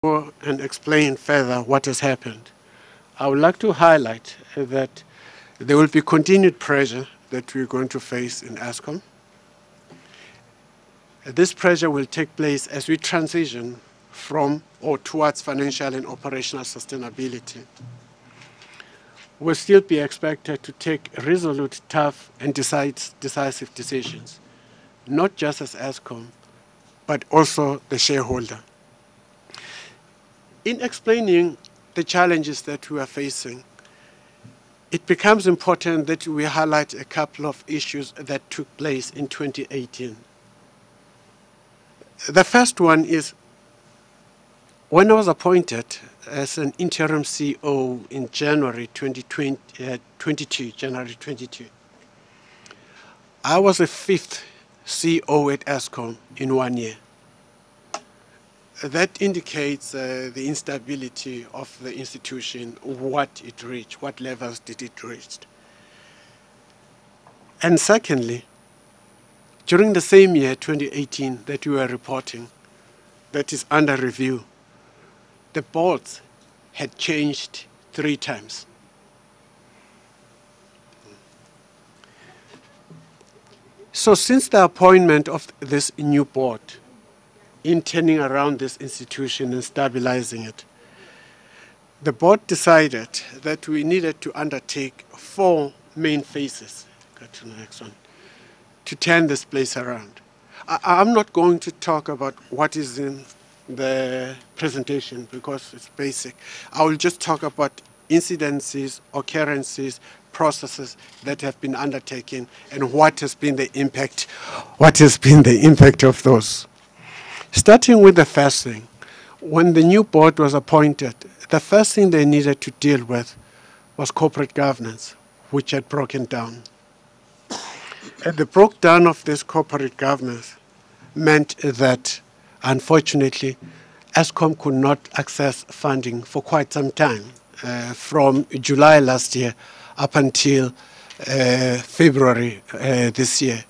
And explain further what has happened, I would like to highlight that there will be continued pressure that we're going to face in Eskom. This pressure will take place as we transition from or towards financial and operational sustainability. We'll still be expected to take resolute, tough, and decisive decisions, not just as Eskom, but also the shareholder. In explaining the challenges that we are facing, it becomes important that we highlight a couple of issues that took place in 2018. The first one is when I was appointed as an interim CEO in January 2022, I was the fifth CEO at Eskom in 1 year. That indicates the instability of the institution, what it reached, what levels did it reach. And secondly, during the same year, 2018, that we were reporting, that is under review, the boards had changed 3 times. So since the appointment of this new board, in turning around this institution and stabilizing it, the board decided that we needed to undertake 4 main phases. Go to the next one. To turn this place around. I'm not going to talk about what is in the presentation because it's basic. I will just talk about incidences, occurrences, processes that have been undertaken and what has been the impact of those. Starting with the first thing, when the new board was appointed, the first thing they needed to deal with was corporate governance, which had broken down. And the breakdown of this corporate governance meant that, unfortunately, Eskom could not access funding for quite some time, from July last year up until February this year.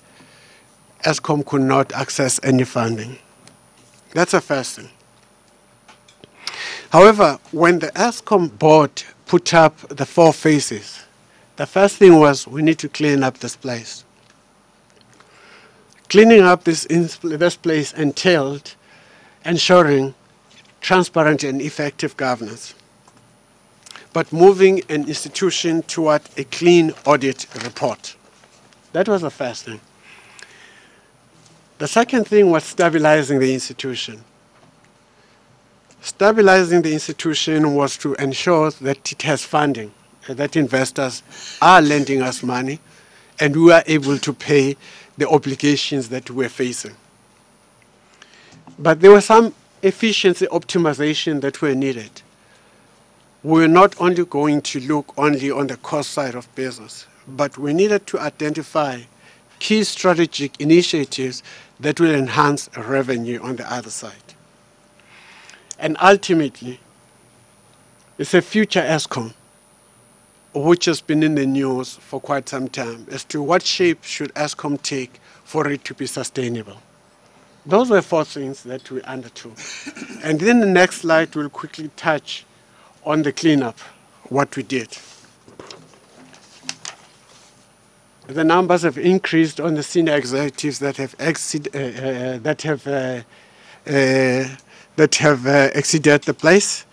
Eskom could not access any funding. That's the first thing. However, when the Eskom board put up the 4 phases, the first thing was we need to clean up this place. Cleaning up this place entailed ensuring transparent and effective governance, but moving an institution toward a clean audit report. That was the first thing. The second thing was stabilizing the institution. Stabilizing the institution was to ensure that it has funding, that investors are lending us money, and we are able to pay the obligations that we're facing. But there was some efficiency optimization that were needed. We're not only going to look only on the cost side of business, but we needed to identify key strategic initiatives that will enhance revenue on the other side. And ultimately, it's a future Eskom, which has been in the news for quite some time, as to what shape should Eskom take for it to be sustainable. Those were 4 things that we undertook. And then the next slide will quickly touch on the cleanup, what we did. The numbers have increased on the senior executives that have exceeded the place.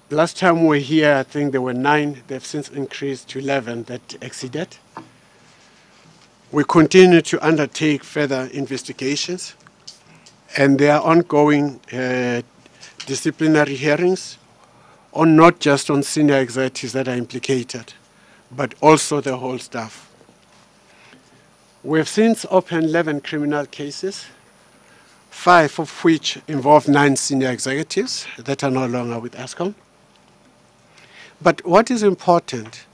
Last time we were here, I think there were 9. They've since increased to 11 that exceeded. We continue to undertake further investigations, and there are ongoing disciplinary hearings, not just on senior executives that are implicated, but also the whole staff. We have since opened 11 criminal cases, 5 of which involve 9 senior executives that are no longer with Eskom. But what is important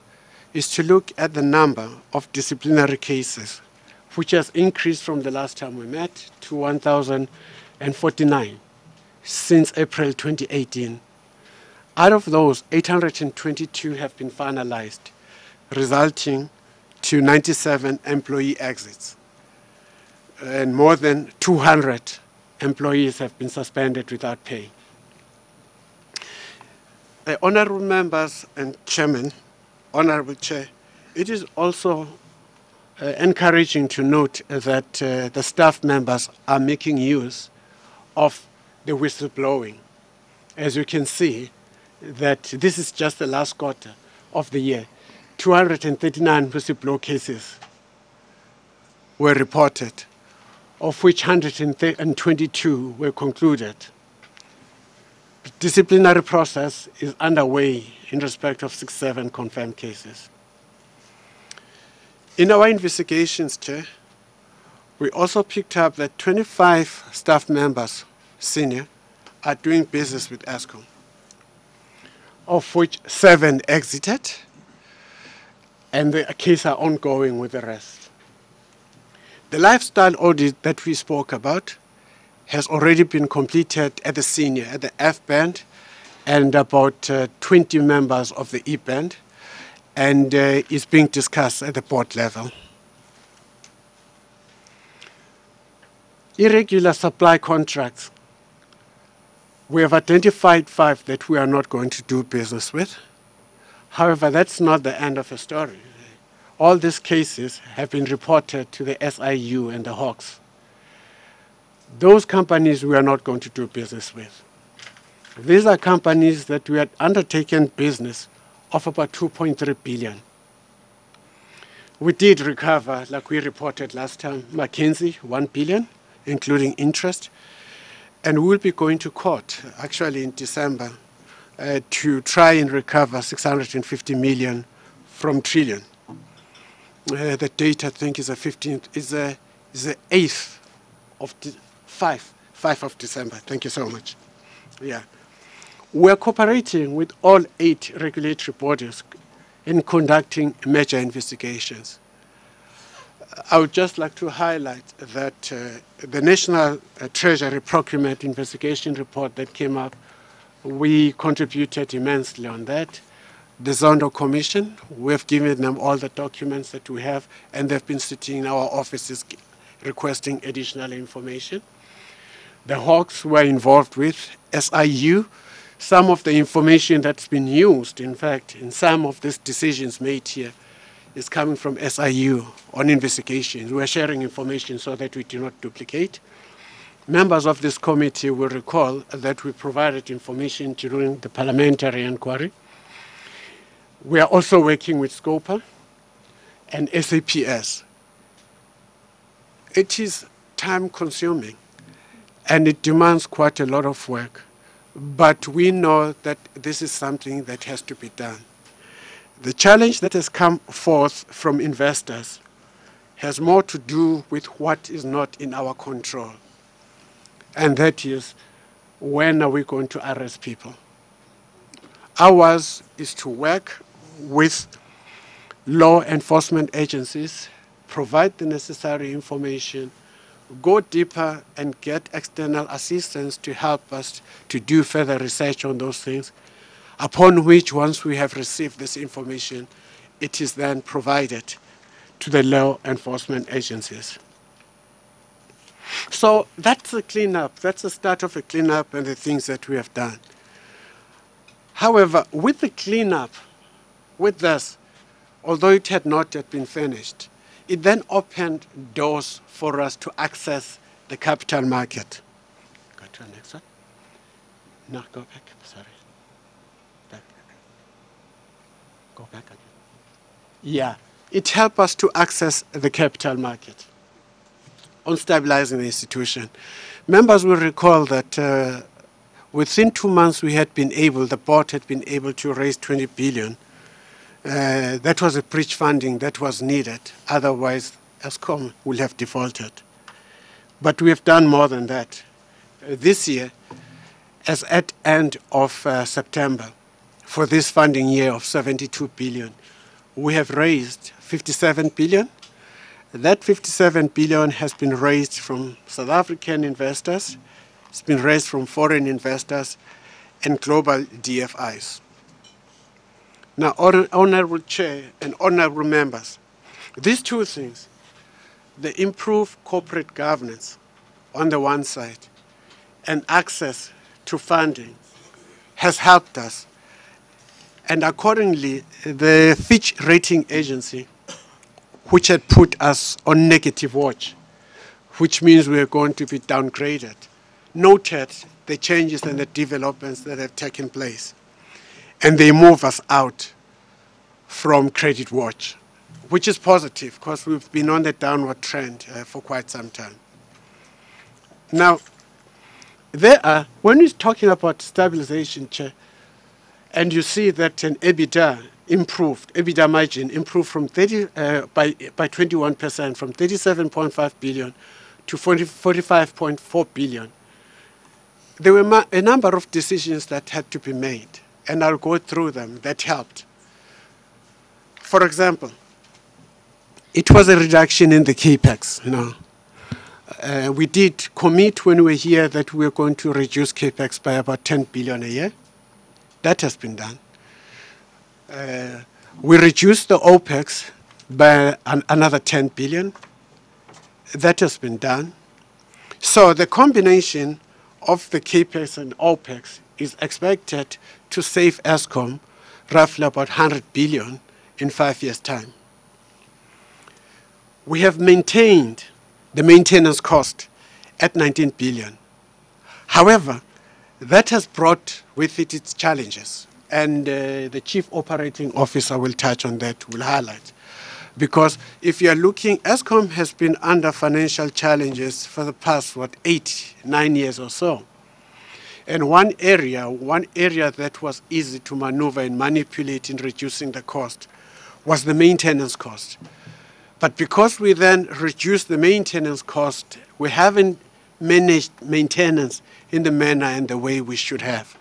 is to look at the number of disciplinary cases, which has increased from the last time we met to 1,049 since April 2018. Out of those, 822 have been finalized, resulting to 97 employee exits and more than 200 employees have been suspended without pay. Honourable members and Chairman, Honourable Chair, it is also encouraging to note that the staff members are making use of the whistleblowing. As you can see, that this is just the last quarter of the year. 239 whistleblower cases were reported, of which 122 were concluded. The disciplinary process is underway in respect of 67 confirmed cases. In our investigations, Chair, we also picked up that 25 staff members, senior, are doing business with Eskom, of which 7 exited, and the cases are ongoing with the rest. The lifestyle audit that we spoke about has already been completed at the senior, at the F band, and about 20 members of the E band, and is being discussed at the board level. Irregular supply contracts. We have identified 5 that we are not going to do business with. However, that's not the end of the story. All these cases have been reported to the SIU and the Hawks. Those companies we are not going to do business with. These are companies that we had undertaken business of about 2.3 billion. We did recover, like we reported last time, McKinsey, 1 billion, including interest, and we'll be going to court, actually in December, to try and recover 650 million from Trillion. The date, I think, is the 15th, is the 8th of 5 of December. Thank you so much. Yeah. We're cooperating with all 8 regulatory bodies in conducting major investigations. I would just like to highlight that the National Treasury Procurement Investigation Report that came up, we contributed immensely on that. The Zondo Commission, we've given them all the documents that we have, and they've been sitting in our offices requesting additional information. The Hawks were involved with SIU. Some of the information that's been used, in fact, in some of these decisions made here, is coming from SIU on investigations. We're sharing information so that we do not duplicate. Members of this committee will recall that we provided information during the parliamentary inquiry. We are also working with SCOPA and SAPS. It is time-consuming, and it demands quite a lot of work. But we know that this is something that has to be done. The challenge that has come forth from investors has more to do with what is not in our control. And that is, when are we going to arrest people? Ours is to work with law enforcement agencies, provide the necessary information, go deeper and get external assistance to help us to do further research on those things, upon which, once we have received this information, it is then provided to the law enforcement agencies. So that's a cleanup. That's the start of a cleanup and the things that we have done. However, with the cleanup, with this, although it had not yet been finished, it then opened doors for us to access the capital market. Go to the next one. No, go back. Sorry. Back. Go back again. Yeah, it helped us to access the capital market on stabilizing the institution. Members will recall that within 2 months the board had been able to raise 20 billion. That was a bridge funding that was needed. Otherwise, Eskom will have defaulted. But we have done more than that. This year, as at end of September, for this funding year of 72 billion, we have raised 57 billion. That 57 billion has been raised from South African investors, it's been raised from foreign investors, and global DFIs. Now, Honourable Chair and Honourable Members, these 2 things, the improved corporate governance on the one side and access to funding has helped us. And accordingly, the Fitch rating agency, which had put us on negative watch, which means we are going to be downgraded, noted the changes and the developments that have taken place. And they move us out from credit watch, which is positive because we've been on the downward trend for quite some time. Now, when we're talking about stabilization, Chair, and you see that an EBITDA margin improved from by 21%, from 37.5 billion to 45.4 billion. There were a number of decisions that had to be made, and I'll go through them that helped. For example, it was a reduction in the capex. We did commit when we were here that we were going to reduce capex by about 10 billion a year. That has been done. We reduced the OPEX by another 10 billion. That has been done. So the combination of the capex and OPEX is expected to save Eskom roughly about 100 billion in 5 years' time. We have maintained the maintenance cost at 19 billion. However, that has brought with it its challenges, and the Chief Operating Officer will touch on that, will highlight. Because if you are looking, Eskom has been under financial challenges for the past, 8-9 years or so. And one area that was easy to maneuver and manipulate in reducing the cost was the maintenance cost. But because we then reduced the maintenance cost, we haven't managed maintenance in the manner and the way we should have.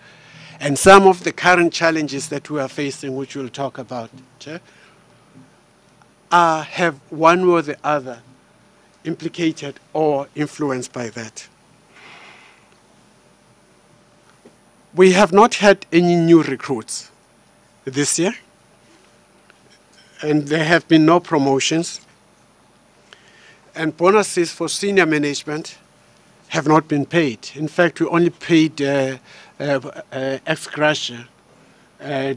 And some of the current challenges that we are facing, which we'll talk about, have one or the other implicated or influenced by that. We have not had any new recruits this year, and there have been no promotions. And bonuses for senior management have not been paid. In fact, we only paid ex gratia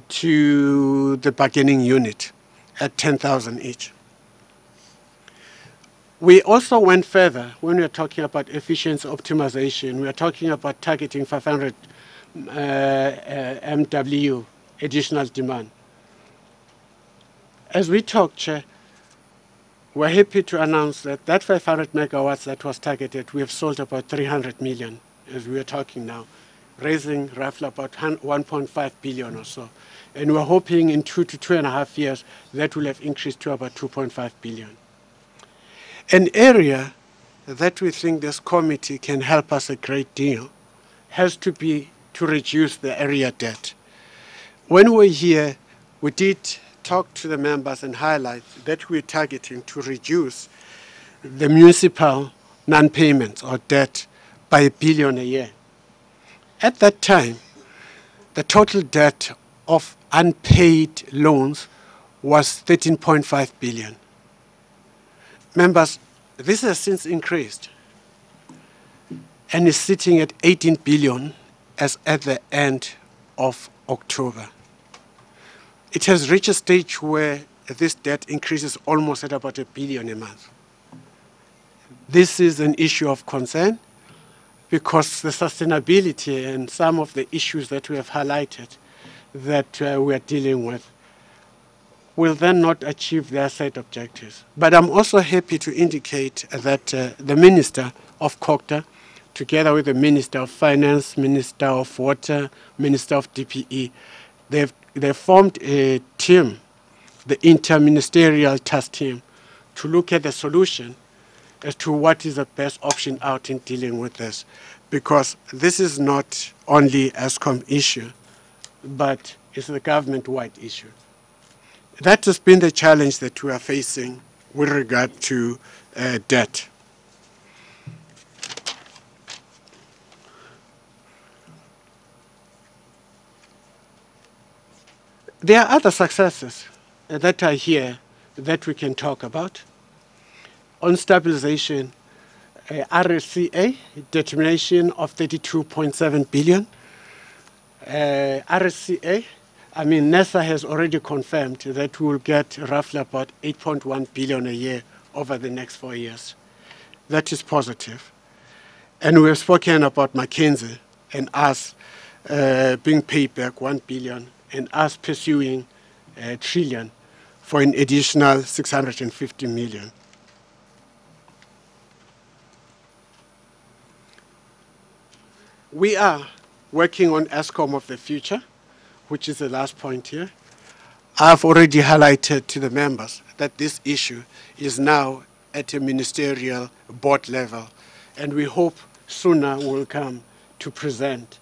to the bargaining unit at 10,000 each. We also went further when we are talking about efficiency optimization. We are talking about targeting 500 MW additional demand. As we talk, Chair, we're happy to announce that 500 megawatts that was targeted, we have sold about 300 million as we are talking now, raising roughly about 1.5 billion or so. And we're hoping in 2 to 2.5 years that will have increased to about 2.5 billion. An area that we think this committee can help us a great deal has to be to reduce the area debt. When we're here, we did talk to the members and highlight that we're targeting to reduce the municipal non-payments or debt by 1 billion a year. At that time, the total debt of unpaid loans was 13.5 billion. Members, this has since increased and is sitting at 18 billion as at the end of October. It has reached a stage where this debt increases almost at about 1 billion a month. This is an issue of concern because the sustainability and some of the issues that we have highlighted that we are dealing with will then not achieve their set objectives. But I'm also happy to indicate that the Minister of COGTA, together with the Minister of Finance, Minister of Water, Minister of DPE, they formed a team, the Inter-Ministerial Task Team, to look at the solution as to what is the best option out in dealing with this. Because this is not only Eskom issue, but it's a government-wide issue. That has been the challenge that we are facing with regard to debt. There are other successes that are here that we can talk about. On stabilization, RCA, determination of 32.7 billion. RCA, I mean, NESA has already confirmed that we will get roughly about 8.1 billion a year over the next 4 years. That is positive. And we have spoken about McKinsey and us being paid back 1 billion and us pursuing a trillion for an additional 650 million. We are working on Eskom of the future, which is the last point here. I've already highlighted to the members that this issue is now at a ministerial board level, and we hope sooner will come to present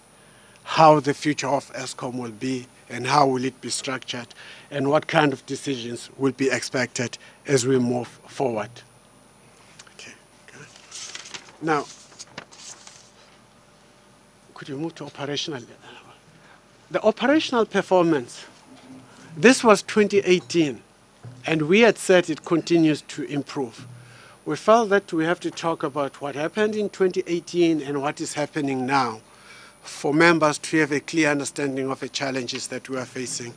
how the future of Eskom will be and how will it be structured and what kind of decisions will be expected as we move forward. Okay. Now, could you move to operational? The operational performance, this was 2018, and we had said it continues to improve. We felt that we have to talk about what happened in 2018 and what is happening now for members to have a clear understanding of the challenges that we are facing.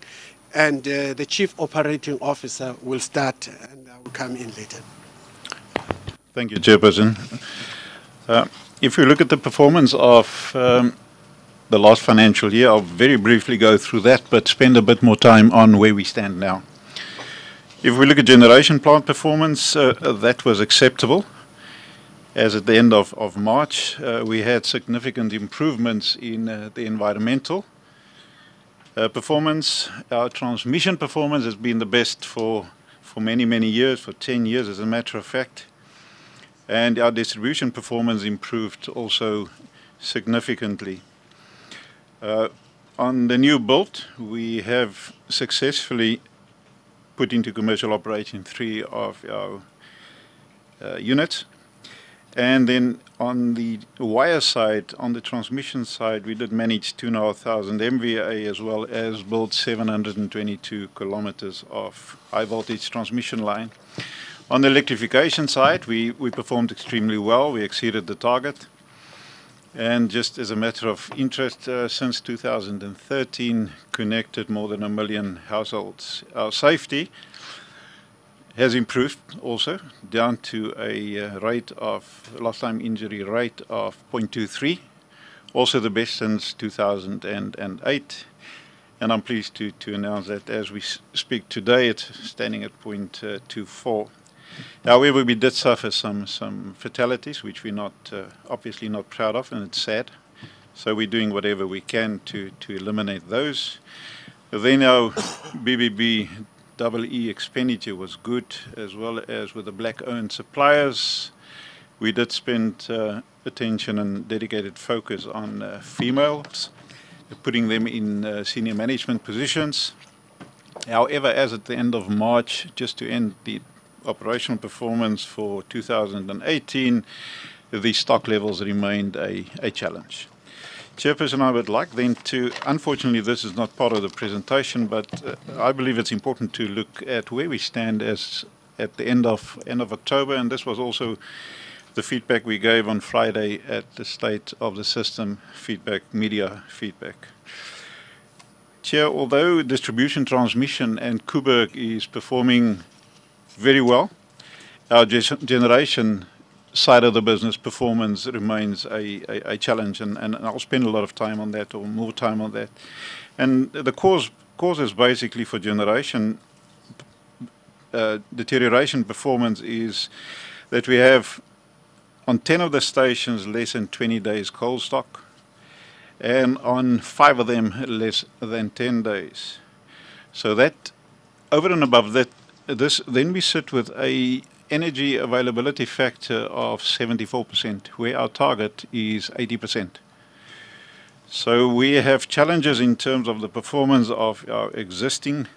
And the Chief Operating Officer will start, and I will come in later. Thank you, Chairperson. If we look at the performance of the last financial year, I'll very briefly go through that, but spend a bit more time on where we stand now. If we look at generation plant performance, that was acceptable. As at the end of March, we had significant improvements in the environmental performance. Our transmission performance has been the best for many, many years, for 10 years as a matter of fact. And our distribution performance improved also significantly. On the new build, we have successfully put into commercial operation 3 of our units. And then on the wire side, on the transmission side, we did manage 2,500 MVA as well as build 722 kilometers of high voltage transmission line. On the electrification side, we performed extremely well. We exceeded the target. And just as a matter of interest, since 2013, connected more than 1 million households. Our safety has improved also, down to a rate of, lost time injury rate of 0.23, also the best since 2008. And I'm pleased to announce that as we speak today, it's standing at 0.24. However, we did suffer some fatalities, which we're not obviously not proud of, and it's sad. So we're doing whatever we can to eliminate those. Then our BBB EE expenditure was good, as well as with the black-owned suppliers. We did spend attention and dedicated focus on females, putting them in senior management positions. However, as at the end of March, just to end the operational performance for 2018, the stock levels remained a challenge. Chairperson, I would like then to, unfortunately this is not part of the presentation, but I believe it's important to look at where we stand as at the end of October, and this was also the feedback we gave on Friday at the State of the System feedback, media feedback. Chair, although distribution, transmission and Kuberg is performing very well, our generation side of the business performance remains a challenge, and I'll spend a lot of time on that, or more time on that. And the cause is basically for generation deterioration performance is that we have on 10 of the stations less than 20 days coal stock, and on 5 of them less than 10 days. So that, over and above that, then we sit with a energy availability factor of 74%, where our target is 80%. So we have challenges in terms of the performance of our existing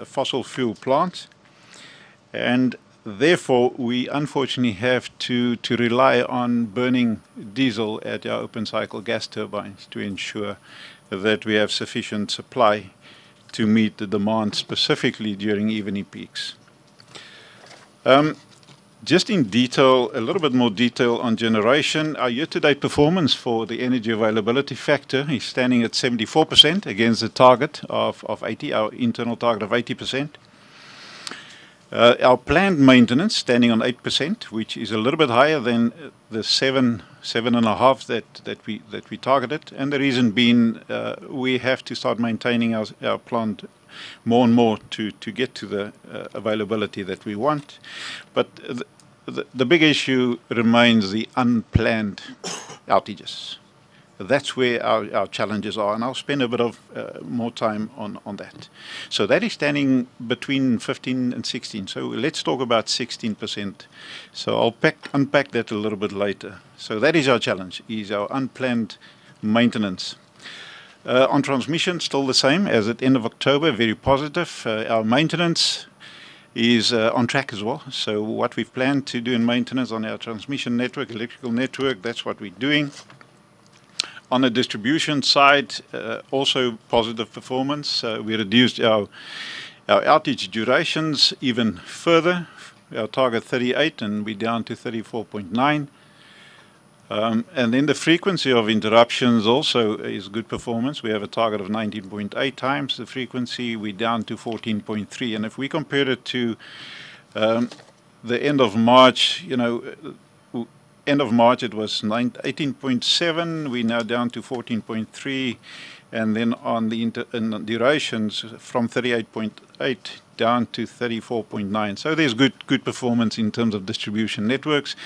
fossil fuel plants, and therefore we unfortunately have to rely on burning diesel at our open cycle gas turbines to ensure that we have sufficient supply to meet the demand, specifically during evening peaks. Just in detail, a little bit more detail on generation. Our year-to-date performance for the energy availability factor is standing at 74% against the target of 80, our internal target of 80%. Our planned maintenance standing on 8%, which is a little bit higher than the 7.5 that we targeted. And the reason being, we have to start maintaining our plant more and more to get to the availability that we want. But the big issue remains the unplanned outages. That's where our challenges are, and I'll spend a bit of more time on that. So that is standing between 15 and 16. So let's talk about 16%. So I'll unpack that a little bit later. So that is our challenge, is our unplanned maintenance. On transmission, still the same as at the end of October, very positive. Our maintenance is on track as well. So what we've planned to do in maintenance on our transmission network, electrical network, that's what we're doing. On the distribution side, also positive performance. We reduced our outage durations even further. Our target 38, and we're down to 34.9. And then the frequency of interruptions also is good performance. We have a target of 19.8 times the frequency. We're down to 14.3. And if we compare it to the end of March, end of March it was 18.7. We're now down to 14.3. And then on the durations from 38.8 down to 34.9. So there's good performance in terms of distribution networks.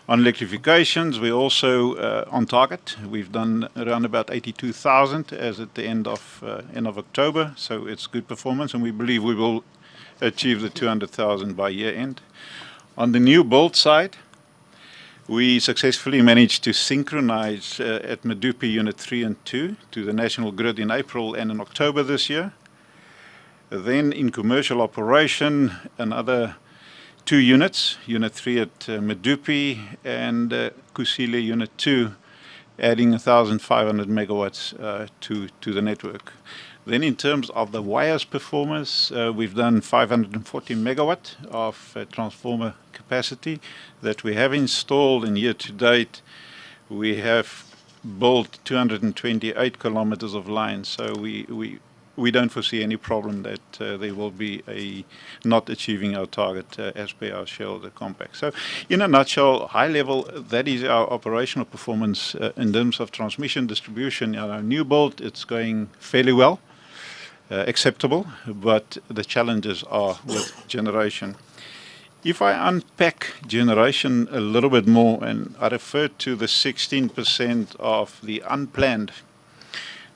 On electrifications, we're also on target. We've done around about 82,000 as at the end of October. So it's good performance, and we believe we will achieve the 200,000 by year end. On the new build side, we successfully managed to synchronize at Medupi Unit 3 and 2 to the national grid in April and in October this year. Then in commercial operation, another 2 units, Unit 3 at Medupi and Kusile Unit 2, adding 1,500 megawatts to the network. Then in terms of the wires performance, we've done 540 megawatt of transformer capacity that we have installed, and year to date we have built 228 kilometers of lines. So we don't foresee any problem that there will be not achieving our target as per our shareholder compact. So in a nutshell, high level, that is our operational performance in terms of transmission distribution. Our new build, it's going fairly well, acceptable, but the challenges are with generation. If I unpack generation a little bit more, and I refer to the 16% of the unplanned.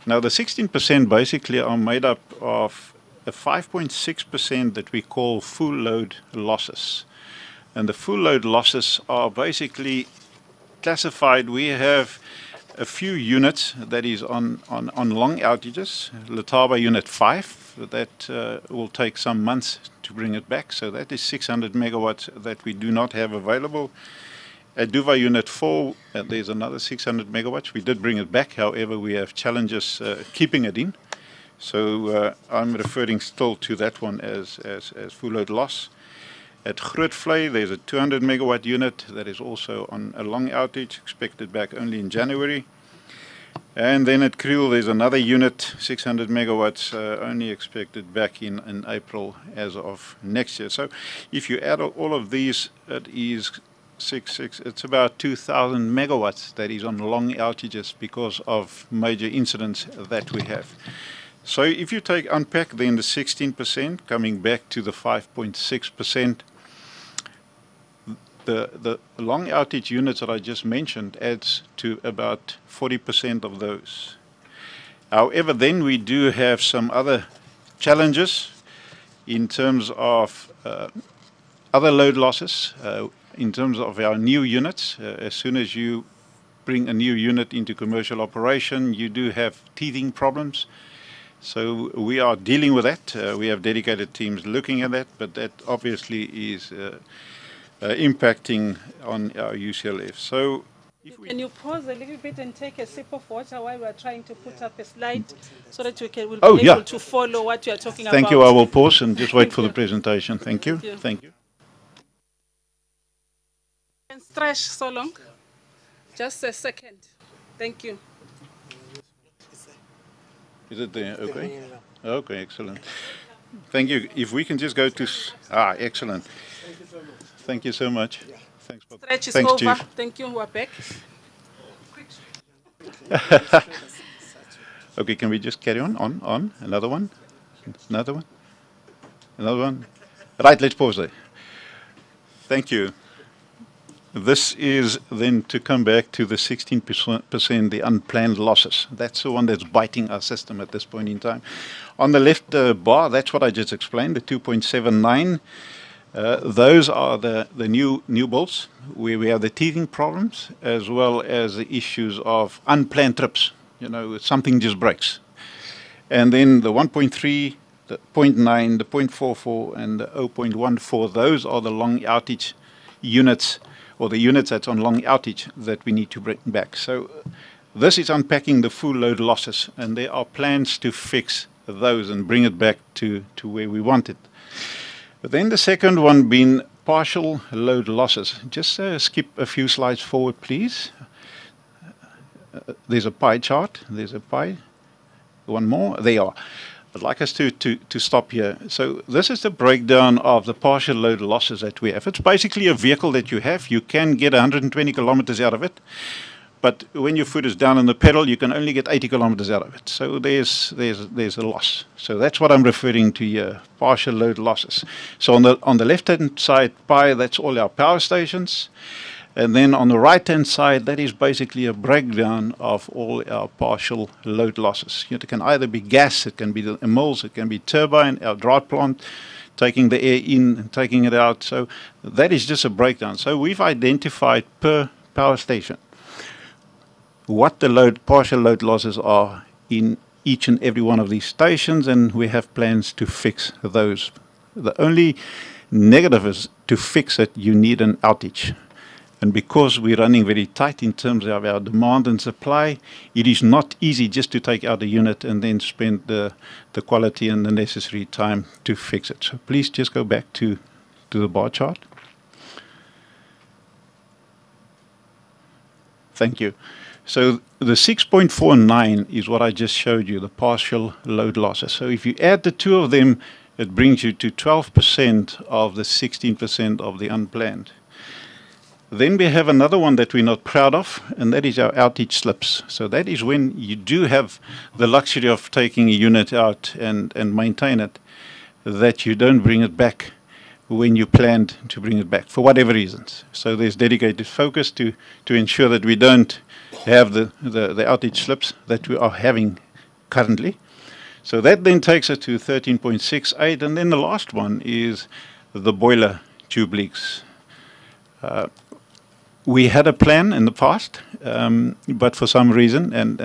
Now, the 16% basically are made up of a 5.6% that we call full load losses. And the full load losses are basically classified. We have a few units that is on long outages. Letaba Unit 5, that will take some months to bring it back. So that is 600 megawatts that we do not have available. At Duva Unit 4, there's another 600 megawatts. We did bring it back, however, we have challenges keeping it in. So I'm referring still to that one as full load loss. At Grootvlei, there's a 200 megawatt unit that is also on a long outage, expected back only in January. And then at Kriel, there's another unit, 600 megawatts, only expected back in April as of next year. So if you add all of these, it is it's about 2,000 megawatts that is on long outages because of major incidents that we have. So if you unpack then the 16%, coming back to the 5.6%, the long outage units that I just mentioned adds to about 40% of those. However, then we do have some other challenges in terms of other load losses, in terms of our new units. As soon as you bring a new unit into commercial operation, you do have teething problems. So we are dealing with that. We have dedicated teams looking at that, but that obviously is impacting on our UCLF. So can you pause a little bit and take a sip of water while we are trying to put up a slide so that we will be able to follow what you are talking about? Thank you. I will pause and just wait for the presentation. Thank you. Thank you. stretch so long. Just a second. Thank you. Is it there? Okay. Okay, excellent. Thank you. If we can just go to... excellent. Thank you so much. Thanks, Bob. Stretch is Thanks, over. Chief. Thank you. We're back. Okay, can we just carry on? On. Another one? Another one? Another one? Right, let's pause there. Thank you. This is then to come back to the 16%, the unplanned losses. That's the one that's biting our system at this point in time. On the left bar, that's what I just explained, the 2.79. Those are the new bulls, where we have the teething problems, as well as the issues of unplanned trips. You know, something just breaks. And then the 1.3, the 0.9, the 0.44, and the 0.14, those are the long outage units, or the units that's on long outage that we need to bring back. So this is unpacking the full load losses, and there are plans to fix those and bring it back to where we want it. But then the second one being partial load losses. Just skip a few slides forward, please. There's a pie chart. There's a pie. One more. There you are. I'd like us to stop here. So this is the breakdown of the partial load losses that we have. It's basically a vehicle that you have. You can get 120 kilometers out of it. But when your foot is down on the pedal, you can only get 80 kilometers out of it. So there's a loss. So that's what I'm referring to here, partial load losses. So on the left-hand side pie, that's all our power stations. And then on the right-hand side, that is basically a breakdown of all our partial load losses. It can either be gas, it can be the mills, it can be turbine, our dry plant, taking the air in and taking it out. So that is just a breakdown. So we've identified per power station what the partial load losses are in each and every one of these stations, and we have plans to fix those. The only negative is to fix it, you need an outage. And because we're running very tight in terms of our demand and supply, it is not easy just to take out a unit and then spend the quality and the necessary time to fix it. So please just go back to the bar chart. Thank you. So the 6.49 is what I just showed you, the partial load losses. So if you add the two of them, it brings you to 12% of the 16% of the unplanned. Then we have another one that we're not proud of, and that is our outage slips. So that is when you do have the luxury of taking a unit out and maintain it, that you don't bring it back when you planned to bring it back, for whatever reasons. So there's dedicated focus to ensure that we don't have the outage slips that we are having currently. So that then takes us to 13.68, and then the last one is the boiler tube leaks. We had a plan in the past, but for some reason, and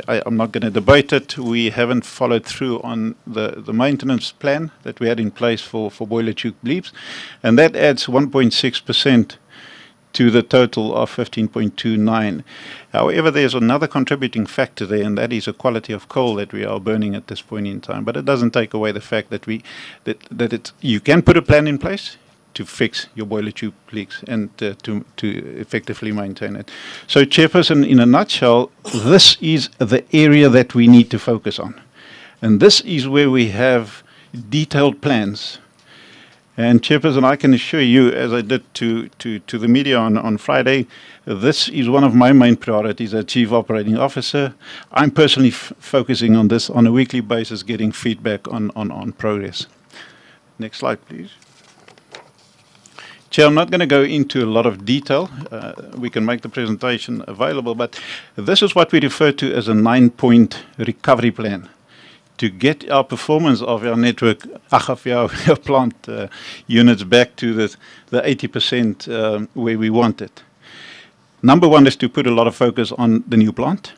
I'm not going to debate it, we haven't followed through on the maintenance plan that we had in place for boiler tube leaks, and that adds 1.6% to the total of 15.29. However, there's another contributing factor there, and that is the quality of coal that we are burning at this point in time. But it doesn't take away the fact that you can put a plan in place to fix your boiler tube leaks and to effectively maintain it. So, Chairperson, in a nutshell, this is the area that we need to focus on. And this is where we have detailed plans. And, Chairperson, I can assure you, as I did to the media on Friday, this is one of my main priorities as Chief Operating Officer. I'm personally focusing on this on a weekly basis, getting feedback on progress. Next slide, please. Chair, I'm not going to go into a lot of detail. We can make the presentation available, but this is what we refer to as a 9-point recovery plan to get our performance of our network, of our plant units back to the 80% where we want it. Number one is to put a lot of focus on the new plant.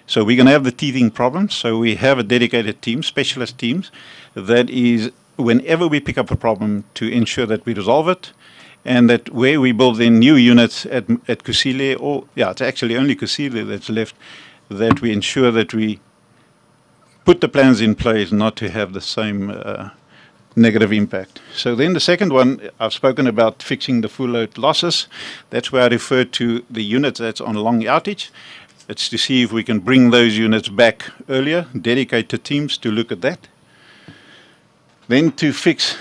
So we're going to have the teething problems. So we have a dedicated team, specialist teams, that is, whenever we pick up a problem, to ensure that we resolve it. And that where we build in new units at Kusile, or it's actually only Kusile that's left, that we ensure that we put the plans in place not to have the same negative impact. So then the second one, I've spoken about fixing the full load losses. That's where I refer to the units that's on long outage. It's to see if we can bring those units back earlier, dedicated teams to look at that. Then to fix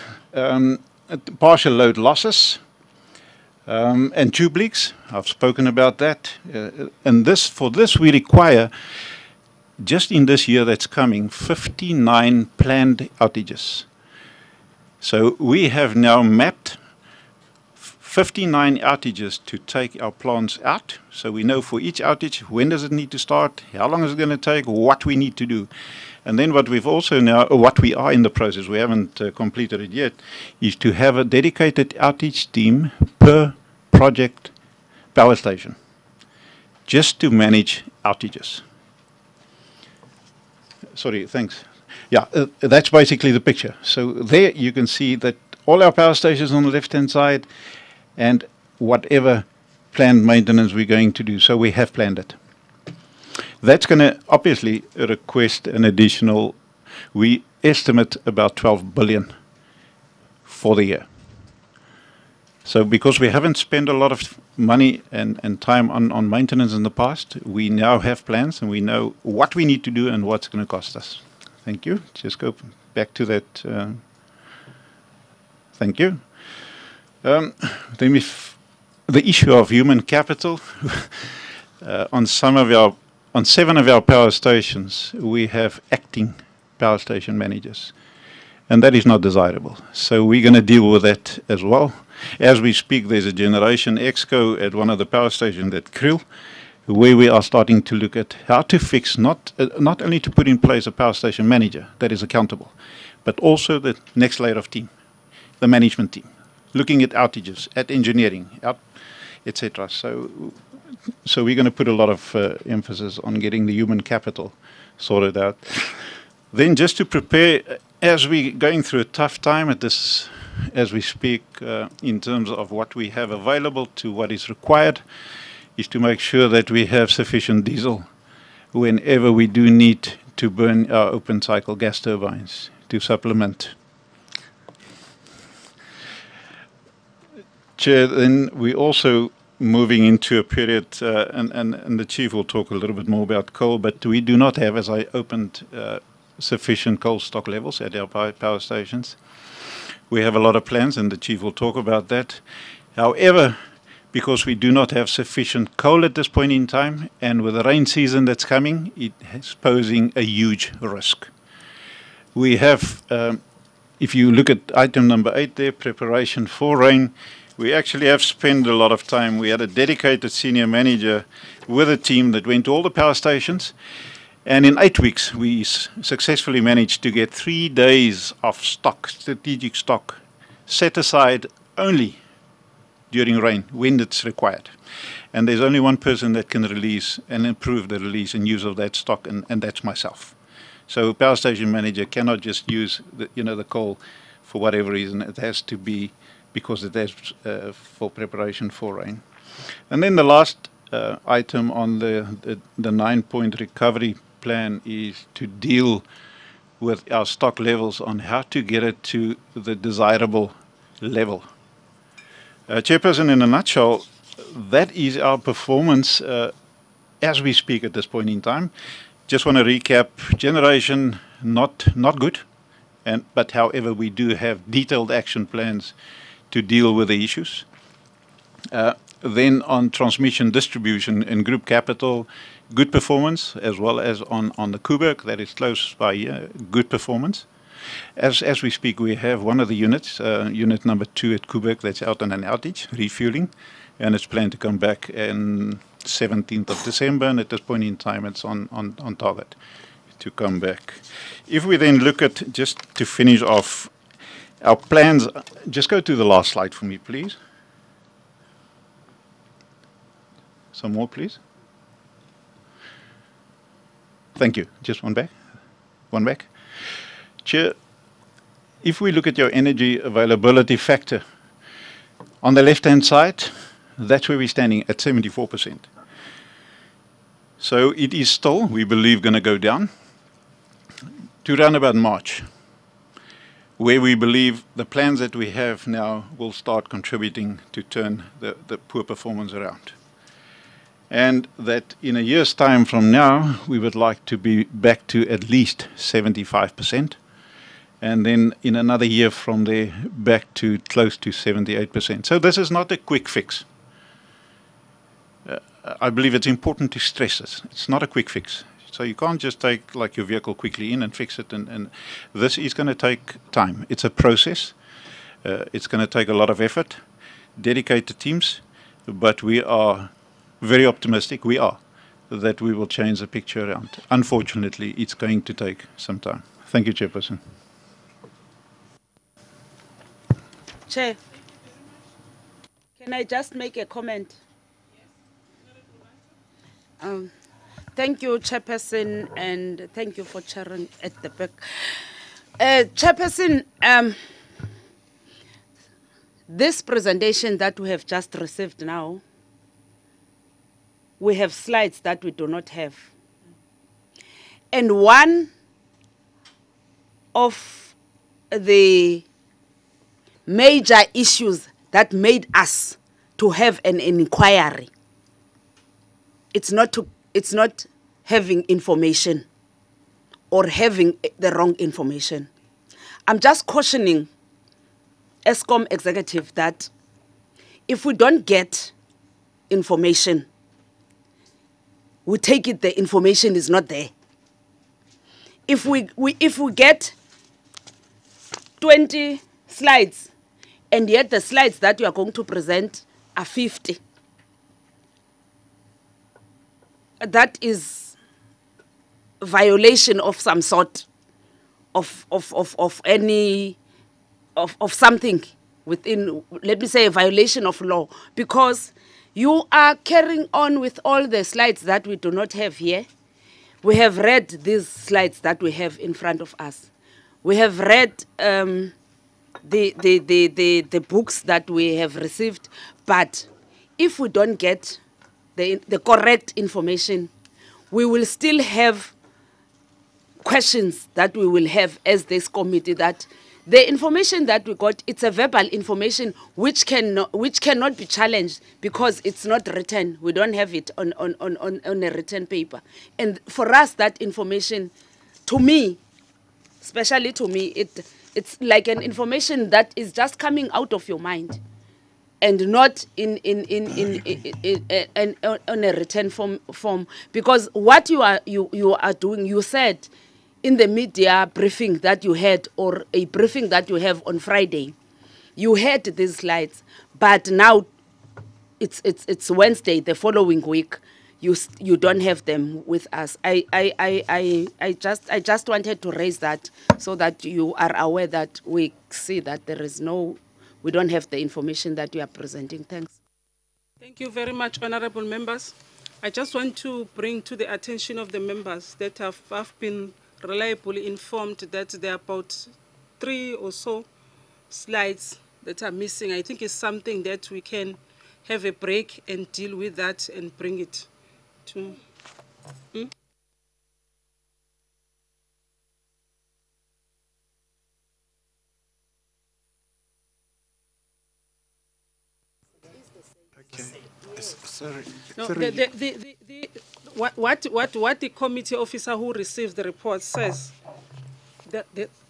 partial load losses and tube leaks. I've spoken about that. And for this we require, just in this year that's coming, 59 planned outages. So we have now mapped 59 outages to take our plants out. So we know for each outage, when does it need to start, how long is it going to take, what we need to do. And then what we've also now, what we are in the process, we haven't completed it yet, is to have a dedicated outage team per project power station, just to manage outages. Sorry, thanks. Yeah, that's basically the picture. So there you can see that all our power stations on the left-hand side and whatever planned maintenance we're going to do. So we have planned it. That's going to obviously request an additional, we estimate about 12 billion for the year. So because we haven't spent a lot of money and time on maintenance in the past, we now have plans and we know what we need to do and what's going to cost us. Thank you. Just go back to that. Thank you. Then the issue of human capital. On 7 of our power stations, we have acting power station managers. And that is not desirable. So we're going to deal with that as well. As we speak, there's a generation exco at one of the power stations at Kriel, where we are starting to look at how to fix, not only to put in place a power station manager that is accountable, but also the next layer of team, the management team, looking at outages, at engineering, etc. So we're going to put a lot of emphasis on getting the human capital sorted out. Then just to prepare, as we're going through a tough time at this, as we speak, in terms of what we have available to what is required, is to make sure that we have sufficient diesel whenever we do need to burn our open cycle gas turbines to supplement. Chair, then we're also moving into a period, and the Chief will talk a little bit more about coal, but we do not have, as I opened, sufficient coal stock levels at our power stations. We have a lot of plans, and the Chief will talk about that. However, because we do not have sufficient coal at this point in time, and with the rain season that's coming, it is posing a huge risk. We have, if you look at item number 8 there, preparation for rain, we actually have spent a lot of time. We had a dedicated senior manager with a team that went to all the power stations, and in 8 weeks we successfully managed to get 3 days of stock, strategic stock, set aside only during rain when it's required. And there's only one person that can release and improve the release and use of that stock, and that's myself. So a power station manager cannot just use the coal for whatever reason. It has to be because it has for preparation for rain. And then the last item on the 9-point recovery plan is to deal with our stock levels on how to get it to the desirable level. Chairperson, in a nutshell, that is our performance as we speak at this point in time. Just want to recap: generation not good, but however we do have detailed action plans to deal with the issues. Then on transmission, distribution and group capital, good performance, as well as on the Kuberg, that is close by good performance. As we speak, we have one of the units, unit number 2 at Kuberg, that's out on an outage, refueling, and it's planned to come back on 17th of December, and at this point in time it's on target to come back. If we then look at, just to finish off, our plans, just go to the last slide for me, please. Some more, please. Thank you. Just one back. One back. Chair, if we look at your energy availability factor, on the left-hand side, that's where we're standing at 74%. So it is still, we believe, going to go down to around about March. where we believe the plans that we have now will start contributing to turn the poor performance around. And that in a year's time from now, we would like to be back to at least 75%. And then in another year from there, back to close to 78%. So this is not a quick fix. I believe it's important to stress this. It's not a quick fix. So you can't just take like your vehicle quickly in and fix it. And this is going to take time. It's a process. It's going to take a lot of effort, dedicated teams. But we are very optimistic, that we will change the picture around. Unfortunately, it's going to take some time. Thank you, Chairperson. Chair, can I just make a comment? Thank you, Chairperson, and thank you for chairing at the back. Chairperson, this presentation that we have just received now, we have slides that we do not have. And one of the major issues that made us to have an inquiry, it's not having information or having the wrong information. I'm just cautioning Eskom executive that if we don't get information, we take it the information is not there. If we get 20 slides and yet the slides that you are going to present are 50, that is violation of some sort of something within, let me say, a violation of law, because you are carrying on with all the slides that we do not have here. We have read these slides that we have in front of us. We have read the books that we have received, but if we don't get the correct information, we will still have questions that we will have as this committee, that the information that we got, it's a verbal information which cannot be challenged because it's not written. We don't have it on a written paper. And for us, that information, to me, especially to me, it's like an information that is just coming out of your mind and not on a written form. Because what you are doing, you said in the media briefing that you had, or a briefing that you have on Friday, you had these slides, but now it's Wednesday, the following week, you don't have them with us. I just wanted to raise that so that you are aware that we see that we don't have the information that you are presenting. Thanks. Thank you very much, honorable members. I just want to bring to the attention of the members that have been reliably informed that there are about 3 or so slides that are missing. I think it's something that we can have a break and deal with that and bring it to... Okay. Sorry. No, what the committee officer who received the report says, that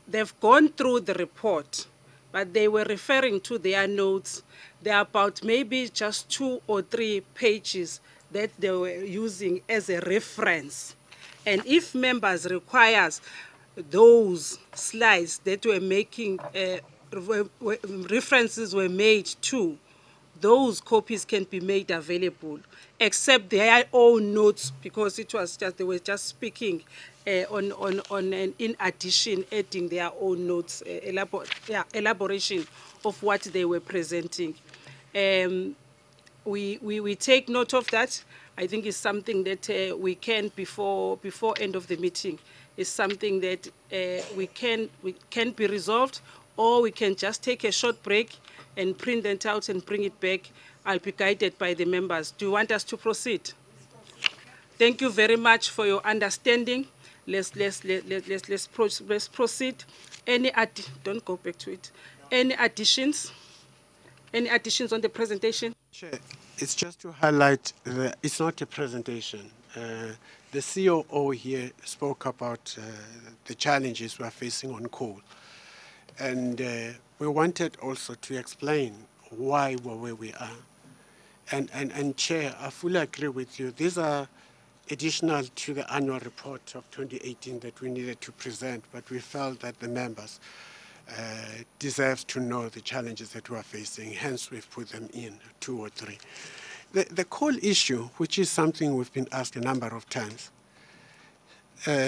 they've gone through the report, but they were referring to their notes. There are about maybe just 2 or 3 pages that they were using as a reference. And if members requires those slides that were making, references were made to, those copies can be made available, except their own notes, because it was just, they were just speaking in addition, adding their own notes, elaboration of what they were presenting. We take note of that. I think it's something that we can, before end of the meeting, is something that we can be resolved, or we can just take a short break and print that out and bring it back. I'll be guided by the members. Do you want us to proceed? Thank you very much for your understanding. let's proceed. Don't go back to it. Any additions? Any additions on the presentation? Chair, it's just to highlight that it's not a presentation. The COO here spoke about the challenges we are facing on coal. And we wanted also to explain why we're where we are. And Chair, I fully agree with you. These are additional to the annual report of 2018 that we needed to present, but we felt that the members deserve to know the challenges that we are facing, hence we've put them in 2 or 3. The coal issue, which is something we've been asked a number of times,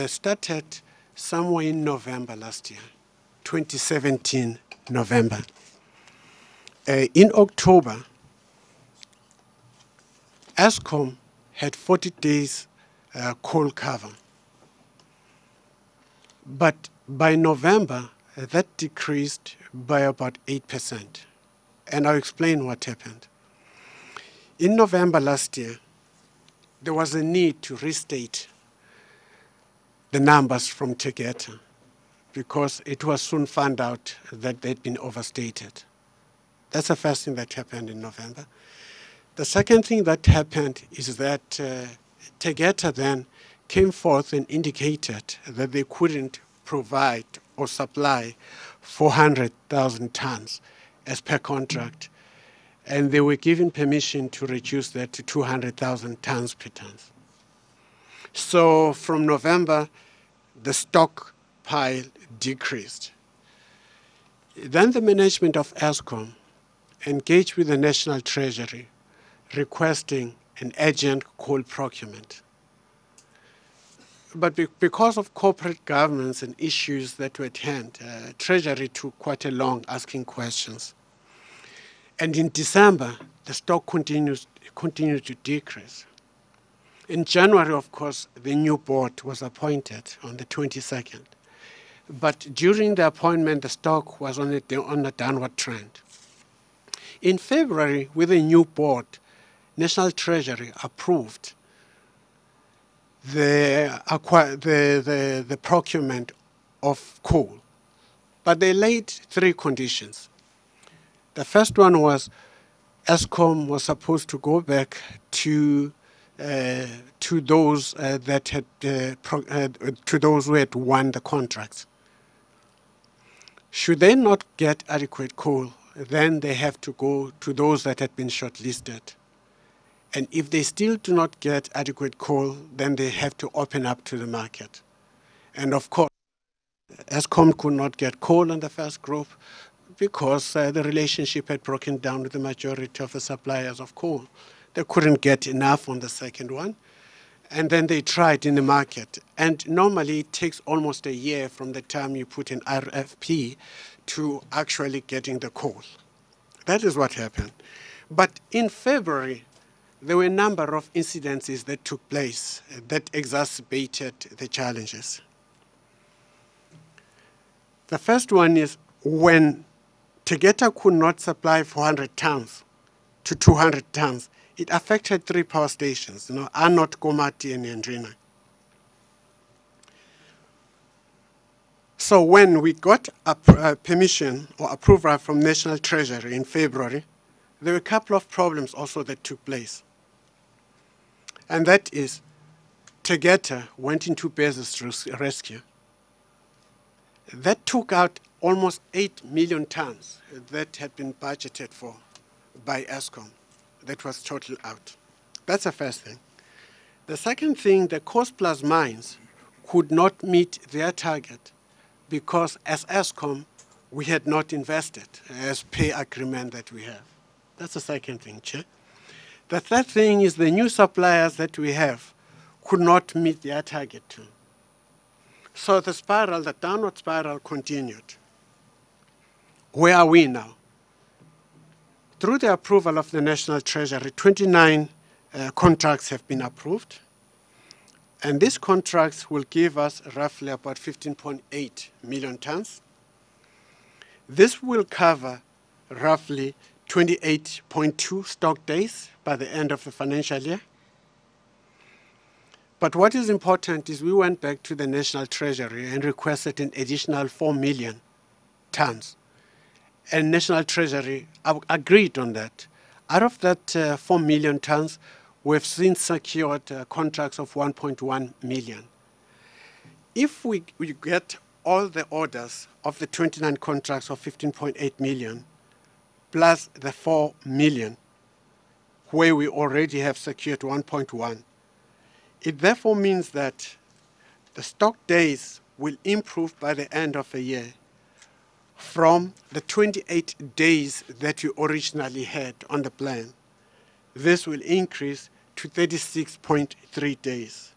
started somewhere in November last year, 2017 November. In October, Eskom had 40 days coal cover. But by November, that decreased by about 8%. And I'll explain what happened. In November last year, there was a need to restate the numbers from Tegeta because it was soon found out that they'd been overstated. That's the first thing that happened in November. The second thing that happened is that Tegeta then came forth and indicated that they couldn't provide or supply 400,000 tons as per contract, and they were given permission to reduce that to 200,000 tons per ton. So from November, the stockpile decreased. Then the management of Eskom engaged with the National Treasury requesting an urgent coal procurement. But because of corporate governance and issues that were at hand, Treasury took quite a long asking questions. And in December, the stock continued to decrease. In January, of course, the new board was appointed on the 22nd. But during the appointment, the stock was on a downward trend. In February, with the new board, National Treasury approved the procurement of coal. But they laid 3 conditions. The first one was Eskom was supposed to go back to those that had to those who had won the contracts. Should they not get adequate coal, then they have to go to those that had been shortlisted. And if they still do not get adequate coal, then they have to open up to the market. And of course, Eskom could not get coal in the first group because the relationship had broken down with the majority of the suppliers of coal. They couldn't get enough on the second one. And then they tried in the market. And normally it takes almost a year from the time you put an RFP to actually getting the coal. That is what happened. But in February, there were a number of incidences that took place that exacerbated the challenges. The first one is when Tegeta could not supply 400 tons to 200 tons, it affected 3 power stations, Arnott, Komati, and Yandrina. So when we got permission or approval from National Treasury in February, there were a couple of problems also that took place. And that is, Tegeta went into business rescue. That took out almost 8 million tons that had been budgeted for by Eskom. That was total out. That's the first thing. The second thing, the cost plus mines could not meet their target because as Eskom, we had not invested as pay agreement that we have. That's the second thing, Chair. The third thing is the new suppliers that we have could not meet their target too. So the spiral, the downward spiral continued. Where are we now? Through the approval of the National Treasury, 29 contracts have been approved. And these contracts will give us roughly about 15.8 million tons. This will cover roughly 28.2 stock days by the end of the financial year. But what is important is we went back to the National Treasury and requested an additional 4 million tons. And National Treasury agreed on that. Out of that 4 million tons, we've since secured contracts of 1.1 million. If we get all the orders of the 29 contracts of 15.8 million, plus the 4 million, where we already have secured 1.1, it therefore means that the stock days will improve by the end of the year from the 28 days that you originally had on the plan. This will increase to 36.3 days.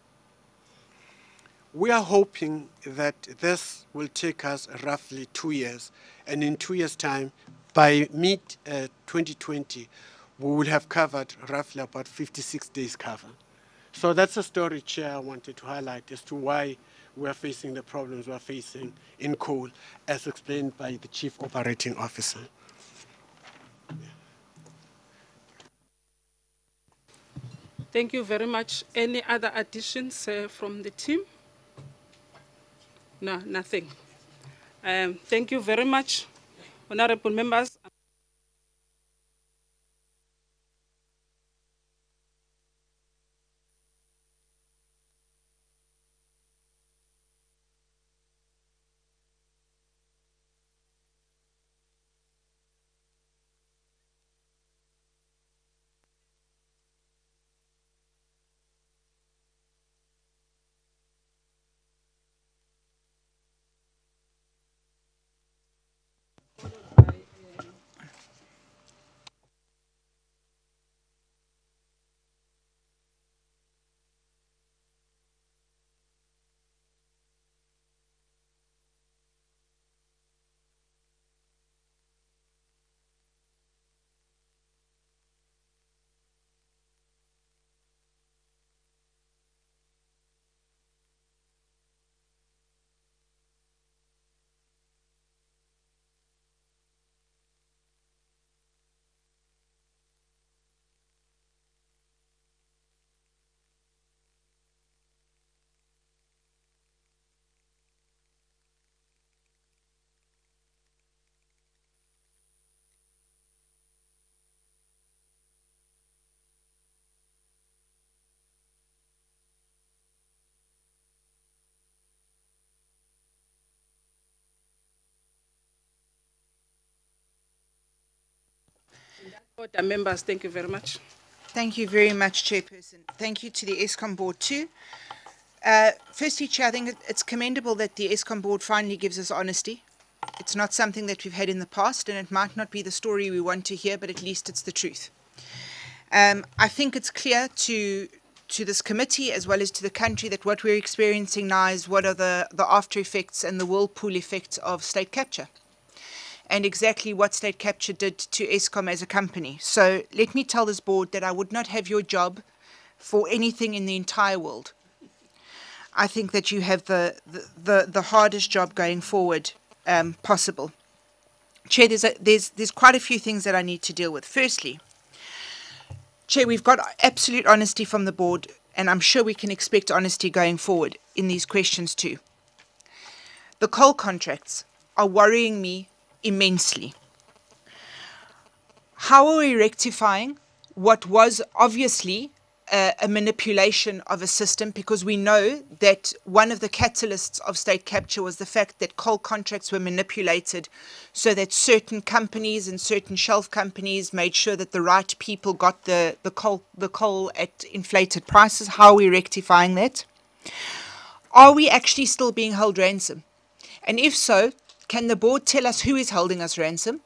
We are hoping that this will take us roughly 2 years, and in 2 years' time, by mid-2020, we will have covered roughly about 56 days cover. So that's a story, Chair, I wanted to highlight as to why we are facing the problems we are facing in coal, as explained by the Chief Operating Officer. Thank you very much. Any other additions from the team? No, nothing. Thank you very much, honorable members. Order, members, thank you very much. Thank you very much, Chairperson. Thank you to the Eskom board too. Firstly, Chair, I think it's commendable that the Eskom board finally gives us honesty. It's not something that we've had in the past, and it might not be the story we want to hear, but at least it's the truth. I think it's clear to this committee as well as to the country that what we're experiencing now is what are the after effects and the whirlpool effects of state capture, and exactly what state capture did to Eskom as a company. So let me tell this board that I would not have your job for anything in the entire world. I think that you have the hardest job going forward possible. Chair, there's quite a few things that I need to deal with. Firstly, Chair, we've got absolute honesty from the board, and I'm sure we can expect honesty going forward in these questions too. The coal contracts are worrying me immensely. How are we rectifying what was obviously a manipulation of a system, because we know that one of the catalysts of state capture was the fact that coal contracts were manipulated so that certain companies and certain shelf companies made sure that the right people got the coal at inflated prices. How are we rectifying that? Are we actually still being held ransom? And if so, can the board tell us who is holding us ransom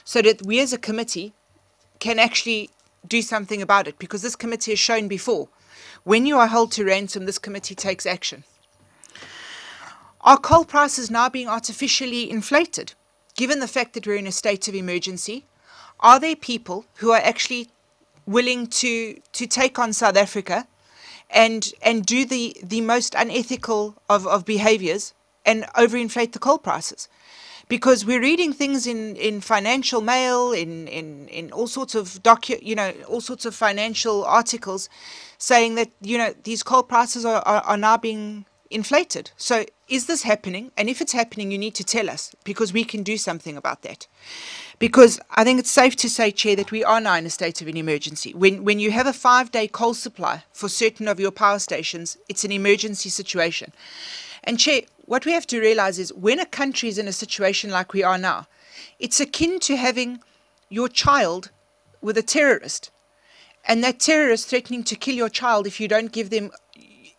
so that we as a committee can actually do something about it? Because this committee has shown before, when you are held to ransom, this committee takes action. Are coal prices now being artificially inflated? Given the fact that we're in a state of emergency, are there people who are actually willing to take on South Africa and do the most unethical of behaviors and overinflate the coal prices? Because we're reading things in Financial Mail, in all sorts of all sorts of financial articles saying that, these coal prices are now being inflated. So is this happening? And if it's happening, you need to tell us, because we can do something about that. Because I think it's safe to say, Chair, that we are now in a state of an emergency. When you have a 5-day coal supply for certain of your power stations, it's an emergency situation. And Chair, what we have to realize is when a country is in a situation like we are now, it's akin to having your child with a terrorist, and that terrorist threatening to kill your child if you don't give them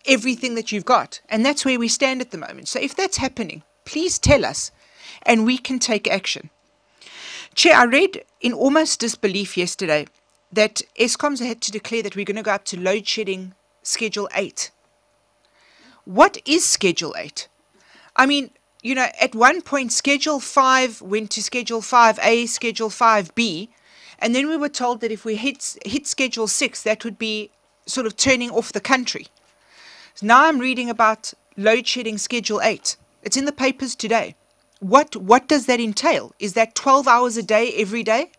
everything that you've got. And that's where we stand at the moment. So if that's happening, please tell us, and we can take action. Chair, I read in almost disbelief yesterday that Eskom's had to declare that we're going to go up to load shedding Schedule 8. What is Schedule 8? I mean, at one point, Schedule 5 went to Schedule 5A, Schedule 5B, and then we were told that if we hit Schedule 6, that would be sort of turning off the country. So now I'm reading about load shedding Schedule 8. It's in the papers today. What does that entail? Is that 12 hours a day, every day?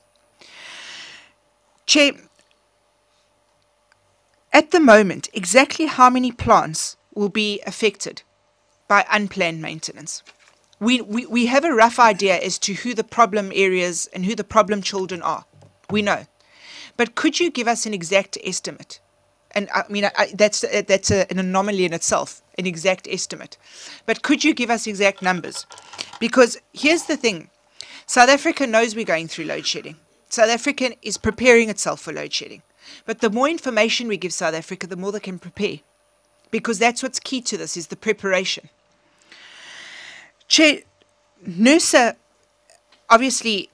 Chair, at the moment, exactly how many plants will be affected by unplanned maintenance? We have a rough idea as to who the problem areas and who the problem children are. We know. But could you give us an exact estimate? And I mean, that's an anomaly in itself, an exact estimate. But could you give us exact numbers? Because here's the thing. South Africa knows we're going through load shedding. South Africa is preparing itself for load shedding. But the more information we give South Africa, the more they can prepare. Because that's what's key to this, is the preparation. Chair, NERSA obviously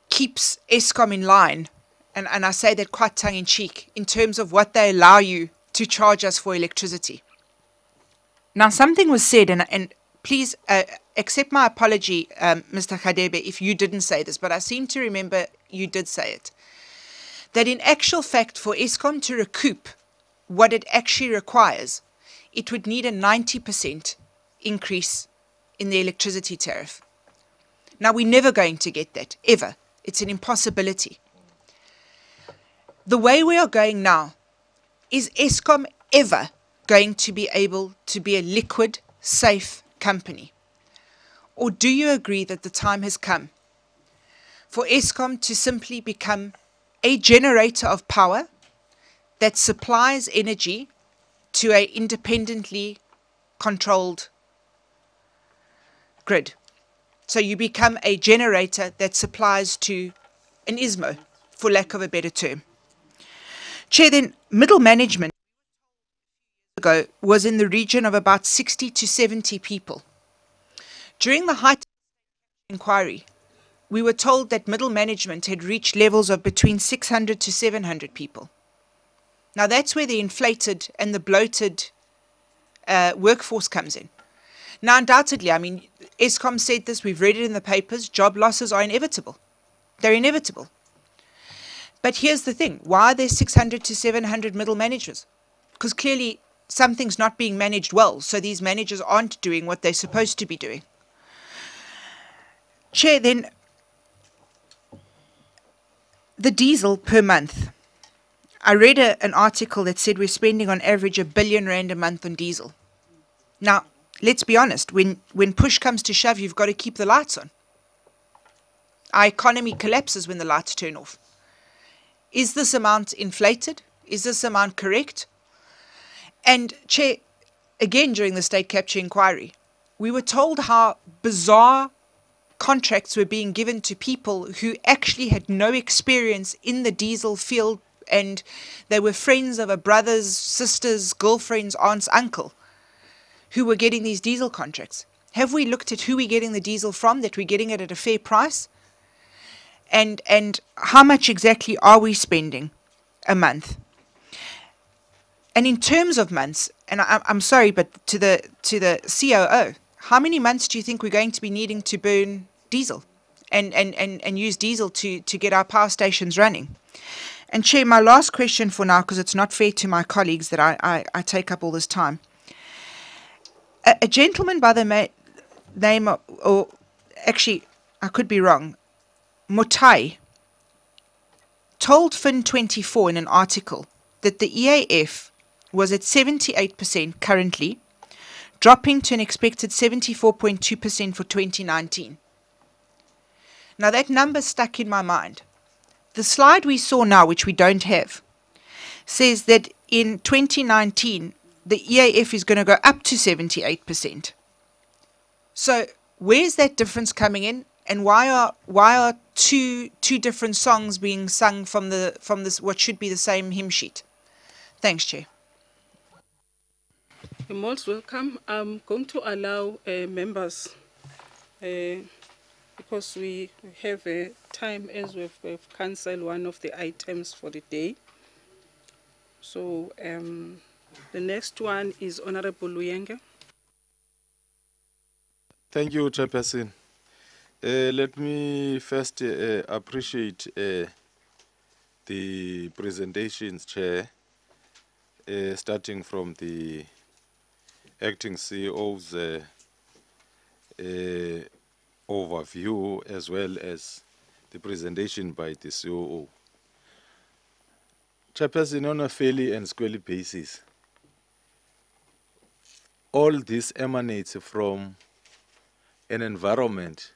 keeps Eskom in line, and I say that quite tongue-in-cheek, in terms of what they allow you to charge us for electricity. Now, something was said, and please accept my apology, Mr. Khadebe, if you didn't say this, but I seem to remember you did say it, that in actual fact, for Eskom to recoup what it actually requires, it would need a 90% increase in the electricity tariff. Now, we're never going to get that, ever. It's an impossibility. The way we are going now, is Eskom ever going to be able to be a liquid, safe company? Or do you agree that the time has come for Eskom to simply become a generator of power that supplies energy to an independently controlled grid? So you become a generator that supplies to an ISMO, for lack of a better term. Chair, then middle management ago was in the region of about 60 to 70 people. During the height inquiry, we were told that middle management had reached levels of between 600 to 700 people. Now that's where the inflated and the bloated workforce comes in. Now, undoubtedly, I mean, Eskom said this, we've read it in the papers, job losses are inevitable. They're inevitable. But here's the thing, why are there 600 to 700 middle managers? Because clearly something's not being managed well, so these managers aren't doing what they're supposed to be doing. Chair, then, the diesel per month. I read an article that said we're spending on average R1 billion a month on diesel. Now, let's be honest, when push comes to shove, you've got to keep the lights on. Our economy collapses when the lights turn off. Is this amount inflated? Is this amount correct? And Chair, again during the state capture inquiry, we were told how bizarre contracts were being given to people who actually had no experience in the diesel field, and they were friends of a brother's, sister's, girlfriend's, aunt's uncle who were getting these diesel contracts. Have we looked at who we're getting the diesel from, that we're getting it at a fair price? And how much exactly are we spending a month? And in terms of months, and I'm sorry, but to the COO, how many months do you think we're going to be needing to burn diesel and use diesel to get our power stations running? And Chair, my last question for now, because it's not fair to my colleagues that I take up all this time. A gentleman by the name of, or actually, I could be wrong. Mutai told Fin24 in an article that the EAF was at 78% currently, dropping to an expected 74.2% for 2019. Now that number stuck in my mind. The slide we saw now, which we don't have, says that in 2019, the EAF is going to go up to 78%. So where's that difference coming in? And why are two different songs being sung from this what should be the same hymn sheet? Thanks, Chair. You're most welcome. I'm going to allow members, because we have a time as we've cancelled one of the items for the day. So the next one is Honorable Luyenge. Thank you, Chairperson. Let me first appreciate the presentations, Chair, starting from the Acting CEO's overview, as well as the presentation by the COO. Chairperson, on a fairly and squarely basis, all this emanates from an environment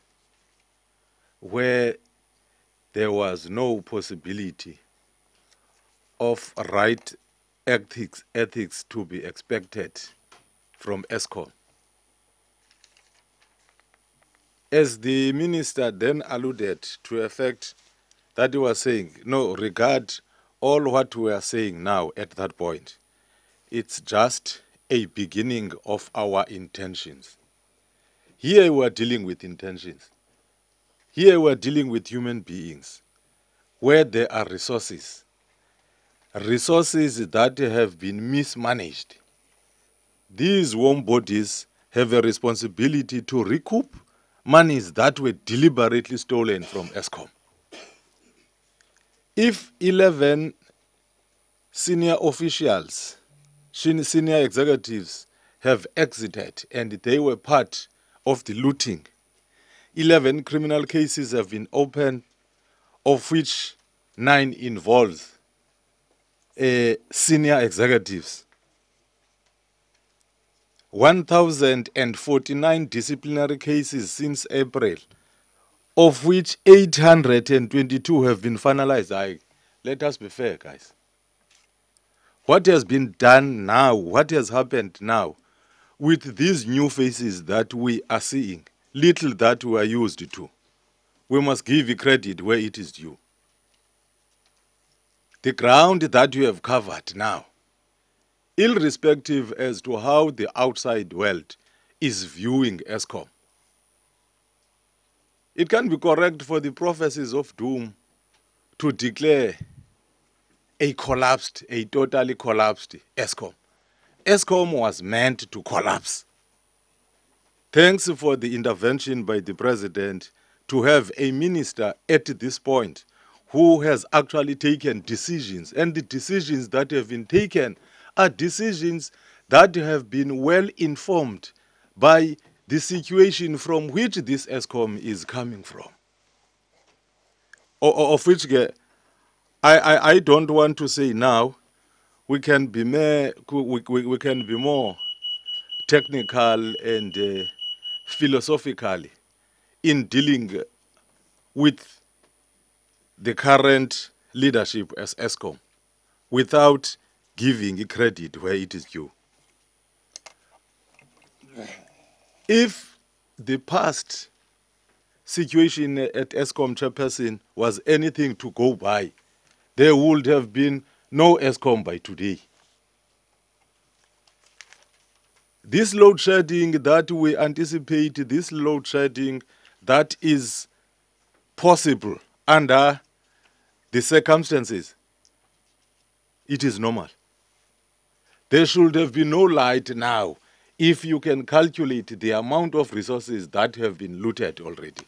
where there was no possibility of right ethics to be expected from Eskom. As the minister then alluded to a fact that he was saying, no, regard all what we are saying now at that point, it's just a beginning of our intentions. Here we are dealing with intentions. Here we are dealing with human beings, where there are resources that have been mismanaged. These warm bodies have a responsibility to recoup monies that were deliberately stolen from Eskom. If 11 senior officials, senior executives have exited and they were part of the looting, 11 criminal cases have been opened, of which 9 involve senior executives. 1,049 disciplinary cases since April, of which 822 have been finalized. Let us be fair, guys. What has been done now, what has happened now, with these new faces that we are seeing, little that we are used to, we must give credit where it is due. The ground that you have covered now, irrespective as to how the outside world is viewing Eskom, it can be correct for the prophecies of doom to declare a totally collapsed Eskom. Eskom was meant to collapse. Thanks for the intervention by the president to have a minister at this point who has actually taken decisions, and the decisions that have been taken are decisions that have been well informed by the situation from which this Eskom is coming from. Of which I don't want to say now. We can be more technical and philosophically in dealing with the current leadership as Eskom without giving credit where it is due. If the past situation at Eskom, Chairperson, was anything to go by, there would have been no Eskom by today. This load shedding that we anticipate, this load shedding that is possible under the circumstances, it is normal. There should have been no light now if you can calculate the amount of resources that have been looted already.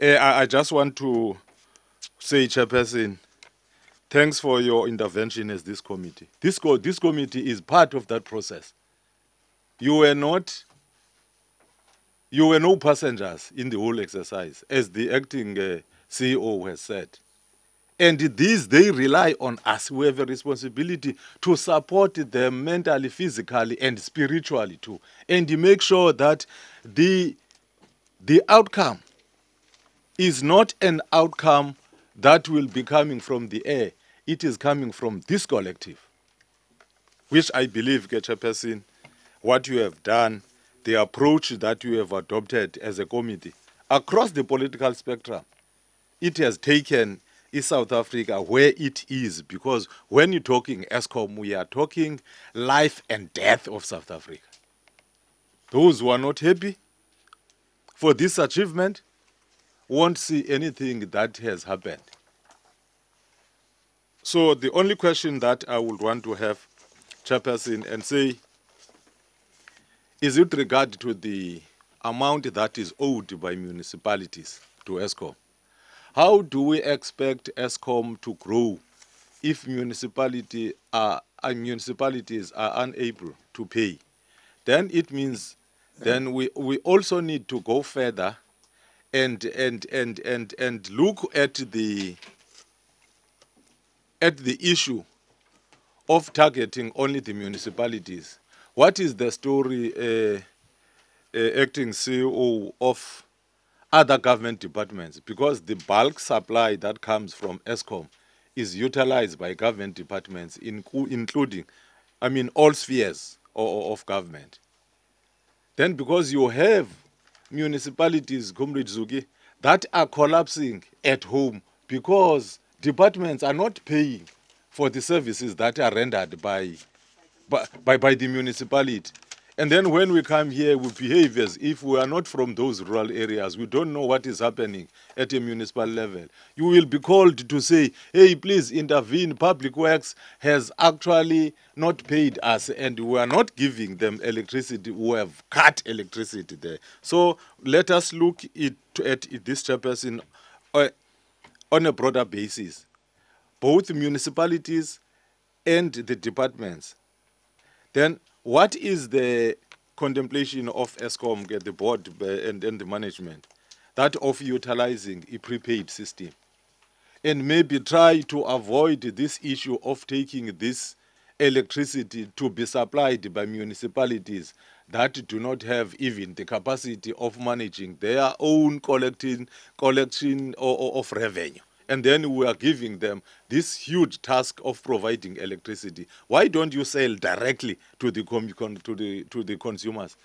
I just want to say, Chairperson, thanks for your intervention as this committee. This committee is part of that process. You were not You were no passengers in the whole exercise, as the acting CEO has said. And they rely on us. We have a responsibility to support them mentally, physically, and spiritually too. And to make sure that the outcome is not an outcome that will be coming from the air. It is coming from this collective, which I believe, Chairperson, what you have done, the approach that you have adopted as a committee across the political spectrum, it has taken South Africa where it is, because when you're talking Eskom, we are talking life and death of South Africa. Those who are not happy for this achievement won't see anything that has happened. So the only question that I would want to have, Chairperson, and say, is with regard to the amount that is owed by municipalities to Eskom. How do we expect Eskom to grow if municipalities are unable to pay? Then it means then we also need to go further and look at the issue of targeting only the municipalities. What is the story, acting CEO, of other government departments? Because the bulk supply that comes from Eskom is utilized by government departments, including, all spheres of government. Then because you have municipalities, Comrade Zuki, that are collapsing at home because departments are not paying for the services that are rendered by the municipality. And then when we come here, we behave as if we are not from those rural areas. We don't know what is happening at a municipal level. You will be called to say, hey, please intervene. Public Works has actually not paid us, and we are not giving them electricity. We have cut electricity there. So let us look at this, Chairperson, on a broader basis. Both municipalities and the departments. Then what is the contemplation of Eskom, the board and the management, that of utilizing a prepaid system? And maybe try to avoid this issue of taking this electricity to be supplied by municipalities that do not have even the capacity of managing their own collection of revenue. And then we are giving them this huge task of providing electricity. Why don't you sell directly to the consumers?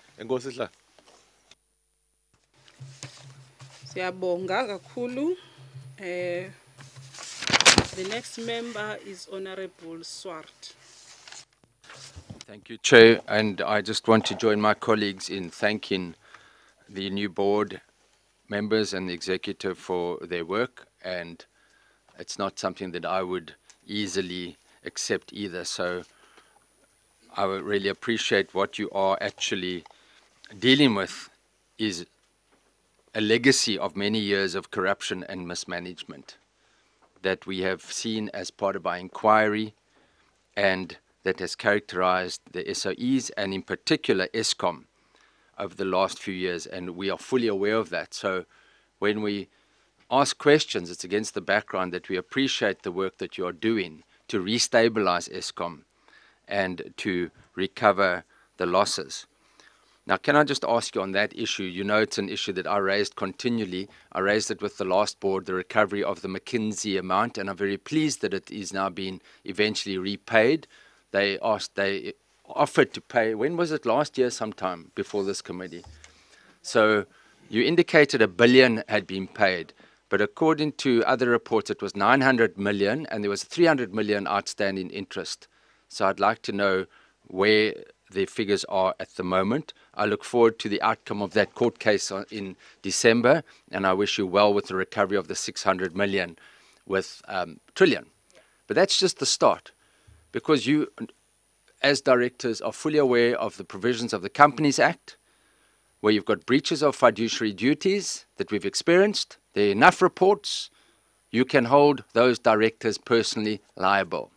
Siyabonga kakhulu. The next member is Honorable Swart. Thank you, Chair, and I just want to join my colleagues in thanking the new board members and the executive for their work, and it's not something that I would easily accept either. So I would really appreciate what you are actually dealing with is a legacy of many years of corruption and mismanagement that we have seen as part of our inquiry, and that has characterized the SOEs and in particular Eskom over the last few years, and we are fully aware of that. So when we ask questions, it's against the background that we appreciate the work that you are doing to restabilize Eskom and to recover the losses. Now, can I just ask you on that issue? You know, it's an issue that I raised continually. I raised it with the last board, the recovery of the McKinsey amount, and I'm very pleased that it is now being eventually repaid. They offered to pay, when was it, last year sometime before this committee? So you indicated $1 billion had been paid. But according to other reports, it was 900 million, and there was 300 million outstanding interest. So I'd like to know where the figures are at the moment. I look forward to the outcome of that court case in December, and I wish you well with the recovery of the 600 million with trillion. But that's just the start, because you, as directors, are fully aware of the provisions of the Companies Act, where you've got breaches of fiduciary duties that we've experienced. There are enough reports. You can hold those directors personally liable.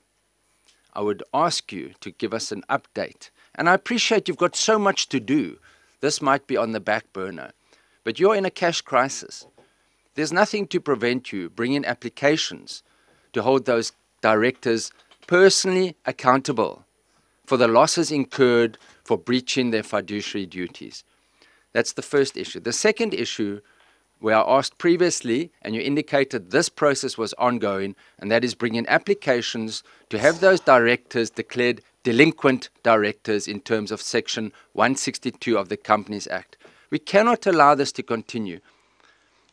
I would ask you to give us an update. And I appreciate you've got so much to do. This might be on the back burner. but you're in a cash crisis. There's nothing to prevent you bringing applications to hold those directors personally accountable for the losses incurred for breaching their fiduciary duties. That's the first issue. The second issue, where I asked previously, and you indicated this process was ongoing, and that is bringing applications to have those directors declared delinquent directors in terms of Section 162 of the Companies Act. We cannot allow this to continue,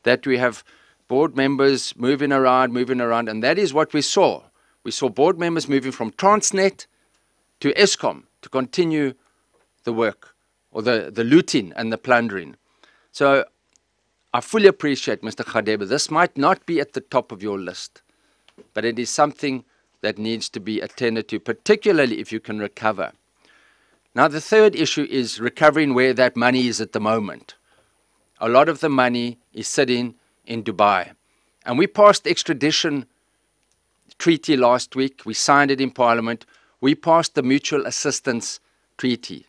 that we have board members moving around, and that is what we saw. We saw board members moving from Transnet to Eskom to continue the work, or the looting and the plundering. So I fully appreciate, Mr. Khadebe, this might not be at the top of your list, but it is something that needs to be attended to, particularly if you can recover. Now, the third issue is recovering where that money is at the moment. A lot of the money is sitting in Dubai. And we passed the extradition treaty last week. We signed it in Parliament. We passed the mutual assistance treaty.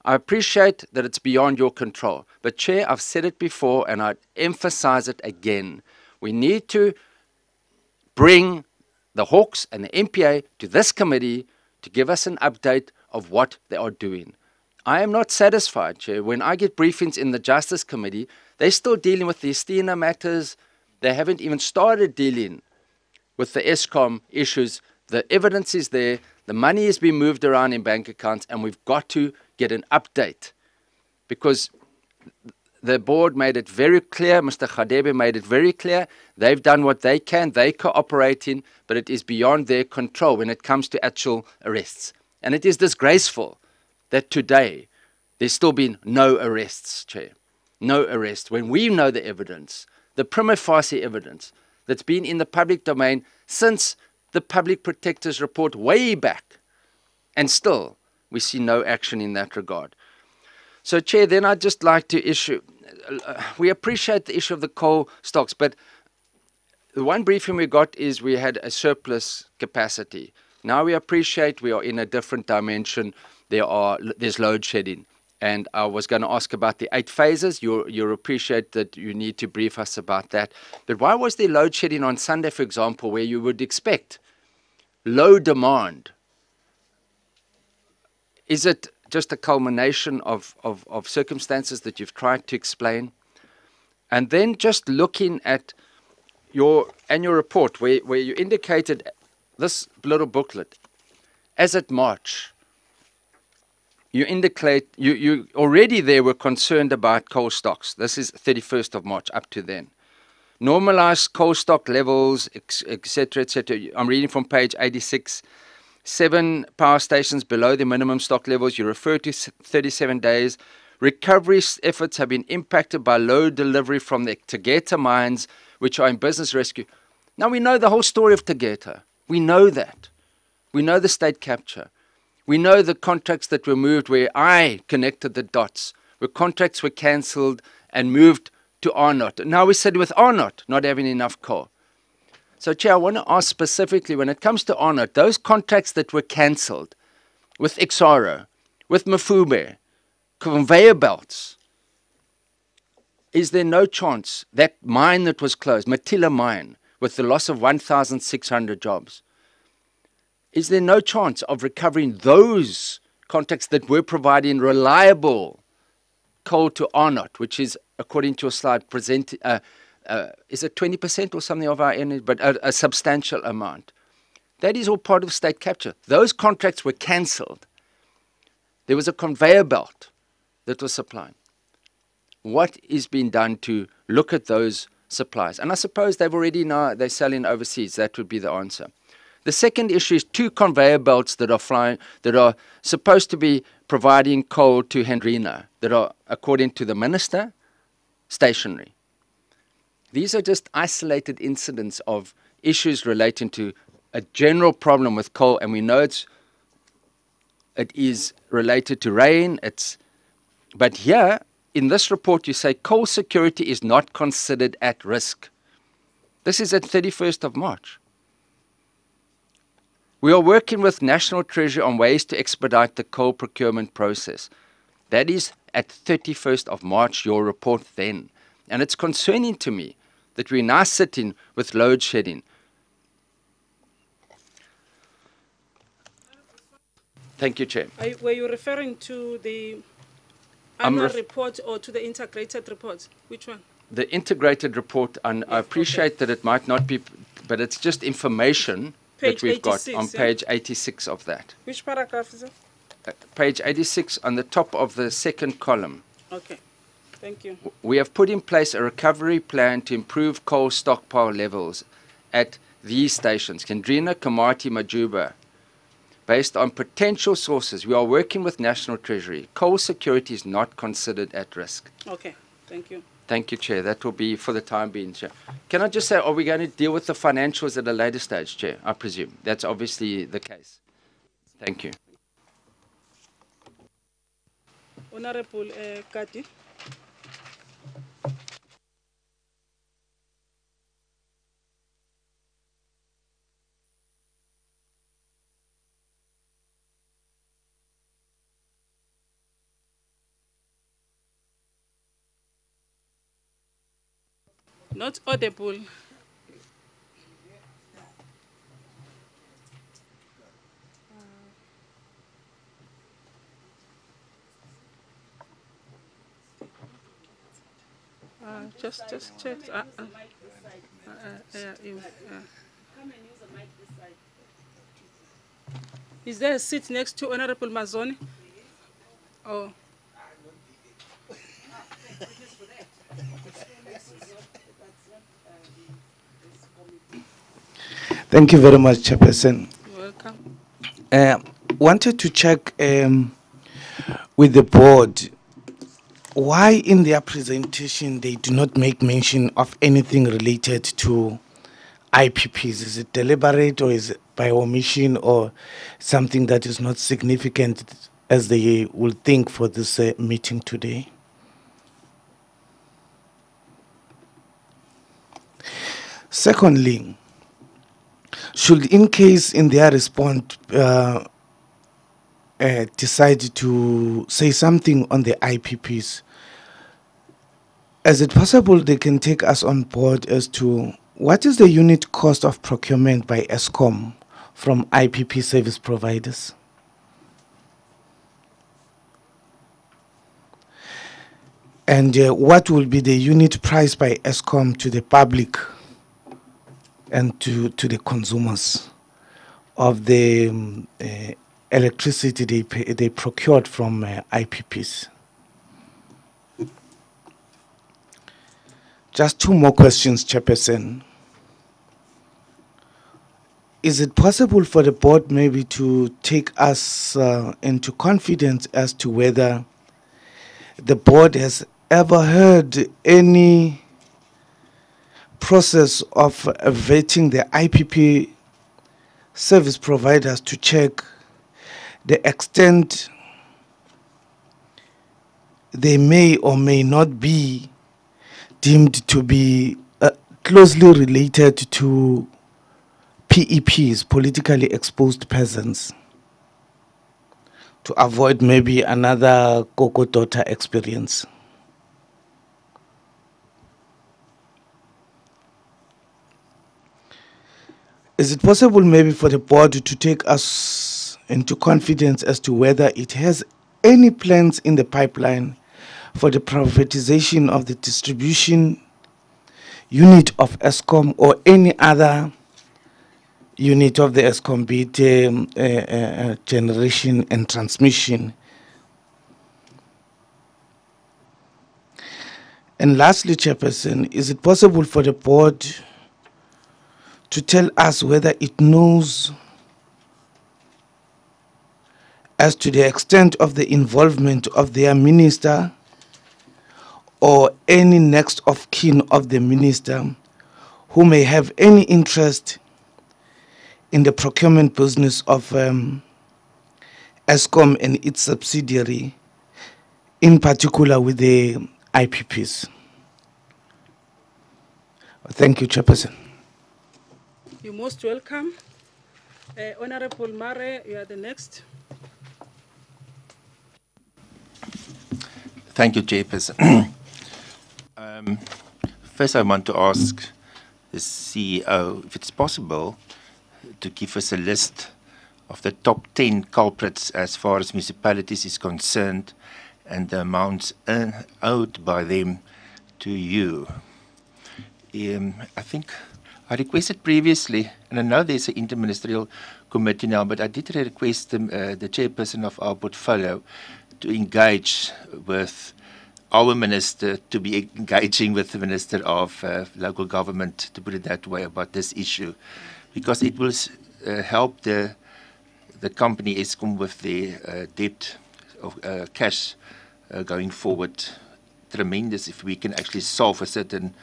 I appreciate that it's beyond your control. But, Chair, I've said it before and I'd emphasize it again. We need to bring the Hawks and the MPA to this committee to give us an update of what they are doing. I am not satisfied, Chair. When I get briefings in the Justice Committee, they're still dealing with the Estina matters. They haven't even started dealing with the Eskom issues. The evidence is there. The money is being moved around in bank accounts, and we've got to get an update, because the board made it very clear, Mr. Khadebe made it very clear, they've done what they can, they're cooperating, but it is beyond their control when it comes to actual arrests. And it is disgraceful that today there's still been no arrests, Chair. No arrests, when we know the evidence, the prima facie evidence that's been in the public domain since the Public Protector's report way back, and still we see no action in that regard. So, Chair, then I'd just like to issue, we appreciate the issue of the coal stocks, but the one briefing we got is we had a surplus capacity. Now we appreciate we are in a different dimension. There's load shedding. And I was going to ask about the 8 phases. You'll appreciate that you need to brief us about that. But why was there load shedding on Sunday, for example, where you would expect low demand? Is it just a culmination of circumstances that you've tried to explain? And then just looking at your annual report, where you indicated this little booklet, as at March, you indicate you already there were concerned about coal stocks. This is 31st of March, up to then. Normalized coal stock levels, etc., etc. I'm reading from page 86. 7 power stations below the minimum stock levels. You refer to 37 days. Recovery efforts have been impacted by low delivery from the Tegeta mines, which are in business rescue. Now, we know the whole story of Tegeta. We know that. We know the state capture. We know the contracts that were moved where I connected the dots, where contracts were cancelled and moved to Arnott. Now we said with Arnott not having enough coal. So, Chair, I want to ask specifically, when it comes to Arnott, those contracts that were cancelled with Exxaro, with Mafube, conveyor belts, is there no chance that mine that was closed, Matila mine, with the loss of 1,600 jobs, is there no chance of recovering those contracts that were providing reliable coal to Arnott, which is, according to a slide, presented, is it 20% or something of our energy, but a substantial amount? That is all part of state capture. Those contracts were cancelled. There was a conveyor belt that was supplying. What is being done to look at those supplies? And I suppose they've already now, they're selling overseas. That would be the answer. The second issue is 2 conveyor belts that are flying, that are supposed to be providing coal to Hendrina, that are, according to the minister, stationary. These are just isolated incidents of issues relating to a general problem with coal, and we know it is related to rain. But here, in this report, you say coal security is not considered at risk. This is at 31st of March. We are working with National Treasury on ways to expedite the coal procurement process. That is at 31st of March, your report then. And it's concerning to me that we're now sitting with load shedding. Thank you, Chair. Were you referring to the I'm annual report or to the integrated report? Which one? The integrated report, and I appreciate that it might not be, but it's just information Page that we've got 86, on yeah? page 86 of that. Which paragraph is it? Page 86 on the top of the second column. Okay, thank you. We have put in place a recovery plan to improve coal stockpile levels at these stations, Kendrina, Kamati, Majuba, based on potential sources. We are working with National Treasury. Coal security is not considered at risk. Okay, thank you. Thank you, Chair. That will be for the time being, Chair. Can I just say, are we going to deal with the financials at a later stage, Chair? I presume. That's obviously the case. Thank you. Honorable Kati. Not audible. Just check. Is there a seat next to Honorable Mazoni? Oh. Thank you very much, Chairperson. You're welcome. Wanted to check with the board why in their presentation they do not make mention of anything related to IPPs. Is it deliberate or is it by omission or something that is not significant as they will think for this meeting today? Secondly, should in case in their response decide to say something on the IPPs, is it possible they can take us on board as to what is the unit cost of procurement by Eskom from IPP service providers? And what will be the unit price by Eskom to the public and to the consumers of the electricity they procured from IPPs? Just two more questions, Chairperson. Is it possible for the board maybe to take us into confidence as to whether the board has ever heard any process of vetting the IPP service providers to check the extent they may or may not be deemed to be closely related to PEPs, politically exposed persons, to avoid maybe another Coco daughter experience? Is it possible maybe for the board to take us into confidence as to whether it has any plans in the pipeline for the privatization of the distribution unit of Eskom or any other unit of the Eskom, be it generation and transmission? And lastly, Chairperson, is it possible for the board to tell us whether it knows as to the extent of the involvement of their minister or any next of kin of the minister who may have any interest in the procurement business of Eskom and its subsidiary, in particular with the IPPs? Thank you, Chairperson. You're most welcome. Honorable Mare, you are the next. Thank you, Chairperson. First, I want to ask the CEO if it's possible to give us a list of the top 10 culprits as far as municipalities is concerned and the amounts owed by them to you. I think I requested previously, and I know there's an interministerial committee now, but I did request the chairperson of our portfolio to engage with our minister, to be engaging with the Minister of Local Government, to put it that way, about this issue, because it will help the company Eskom with the debt of cash going forward. Tremendous if we can actually solve a certain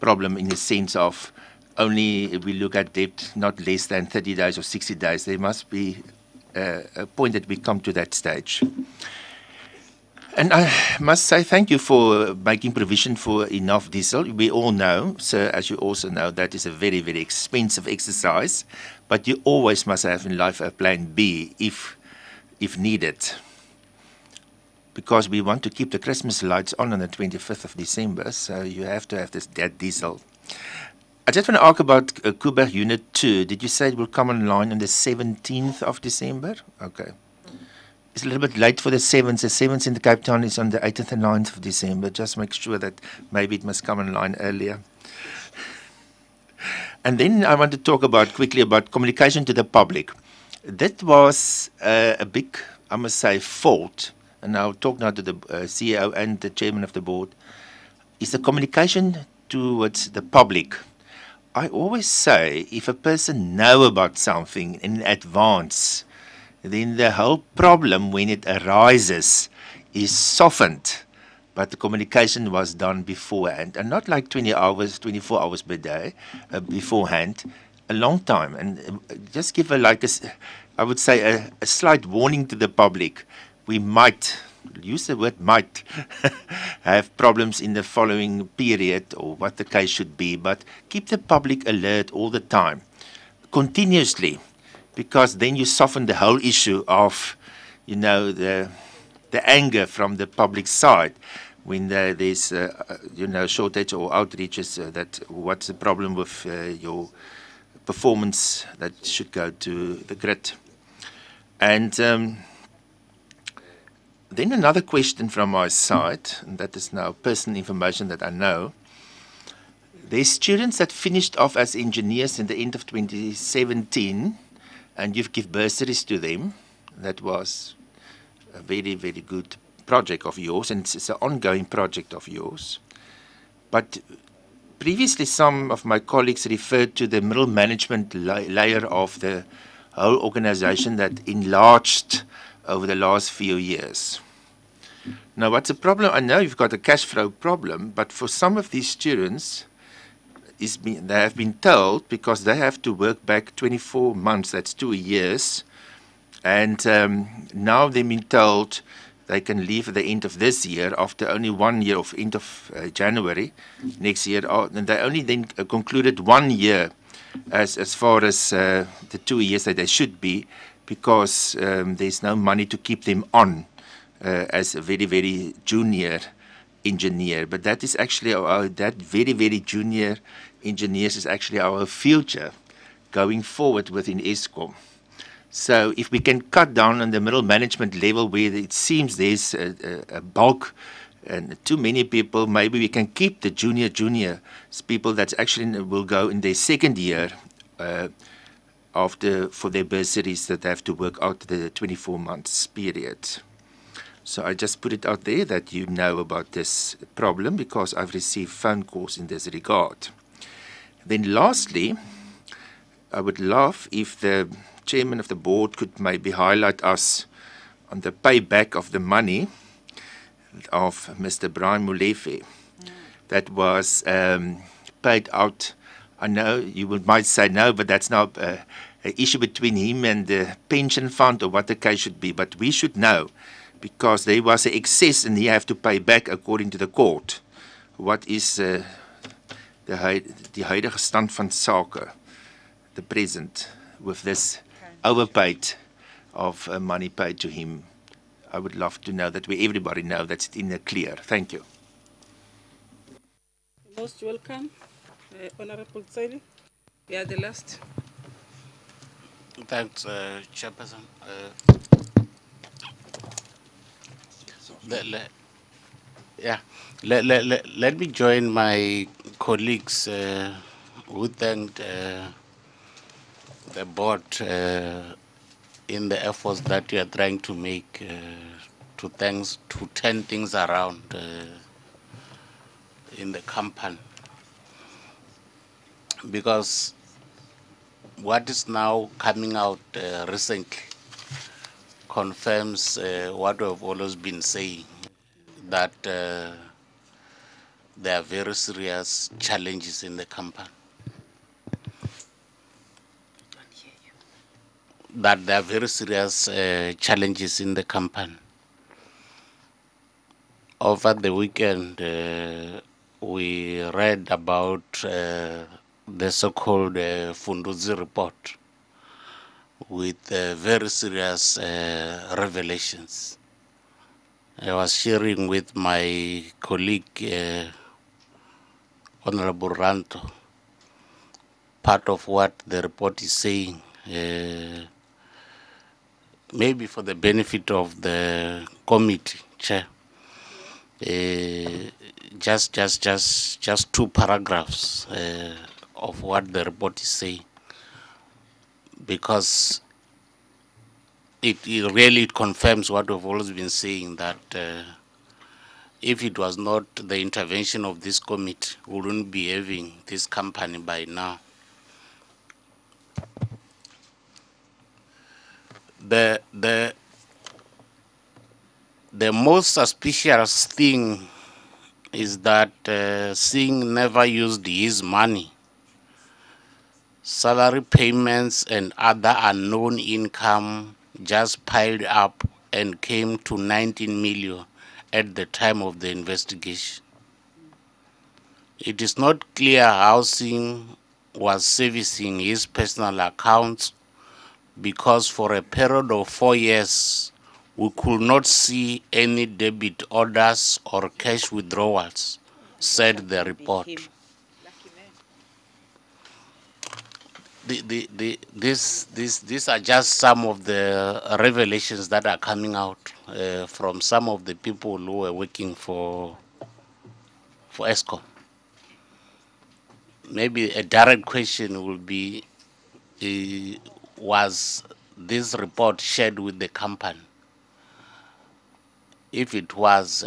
problem in the sense of only if we look at debt not less than 30 days or 60 days. There must be a point that we come to that stage. And I must say thank you for making provision for enough diesel. We all know, sir, as you also know, that is a very, very expensive exercise, but you always must have in life a plan B if needed, because we want to keep the Christmas lights on the 25th of December, so you have to have that diesel. I just want to ask about Kuberg Unit 2. Did you say it will come online on the 17th of December? Okay. It's a little bit late for the 7th. The 7th in the Cape Town is on the 8th and 9th of December. Just make sure that maybe it must come online earlier. And then I want to talk quickly about communication to the public. That was a big, I must say, fault. And I'll talk now to the CEO and the chairman of the board. Is the communication towards the public. I always say, if a person knows about something in advance, then the whole problem when it arises is softened. But the communication was done beforehand, and not like 20 hours, 24 hours per day beforehand, a long time. And just give I would say a slight warning to the public. We might, use the word might, have problems in the following period or what the case should be, but keep the public alert all the time, continuously, because then you soften the whole issue of, the anger from the public side when there's, shortage or outreaches that what's the problem with your performance that should go to the grid. And then another question from my side, and that is now personal information that I know. There's students that finished off as engineers in the end of 2017, and you've given bursaries to them. That was a very, very good project of yours, and it's an ongoing project of yours. But previously, some of my colleagues referred to the middle management layer of the whole organization that enlarged over the last few years. Now, what's the problem? I know you've got a cash flow problem, but for some of these students, they have been told, because they have to work back 24 months, that's 2 years, and now they've been told they can leave at the end of this year after only 1 year, of end of January next year, and they only then concluded 1 year as far as the 2 years that they should be, because there's no money to keep them on as a very, very junior engineer. But that is actually that very, very junior engineers is actually our future going forward within Eskom. So if we can cut down on the middle management level where it seems there's a bulk and too many people, maybe we can keep the junior people that actually will go in their second year for their bursaries that have to work out the 24 months period. So I just put it out there that you know about this problem, because I've received phone calls in this regard. Then lastly, I would love if the chairman of the board could maybe highlight us on the payback of the money of Mr. Brian Molefe that was paid out. I know you might say no, but that's now an issue between him and the pension fund or what the case should be. But we should know, because there was an excess and he have to pay back according to the court. What is die huidige stand van sake, the present, with this overpaid of money paid to him? I would love to know that everybody know that's in the clear. Thank you. Most welcome, Honorable Tseli. Yeah, the last. Thanks, Chairperson. Le- le- yeah, let me join my colleagues who thanked the board in the efforts that you are trying to make to turn things around in the company, because what is now coming out recently confirms what we've always been saying, that there are very serious challenges in the company. That there are very serious challenges in the company. Over the weekend, we read about the so-called Funduzi report with very serious revelations. I was sharing with my colleague, Honorable Ranto, part of what the report is saying. Maybe for the benefit of the committee chair, just 2 paragraphs of what the report is saying, because it really confirms what we've always been saying, that if it was not the intervention of this committee, we wouldn't be having this company by now. The most suspicious thing is that Singh never used his money. Salary payments and other unknown income just piled up and came to 19 million at the time of the investigation. It is not clear how Singh was servicing his personal accounts, because for a period of 4 years, we could not see any debit orders or cash withdrawals, said the report. These are just some of the revelations that are coming out from some of the people who were working for Eskom. Maybe a direct question will be, was this report shared with the company? If it was,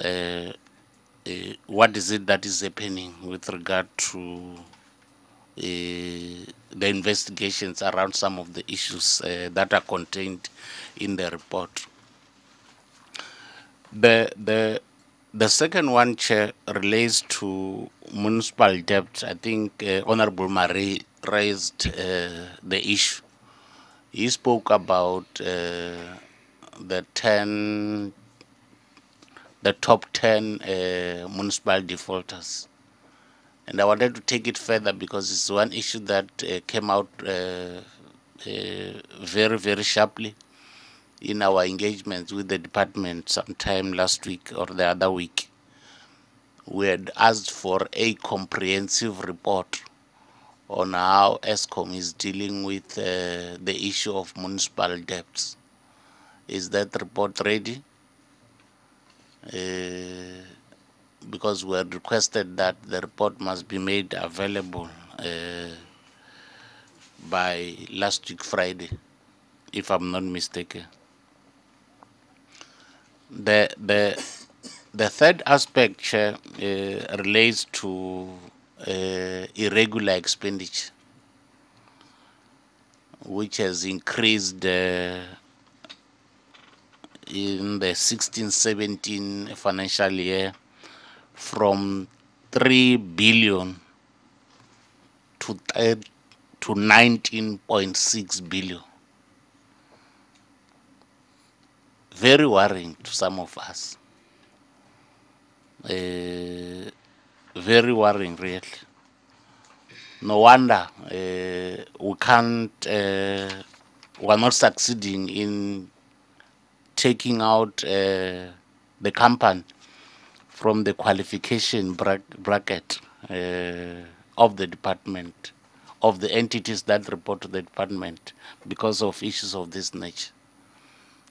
what is it that is happening with regard to the investigations around some of the issues that are contained in the report? The second one, Chair, relates to municipal debt. I think Honorable Marie raised the issue. He spoke about the top 10 municipal defaulters. And I wanted to take it further because it's one issue that came out very, very sharply in our engagements with the department sometime last week or the other week. We had asked for a comprehensive report on how Eskom is dealing with the issue of municipal debts. Is that report ready? Because we had requested that the report must be made available by last week Friday, if I'm not mistaken. The third aspect, Chair, relates to irregular expenditure, which has increased in the 16-17 financial year from 3 billion to 19.6 billion. Very worrying to some of us. Very worrying, really. No wonder we can't, we're not succeeding in taking out the company from the qualification bracket of the department, of the entities that report to the department because of issues of this nature.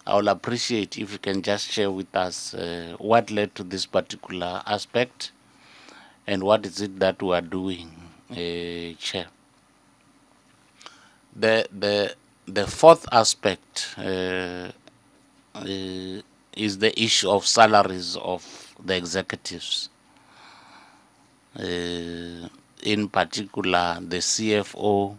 I will appreciate if you can just share with us what led to this particular aspect and what is it that we are doing, Chair. The fourth aspect is the issue of salaries of the executives. In particular, the CFO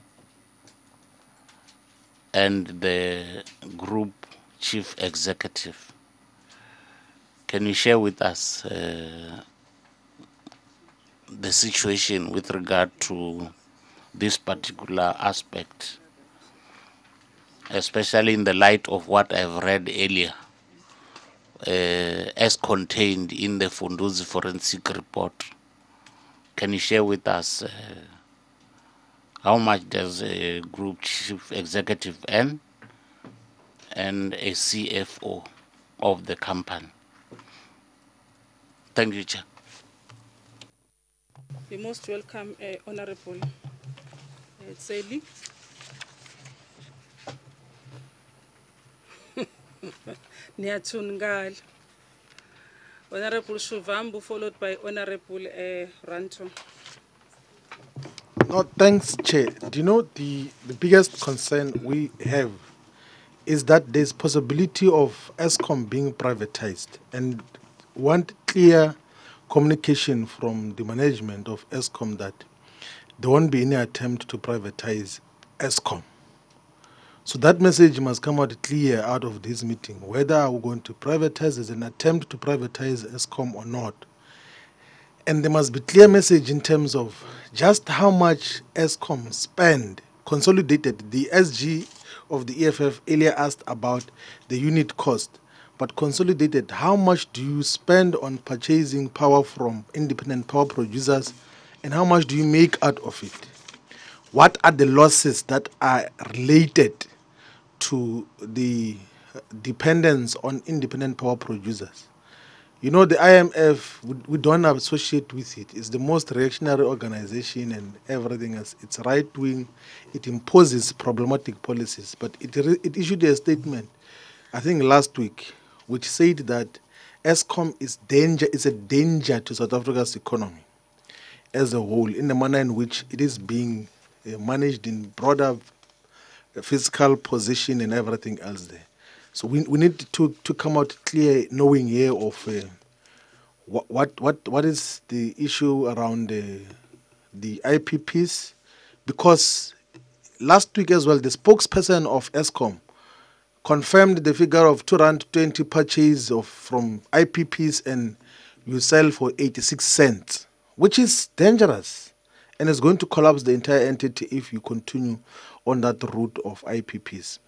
and the group chief executive. Can you share with us the situation with regard to this particular aspect, especially in the light of what I've read earlier, as contained in the Funduzi forensic report? Can you share with us how much does a group chief executive earn and a CFO of the company? Thank you, Chair. You're most welcome, Honorable Tseli. Niyathungal. Honorable Shuvambu, followed by Honorable Ranto. No, thanks, Chair. Do you know the biggest concern we have is that there's possibility of Eskom being privatized, and want clear communication from the management of Eskom that there won't be any attempt to privatize Eskom. So that message must come out clear out of this meeting, whether we're going to privatize as an attempt to privatize Eskom or not. And there must be clear message in terms of just how much Eskom spend, consolidated. The SG of the EFF earlier asked about the unit cost, but consolidated, how much do you spend on purchasing power from independent power producers, and how much do you make out of it? What are the losses that are related to the dependence on independent power producers? You know, the IMF, we don't associate with it. It's the most reactionary organization and everything else. It's right-wing. It imposes problematic policies. But it issued a statement, I think last week, which said that Eskom is a danger to South Africa's economy as a whole, in the manner in which it is being managed in broader fiscal position and everything else there. So we need to come out clear, knowing here of what is the issue around the IPPs, because last week as well the spokesperson of Eskom confirmed the figure of R2.20 purchase from IPPs, and you sell for 86 cents, which is dangerous and is going to collapse the entire entity if you continue on that route of IPPs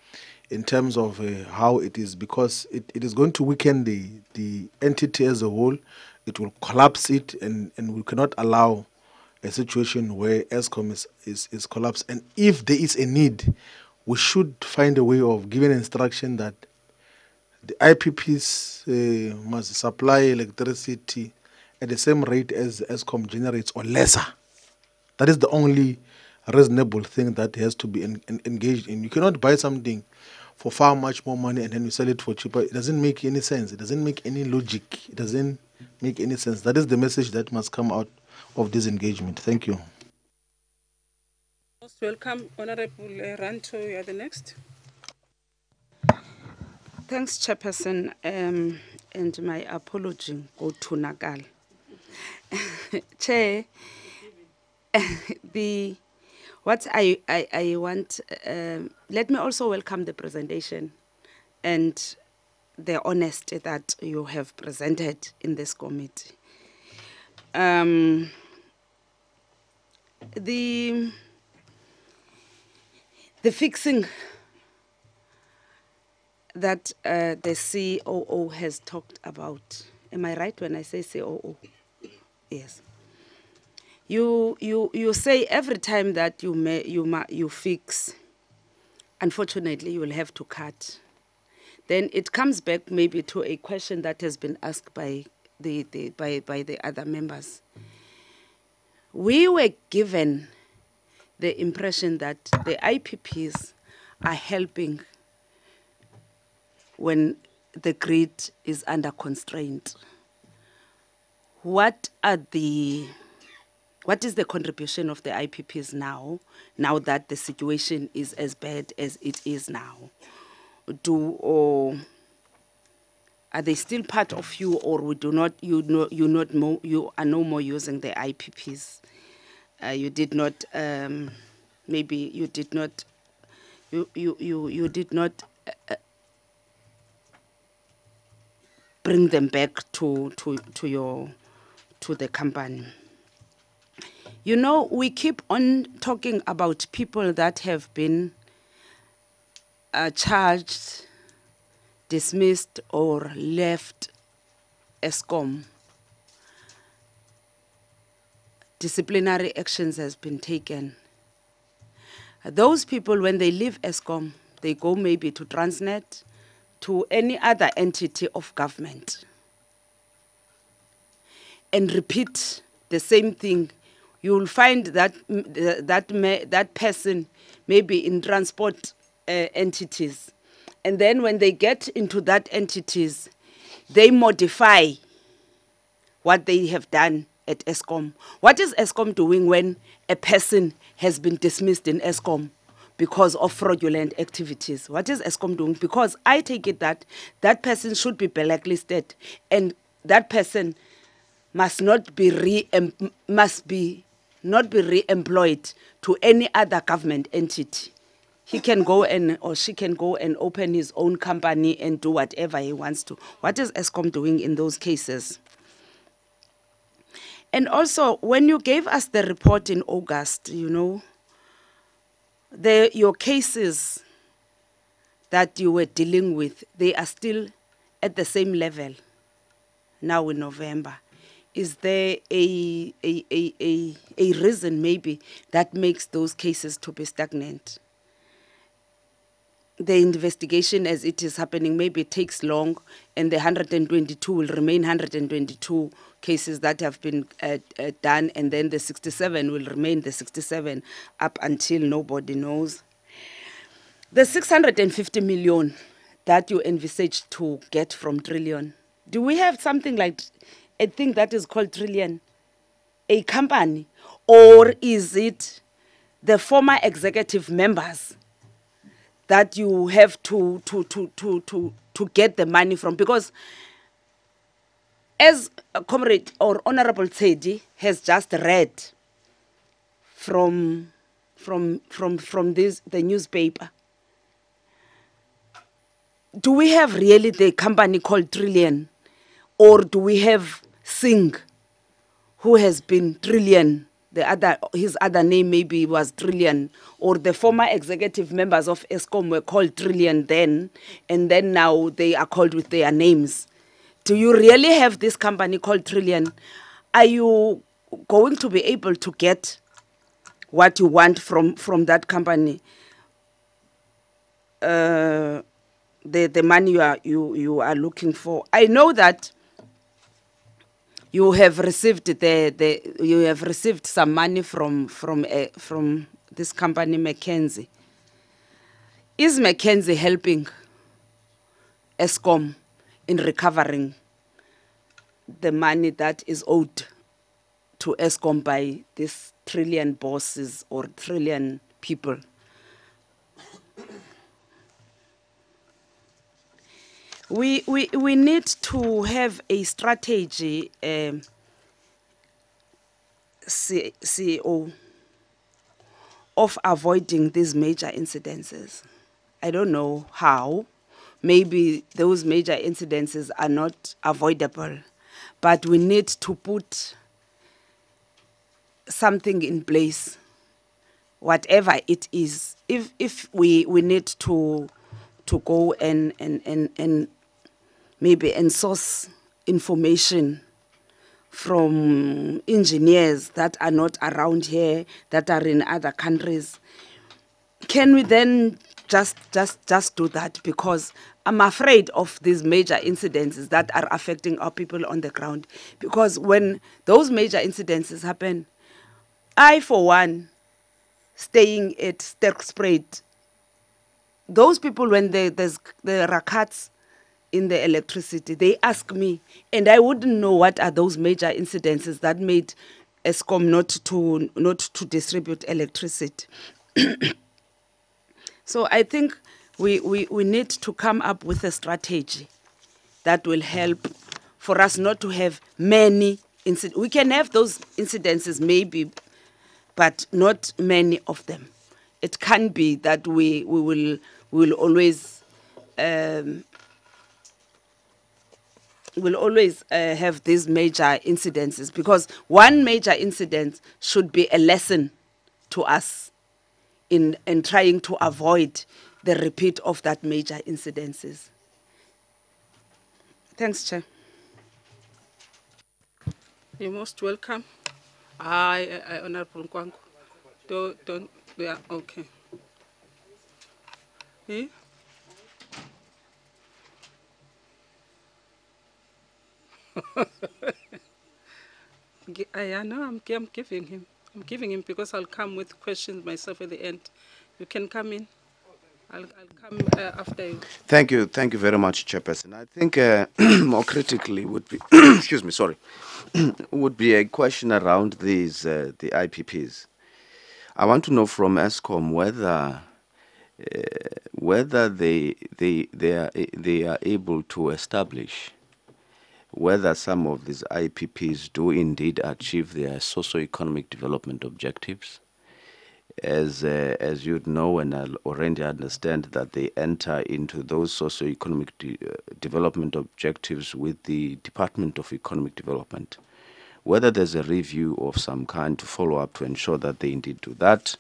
in terms of how it is, because it is going to weaken the entity as a whole. It will collapse it, and we cannot allow a situation where Eskom is collapsed. And if there is a need, we should find a way of giving instruction that the IPPs must supply electricity at the same rate as Eskom generates or lesser. That is the only reasonable thing that has to be engaged in. You cannot buy something for far much more money and then you sell it for cheaper. It doesn't make any sense. It doesn't make any logic. It doesn't make any sense. That is the message that must come out of this engagement. Thank you. Most welcome, Honorable Ranto. You are the next. Thanks, Chairperson, and my apology go to Nagal. Chair, what I want, let me also welcome the presentation and the honesty that you have presented in this committee. The fixing that the COO has talked about, am I right when I say COO? Yes. You say every time that you fix, unfortunately you will have to cut. Then it comes back maybe to a question that has been asked by the other members. we were given the impression that the IPPs are helping when the grid is under constraint. What is the contribution of the IPPs now that the situation is as bad as it is now? Are they still part of you, or you are no more using the IPPs? You did not, maybe you did not, you did not bring them back to the company. You know, we keep on talking about people that have been charged, dismissed, or left Eskom. Disciplinary actions has been taken. Those people, when they leave Eskom, they go maybe to Transnet, to any other entity of government, and repeat the same thing. You will find that that person maybe in transport entities, and then when they get into that entities, they modify what they have done at Eskom. What is Eskom doing when a person has been dismissed in Eskom because of fraudulent activities? What is Eskom doing? Because I take it that that person should be blacklisted, and that person must not be re-employed to any other government entity. He can go or she can go and open his own company and do whatever he wants to. What is Eskom doing in those cases? And also, when you gave us the report in August, you know, your cases that you were dealing with, they are still at the same level now in November. Is there a reason maybe that makes those cases to be stagnant? The investigation as it is happening maybe takes long, and the 122 will remain 122 cases that have been done, and then the 67 will remain the 67 up until nobody knows. The 650 million that you envisage to get from Trillion, do we have something like a thing that is called Trillion, a company, or is it the former executive members that you have to get the money from? Because as a comrade or Honorable Tedi has just read from the newspaper, do we have really the company called Trillion, or do we have Singh, who has been Trillion? His other name maybe was Trillion, or the former executive members of Eskom were called Trillion then, and then now they are called with their names. Do you really have this company called Trillion? Are you going to be able to get what you want from that company? The money you are looking for. I know that you have received you have received some money from this company McKinsey. Is McKinsey helping Eskom in recovering the money that is owed to Eskom by these Trillion bosses or Trillion people? We need to have a strategy, CEO, of avoiding these major incidences. I don't know how. Maybe those major incidences are not avoidable, but we need to put something in place, whatever it is. If we need to go and maybe source information from engineers that are not around here, that are in other countries, can we then just do that? Because I'm afraid of these major incidences that are affecting our people on the ground. Because when those major incidences happen, I, for one, staying at Sterkspruit, those people, when there are cuts in the electricity, they ask me, and I wouldn't know what are those major incidences that made Eskom not to distribute electricity. So I think we need to come up with a strategy that will help for us not to have many incidents. We can have those incidences maybe, but not many of them. It can be that we will always have these major incidences, because one major incident should be a lesson to us in trying to avoid the repeat of that major incidences. Thanks, Chair. You're most welcome. Honorable Nkwangu. Don't, yeah, okay. Eh? I know I'm giving him. I'm giving him because I'll come with questions myself at the end. You can come in. I'll come after you. Thank you very much, Chairperson. I think more critically would be, excuse me, sorry, would be a question around these the IPPs. I want to know from Eskom whether they are able to establish whether some of these IPPs do indeed achieve their socio-economic development objectives. As you'd know and I'll already understand that they enter into those socio-economic development objectives with the Department of Economic Development. Whether there's a review of some kind to follow up to ensure that they indeed do that,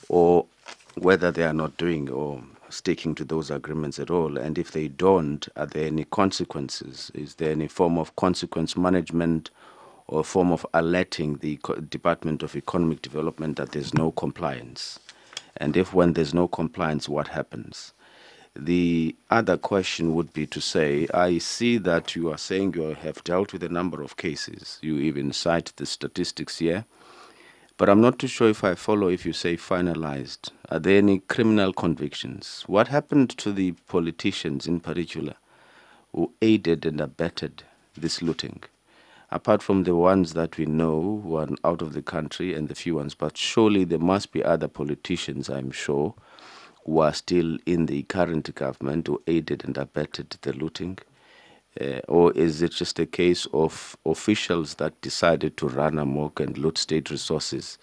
or whether they are not doing or sticking to those agreements at all. And if they don't, are there any consequences? Is there any form of consequence management or a form of alerting the Department of Economic Development that there's no compliance? And if when there's no compliance, what happens? The other question would be to say, I see that you are saying you have dealt with a number of cases. You even cite the statistics here. But I'm not too sure if I follow if you say finalized. Are there any criminal convictions? What happened to the politicians in particular who aided and abetted this looting? Apart from the ones that we know who are out of the country and the few ones, but surely there must be other politicians, I'm sure, who are still in the current government who aided and abetted the looting. Or is it just a case of officials that decided to run amok and loot state resources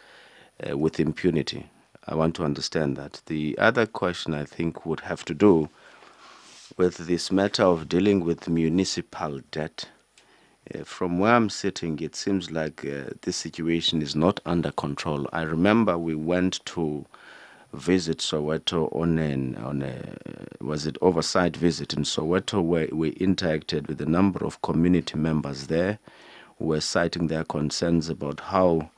with impunity? I want to understand that. The other question I think would have to do with this matter of dealing with municipal debt. From where I'm sitting, it seems like this situation is not under control. I remember we went to visit Soweto on a was it oversight visit in Soweto, where we interacted with a number of community members there who were citing their concerns about how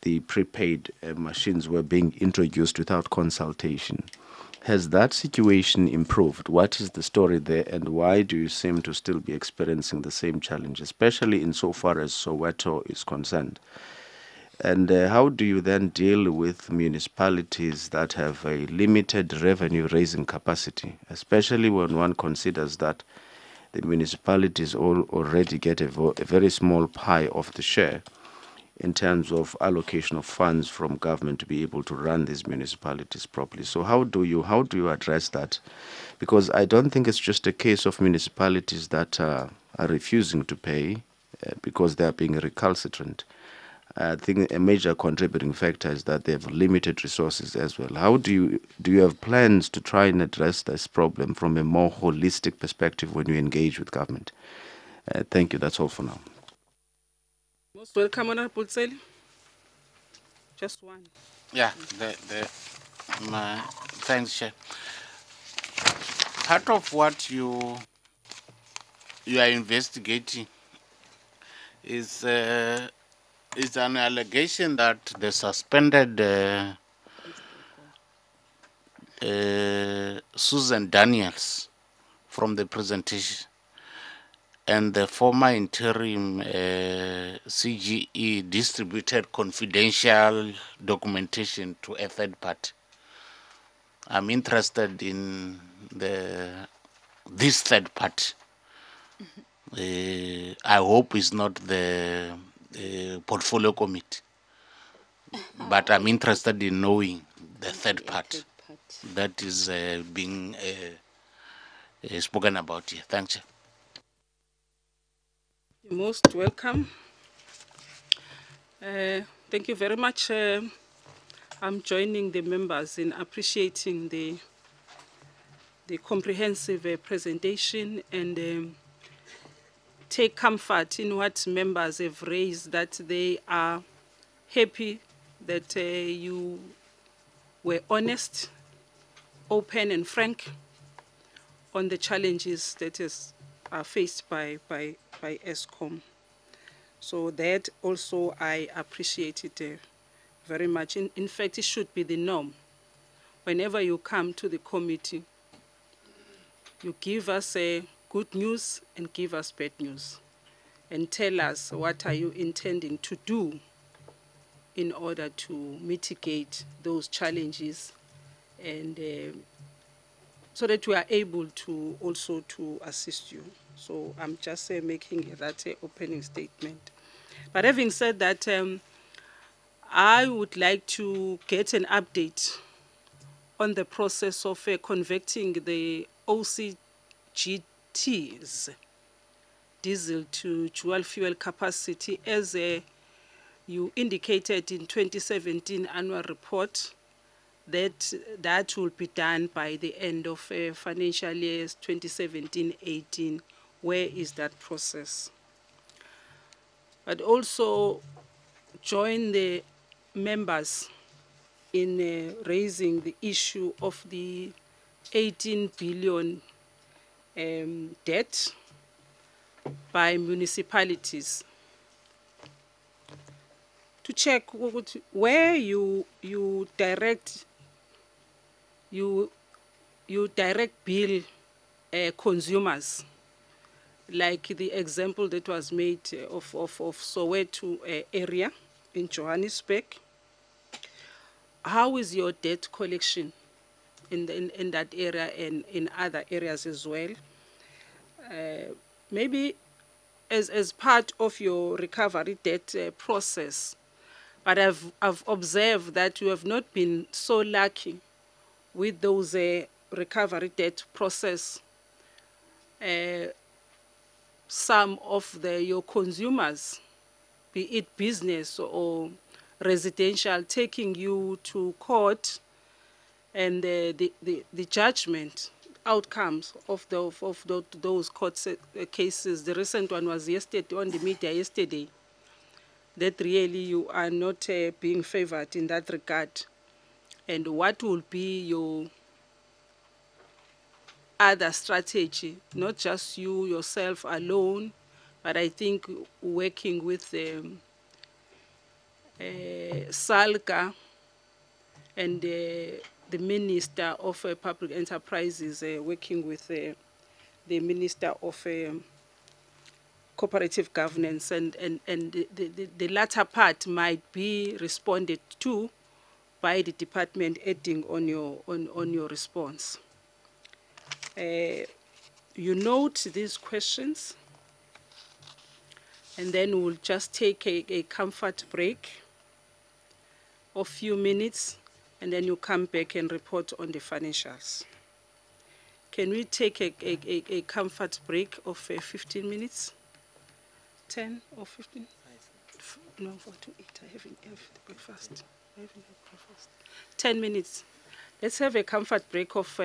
the prepaid machines were being introduced without consultation. Has that situation improved? What is the story there, and why do you seem to still be experiencing the same challenge, especially insofar as Soweto is concerned? And how do you then deal with municipalities that have a limited revenue raising capacity, especially when one considers that the municipalities already get a very small pie of the share in terms of allocation of funds from government to be able to run these municipalities properly? So how do you address that? Because I don't think it's just a case of municipalities that are refusing to pay because they are being recalcitrant. I think a major contributing factor is that they have limited resources as well. How do you have plans to try and address this problem from a more holistic perspective when you engage with government? Thank you. That's all for now. Most welcome, Honorable Tseli. Just one. Yeah, thanks, Chair. Part of what you are investigating is an allegation that the suspended Susan Daniels from the presentation and the former interim CGE distributed confidential documentation to a third party. I'm interested in this third party. I hope it's not the portfolio committee, but I'm interested in knowing the third part that is being spoken about here. Thanks. You're most welcome. Thank you very much. I'm joining the members in appreciating the comprehensive presentation and take comfort in what members have raised, that they are happy that you were honest, open and frank on the challenges that are faced by Eskom. So that also I appreciate it very much. In fact, it should be the norm. Whenever you come to the committee, you give us good news and give us bad news, and tell us what are you intending to do in order to mitigate those challenges, and so that we are able to also to assist you. So I'm just making that opening statement. But having said that, I would like to get an update on the process of converting the OCGT's diesel to dual fuel capacity, as you indicated in 2017 annual report, that will be done by the end of financial years 2017-18. Where is that process? But also join the members in raising the issue of the 18 billion debt by municipalities, to check where you direct bill consumers, like the example that was made of Soweto area in Johannesburg. How is your debt collection in that area and in other areas as well? Maybe as part of your recovery debt process, but I've observed that you have not been so lucky with those recovery debt process. Some of your consumers, be it business or residential, taking you to court, and the judgment outcomes of those court cases. The recent one was yesterday on the media yesterday, that really you are not being favored in that regard. And what will be your other strategy, not just you yourself alone, but I think working with SALGA and the Minister of Public Enterprises, working with the Minister of Cooperative Governance, and the latter part might be responded to by the department adding on your response. You note these questions, and then we'll just take a comfort break of few minutes, and then you come back and report on the financials. Can we take a comfort break of 15 minutes? 10 or 15? No, for to eat. I haven't had breakfast. 10 minutes. Let's have a comfort break of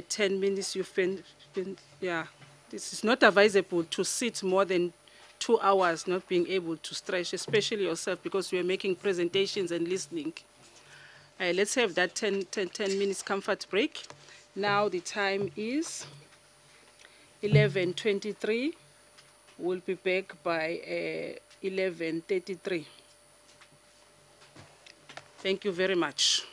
10 minutes. You've been, yeah. This is not advisable to sit more than 2 hours, not being able to stretch, especially yourself, because we are making presentations and listening. Let's have that 10 minutes comfort break. Now the time is 11:23. We'll be back by 11:33. Thank you very much.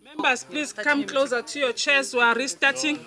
Members, please come closer to your chairs. We are restarting.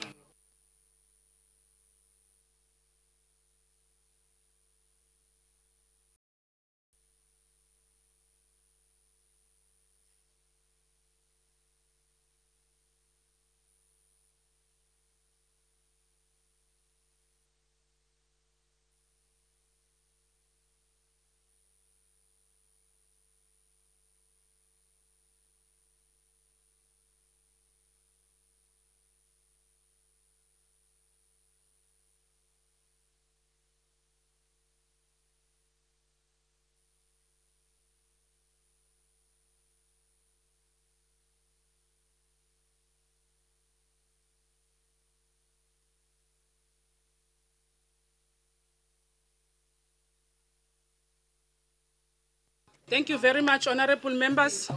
Thank you very much, honorable members.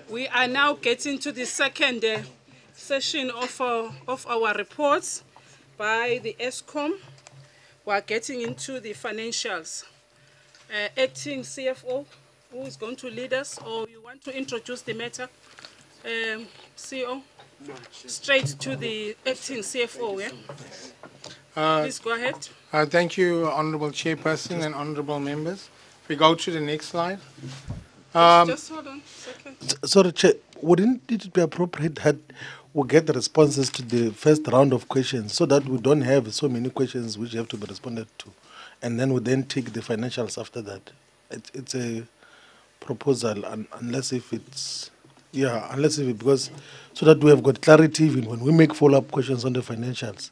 We are now getting to the second session of our reports by the Eskom. We are getting into the financials. Acting CFO, who is going to lead us, or you want to introduce the matter? CEO? Straight to the acting CFO, yeah? Please go ahead. Thank you, Honourable Chairperson and Honourable Members. If we go to the next slide. Just hold on a second. Sorry, Chair, wouldn't it be appropriate that we get the responses to the first round of questions so that we don't have so many questions which have to be responded to, and then we then take the financials after that? It's a proposal, unless if it's, yeah, unless if it, because so that we have got clarity even when we make follow-up questions on the financials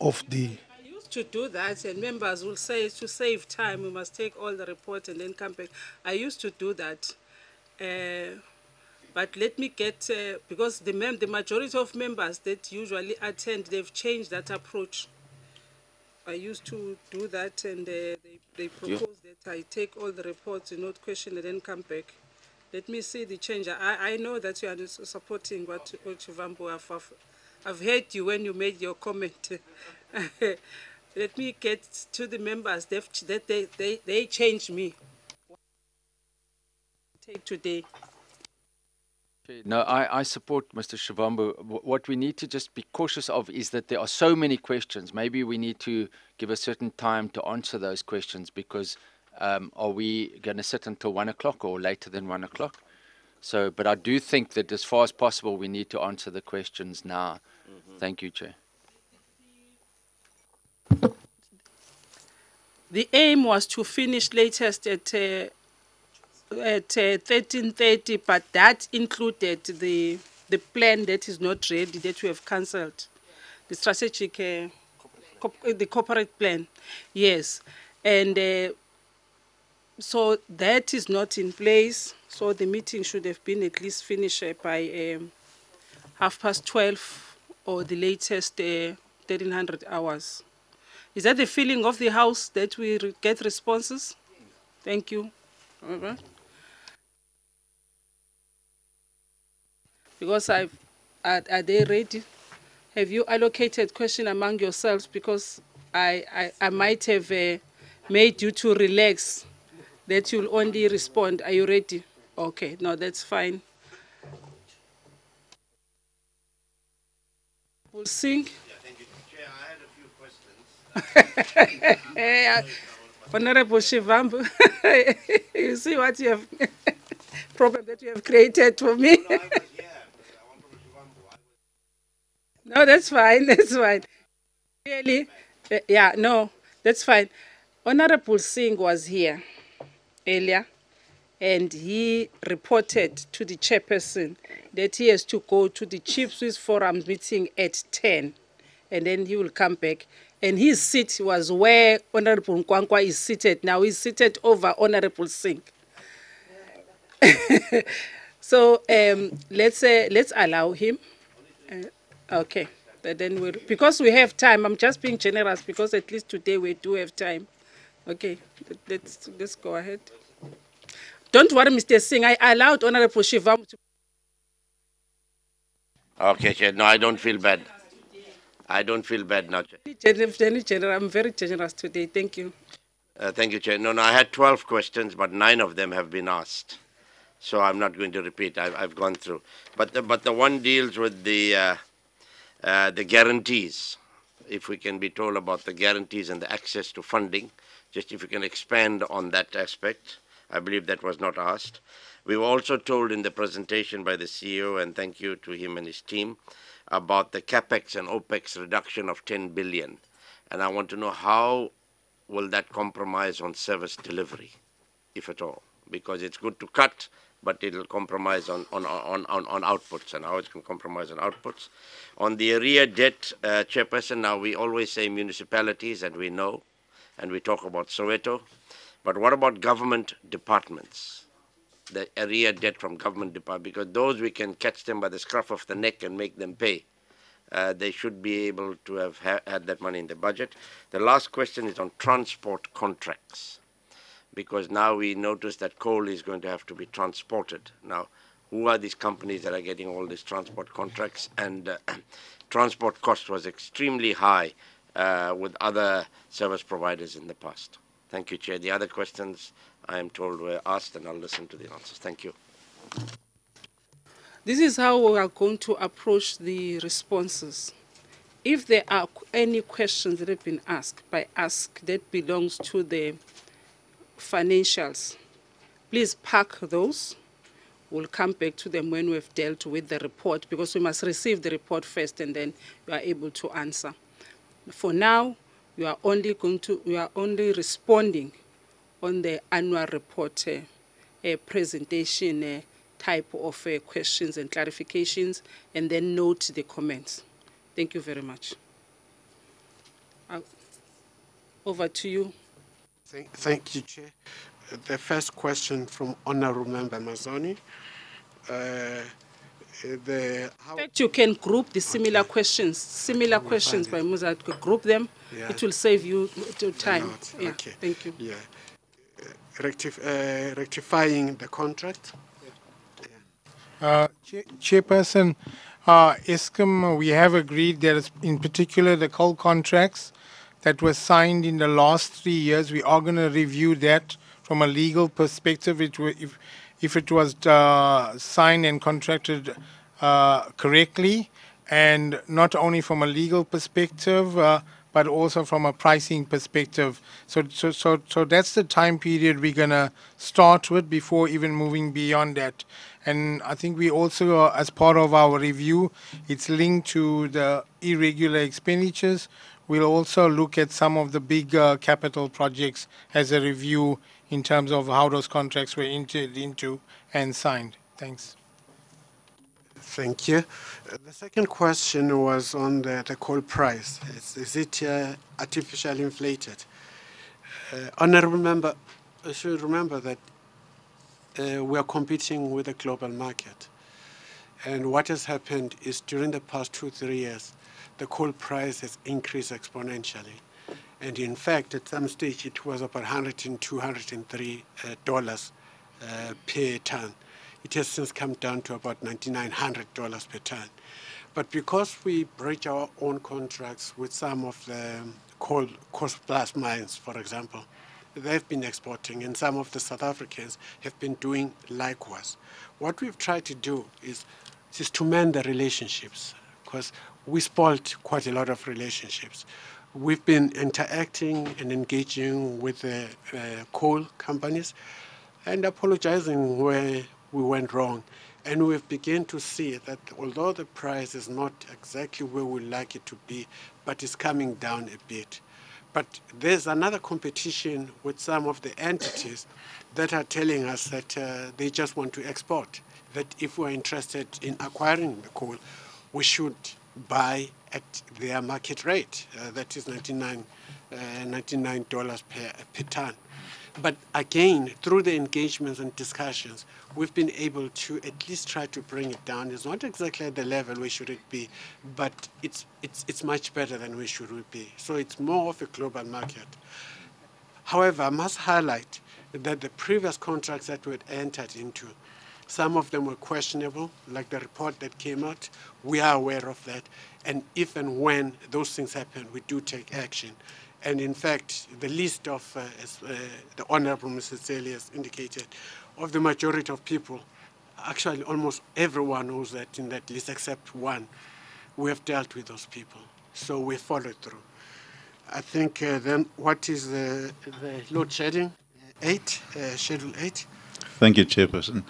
of the. I used to do that, and members will say to save time, we must take all the report and then come back. I used to do that. But let me get, because the majority of members that usually attend, they've changed that approach. I used to do that, and they proposed that I take all the reports, not question, and then come back. Let me see the change. I know that you are supporting what Chivambo have. I've heard you when you made your comment. Let me get to the members that they changed me. Take today. No, I support Mr. Shivambu. What we need to just be cautious of is that there are so many questions. Maybe we need to give a certain time to answer those questions, because are we going to sit until 1 o'clock or later than 1 o'clock? So, but I do think that as far as possible, we need to answer the questions now. Thank you, Chair. The aim was to finish latest at 13:30, but that included the plan that is not ready, that we have cancelled, the strategic, the corporate plan, yes, and so that is not in place. So the meeting should have been at least finished by 12:30 or the latest 1300 hours. Is that the feeling of the House, that we get responses? Thank you. All right. Because are they ready? Have you allocated question among yourselves? Because I might have made you to relax, that you'll only respond. Are you ready? Okay, no, that's fine. We'll sing. Yeah, thank you. Chair, I had a few questions. Honorable Shivambu, you see what you have, problem that you have created for me. No, I was here. No, that's fine, that's fine. Really? Yeah, no, that's fine. Honorable Singh was here earlier, and he reported to the chairperson that he has to go to the Chief Swiss Forum meeting at 10, and then he will come back. And his seat was where Honorable Nkwankwa is seated. Now he's seated over Honorable Singh. So let's allow him. Okay, then we'll, because we have time. I'm just being generous because at least today we do have time. Okay, let's go ahead. Don't worry, Mr. Singh. I allowed Honorable Shivam to. Okay, Chair. No, I don't feel bad. I don't feel bad now, Chair. I'm very generous today. Thank you. Thank you, Chair. No, I had 12 questions, but 9 of them have been asked. so I'm not going to repeat. I've gone through. But the one deals with the guarantees. If we can be told about the guarantees and the access to funding, just if you can expand on that aspect. I believe that was not asked. We were also told in the presentation by the CEO, and thank you to him and his team, about the capex and opex reduction of 10 billion. And I want to know how will that compromise on service delivery, if at all? Because it's good to cut, but it'll compromise on outputs, and how it can compromise on outputs. On the arrear debt, Chairperson, now we always say municipalities, and we know, and we talk about Soweto, but what about government departments? The arrear debt from government departments, because those we can catch them by the scruff of the neck and make them pay. They should be able to have had that money in the budget. The last question is on transport contracts, because now we notice that coal is going to have to be transported. Now, who are these companies that are getting all these transport contracts? And transport cost was extremely high with other service providers in the past. Thank you, Chair. The other questions, I am told, were asked, and I'll listen to the answers. Thank you. This is how we are going to approach the responses. If there are any questions that have been asked by us that belongs to the financials, please park those. We'll come back to them when we've dealt with the report, because we must receive the report first and then you are able to answer. For now, we are only responding on the annual report presentation type of questions and clarifications, and then note the comments. Thank you very much. Over to you. Thank you, Chair. The first question from Honourable Member Mazzoni. In fact, you can group the similar questions by Musa. Group them. Yeah. It will save you time. Yeah. Okay. Thank you. Yeah. Rectifying the contract. Chairperson, Eskom, we have agreed that in particular the coal contracts that were signed in the last 3 years, we are going to review that from a legal perspective. If it was signed and contracted correctly, and not only from a legal perspective, but also from a pricing perspective. So that's the time period we're going to start with before even moving beyond that. And I think we also, as part of our review, it's linked to the irregular expenditures. We'll also look at some of the big capital projects as a review in terms of how those contracts were entered into and signed. Thanks. Thank you. The second question was on the coal price. Is it artificially inflated? Honourable Member, you should remember that we are competing with the global market. And what has happened is during the past 2-3 years, the coal price has increased exponentially. And in fact, at some stage, it was about $102, $103 per ton. It has since come down to about $9,900 per ton. But because we breach our own contracts with some of the coal cost-plus mines, for example, they've been exporting, and some of the South Africans have been doing likewise. What we've tried to do is to mend the relationships, because we spoiled quite a lot of relationships. We've been interacting and engaging with the coal companies and apologizing where we went wrong. And we've begun to see that although the price is not exactly where we like it to be, but it's coming down a bit. But there's another competition with some of the entities that are telling us that they just want to export, that if we're interested in acquiring the coal, we should buy at their market rate, that is $99 per ton. But again, through the engagements and discussions, we've been able to at least try to bring it down. It's not exactly at the level we should it be, but it's much better than we should be. So it's more of a global market. However, I must highlight that the previous contracts that we had entered into, some of them were questionable, like the report that came out. We are aware of that. And if and when those things happen, we do take action. And in fact, the list of, as the Honourable Mr. Sely has indicated, of the majority of people actually almost everyone who's in that list except one, we have dealt with those people. So we followed through. I think then what is the load shedding? 8, Schedule 8? Thank you, Chairperson.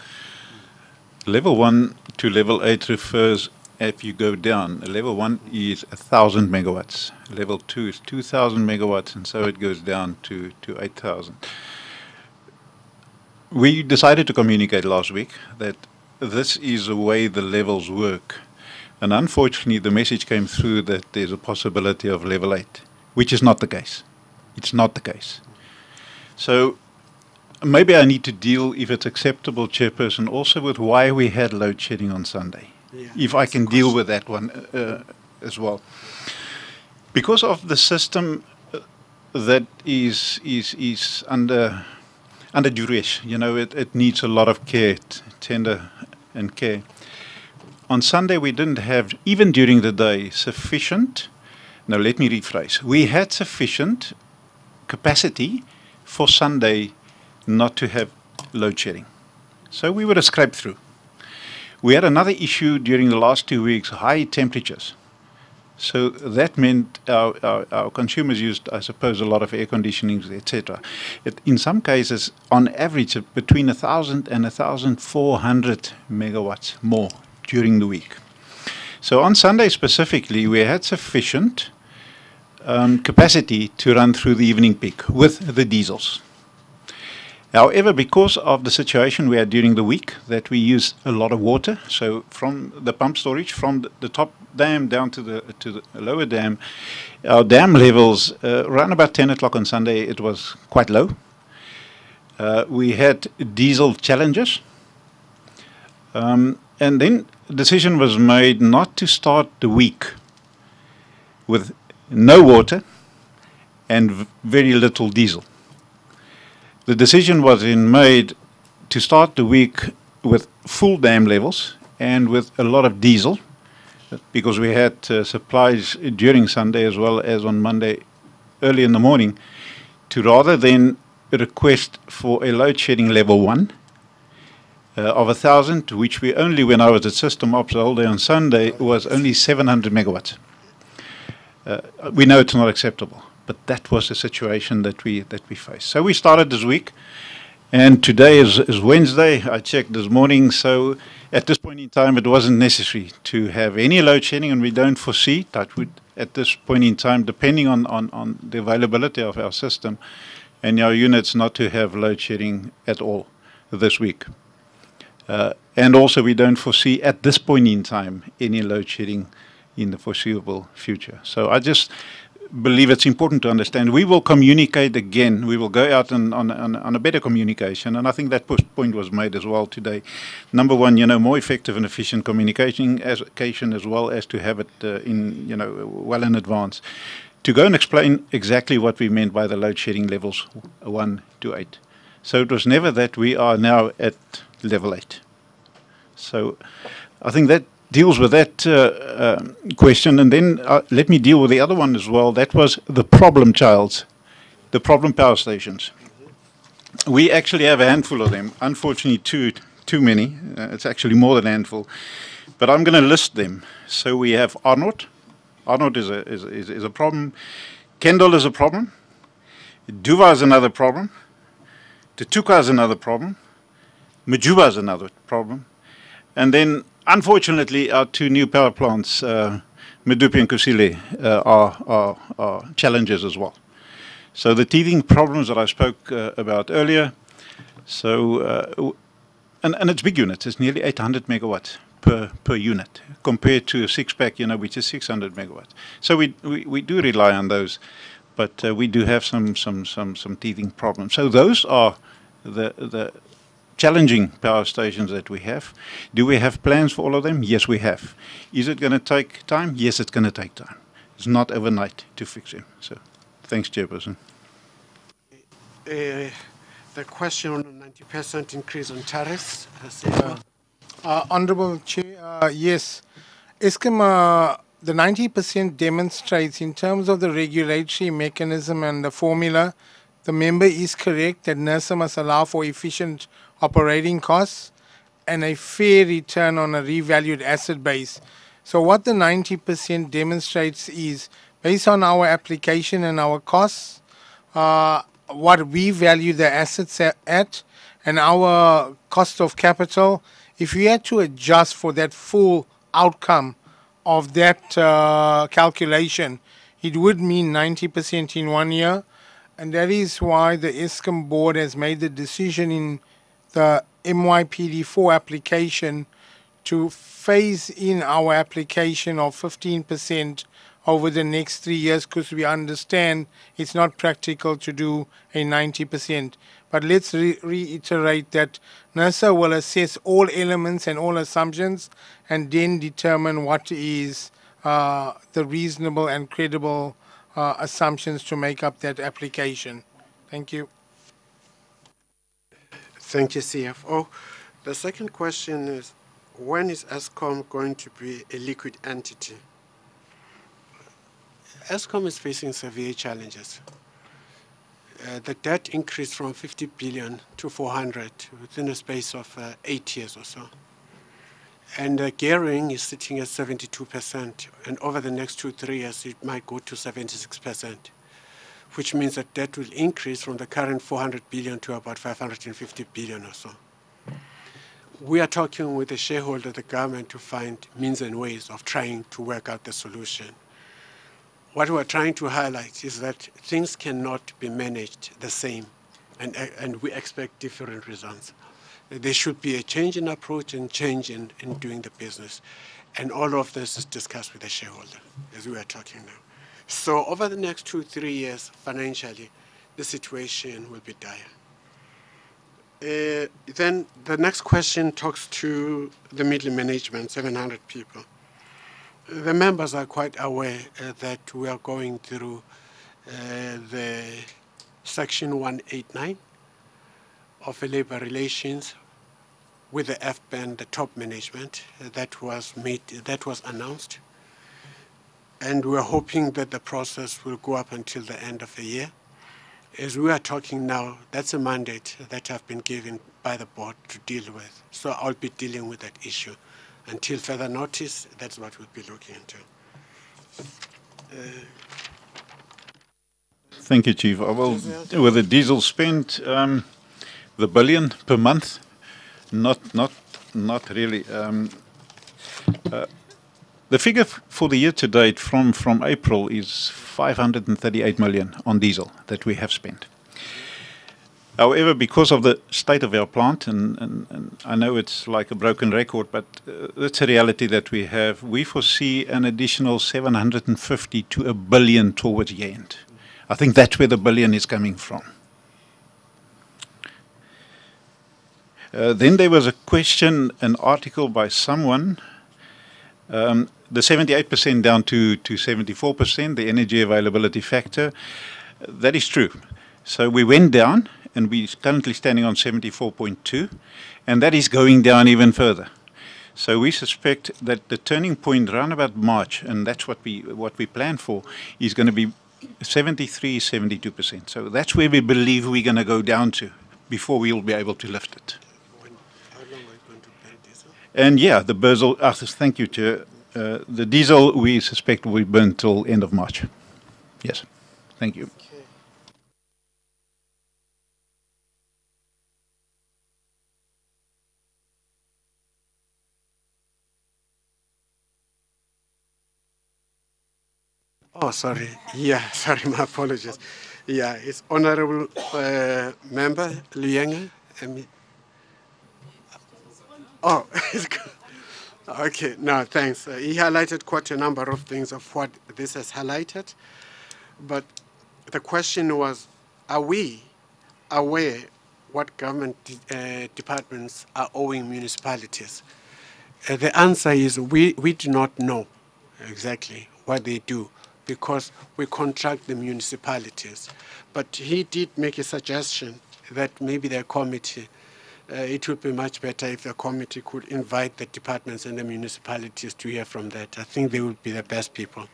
Level 1 to level 8 refers, if you go down, level 1 is 1,000 megawatts. Level 2 is 2,000 megawatts, and so it goes down to 8,000. We decided to communicate last week that this is the way the levels work. And unfortunately, the message came through that there's a possibility of level 8, which is not the case. It's not the case. So maybe I need to deal, if it's acceptable, Chairperson, also with why we had load shedding on Sunday. Yeah, if I can deal with that one as well. Because of the system that is under duress, you know, it needs a lot of care, tender and care. On Sunday, we didn't have, even during the day, sufficient, no, let me rephrase. We had sufficient capacity for Sunday not to have load shedding. So we would have scraped through. We had another issue during the last 2 weeks, high temperatures. So that meant our consumers used, I suppose, a lot of air conditionings, etc. In some cases, on average, between 1,000 and 1,400 megawatts more during the week. So on Sunday specifically, we had sufficient capacity to run through the evening peak with the diesels. However, because of the situation we had during the week, that we used a lot of water, so from the pump storage, from the top dam down to the lower dam, our dam levels, around about 10 o'clock on Sunday, it was quite low. We had diesel challenges. And then a decision was made not to start the week with no water and very little diesel. The decision was made to start the week with full dam levels and with a lot of diesel, because we had supplies during Sunday as well as on Monday early in the morning, to rather than request for a load shedding level 1 of 1,000, which we only, when I was at System Ops the whole day on Sunday, was only 700 megawatts. We know it's not acceptable, but that was the situation that we faced. So we started this week, and today is Wednesday. I checked this morning, so at this point in time, it wasn't necessary to have any load shedding, and we don't foresee that would, at this point in time, depending on the availability of our system and our units, not to have load shedding at all this week. And also, we don't foresee at this point in time any load shedding in the foreseeable future. So I just believe it's important to understand. We will communicate again. We will go out on a better communication, and I think that point was made as well today. Number one, more effective and efficient communication as well as to have it well in advance. To go and explain exactly what we meant by the load shedding levels 1 to 8. So it was never that we are now at level 8. So I think that deals with that question, and then let me deal with the other one as well. That was the problem childs, the problem power stations. We actually have a handful of them. Unfortunately, too many. It's actually more than a handful, but I'm going to list them. So we have Arnold. Arnold is a problem. Kendall is a problem. Duva is another problem. Tutuka is another problem. Majuba is another problem. And then, unfortunately, our 2 new power plants, Medupi and Kusile, are challenges as well. So the teething problems that I spoke about earlier, so and it's big units. It's nearly 800 megawatts per unit compared to a 6-pack, which is 600 megawatts. So we do rely on those, but we do have some teething problems. So those are the challenging power stations that we have. Do we have plans for all of them? Yes, we have. Is it going to take time? Yes, it's going to take time. It's not overnight to fix them. So, thanks, Chairperson. The question on the 90% increase on tariffs. Honourable Chair, yes. Eskom, the 90% demonstrates in terms of the regulatory mechanism and the formula. The member is correct that NERSA must allow for efficient operating costs, and a fair return on a revalued asset base. So what the 90% demonstrates is, based on our application and our costs, what we value the assets at, and our cost of capital, if we had to adjust for that full outcome of that calculation, it would mean 90% in 1 year. And that is why the Eskom board has made the decision in the MYPD4 application to phase in our application of 15% over the next 3 years, because we understand it's not practical to do a 90%. But let's reiterate that NERSA will assess all elements and all assumptions and then determine what is the reasonable and credible assumptions to make up that application. Thank you. Thank you, CFO. The second question is, when is Eskom going to be a liquid entity? Eskom is facing severe challenges. The debt increased from 50 billion to 400 within a space of 8 years or so. And gearing is sitting at 72%, and over the next 2-3 years it might go to 76%, which means that debt will increase from the current 400 billion to about 550 billion or so. We are talking with the shareholder, the government, to find means and ways of trying to work out the solution. What we're trying to highlight is that things cannot be managed the same, and we expect different results. There should be a change in approach and change in doing the business. And all of this is discussed with the shareholder, as we are talking now. So over the next 2-3 years, financially, the situation will be dire. Then the next question talks to the middle management, 700 people. The members are quite aware that we are going through the Section 189 of labor relations with the FBAN, the top management, that was announced. And we are hoping that the process will go up until the end of the year. As we are talking now, that's a mandate that I've been given by the board to deal with. So I'll be dealing with that issue. Until further notice, that's what we'll be looking into. Thank you, Chief. With the diesel spend, the billion per month, not really. The figure for the year to date from April is 538 million on diesel that we have spent. However, because of the state of our plant, and I know it's like a broken record, but that's a reality that we have, we foresee an additional 750 to 1 billion towards the end. I think that's where the billion is coming from. Then there was a question, an article by someone, the 78% down to 74%, the energy availability factor. That is true. So we went down, and we're currently standing on 74.2, and that is going down even further. So we suspect that the turning point around about March, and that's what we plan for, is going to be 73, 72%. So that's where we believe we're going to go down to before we'll be able to lift it. How long are you going to burn diesel? And yeah, the diesel, thank you, Chair. The diesel we suspect will be burned till end of March. Yes, thank you. Oh, sorry. Yeah, sorry, my apologies. Yeah, it's Honorable Member Luyenge. Oh, okay, no, thanks. He highlighted quite a number of things of what this has highlighted. But the question was, are we aware what government departments are owing municipalities? The answer is we do not know exactly what they do, because we contract the municipalities. But he did make a suggestion that maybe the committee, it would be much better if the committee could invite the departments and the municipalities to hear from that. I think they would be the best people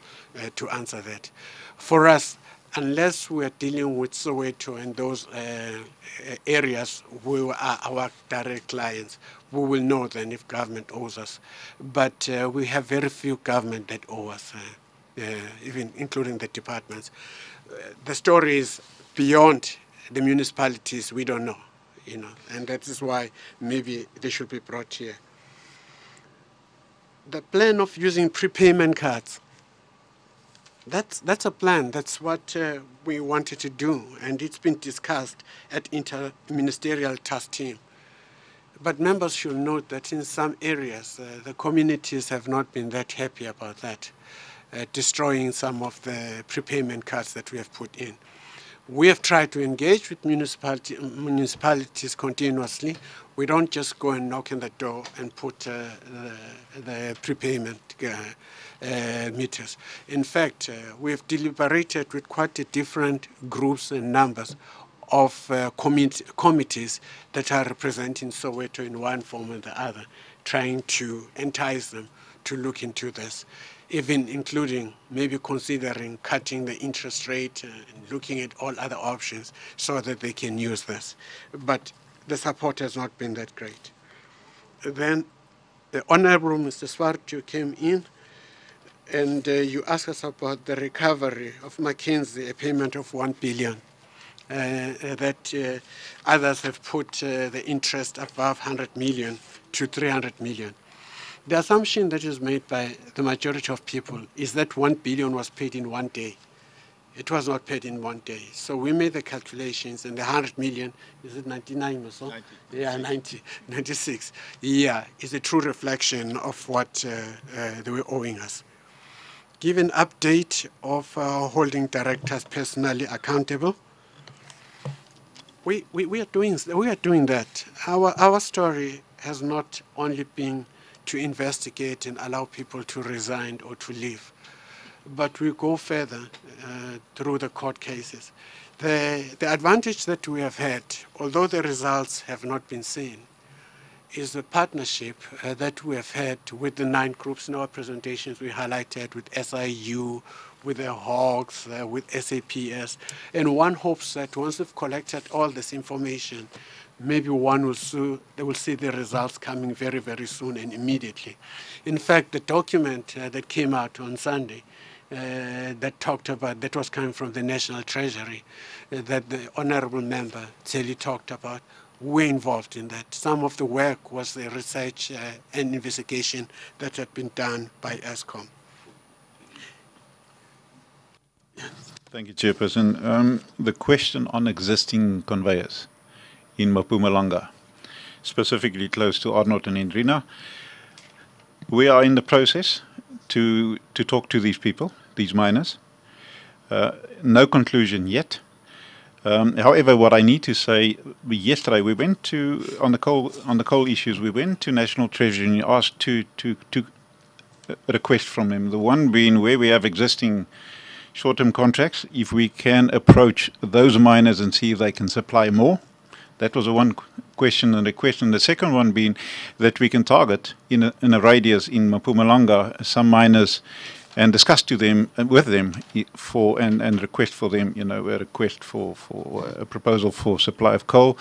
to answer that. For us, unless we are dealing with Soweto and those areas who are our direct clients, we will know then if government owes us. But we have very few government that owe us, even including the departments. The story is beyond the municipalities, we don't know, and that is why maybe they should be brought here. The plan of using prepayment cards, that's a plan. That's what we wanted to do, and it's been discussed at inter-ministerial task team. But members should note that in some areas, the communities have not been that happy about that, destroying some of the prepayment cards that we have put in. We have tried to engage with municipalities continuously. We don't just go and knock on the door and put the prepayment meters. In fact, we have deliberated with quite a different groups and numbers of committees that are representing Soweto in one form or the other, trying to entice them to look into this, even including maybe considering cutting the interest rate and looking at all other options so that they can use this. But the support has not been that great. Then the Honorable Mr. Swartu came in and you asked us about the recovery of McKinsey, a payment of 1 billion. That others have put the interest above 100 million to 300 million. The assumption that is made by the majority of people is that 1 billion was paid in one day. It was not paid in one day. So we made the calculations, and the 100 million, is it 99 or so? 90. Yeah, 90, 96. Yeah, is a true reflection of what they were owing us. Give an update of holding directors personally accountable. We are doing that. Our story has not only been to investigate and allow people to resign or to leave, but we go further through the court cases. The advantage that we have had, although the results have not been seen, is the partnership that we have had with the 9 groups in our presentations. We highlighted with SIU, with the Hawks, with SAPS, and one hopes that once we've collected all this information, maybe they will see the results coming very, very soon and immediately. In fact, the document that came out on Sunday that was coming from the National Treasury, that the Honourable Member Tseli talked about, we're involved in that. Some of the work was the research and investigation that had been done by Eskom. Thank you, Chairperson. The question on existing conveyors in Mpumalanga, specifically close to Arnott and Indrina, we are in the process to talk to these people, these miners. No conclusion yet. However, what I need to say, yesterday we went to, on the coal issues, we went to National Treasury and asked to request from them. The one being where we have existing short-term contracts, if we can approach those miners and see if they can supply more. That was the one question and request. And the second one being that we can target in a radius in Mpumalanga some miners and discuss with them and request for them, a request for a proposal for supply of coal.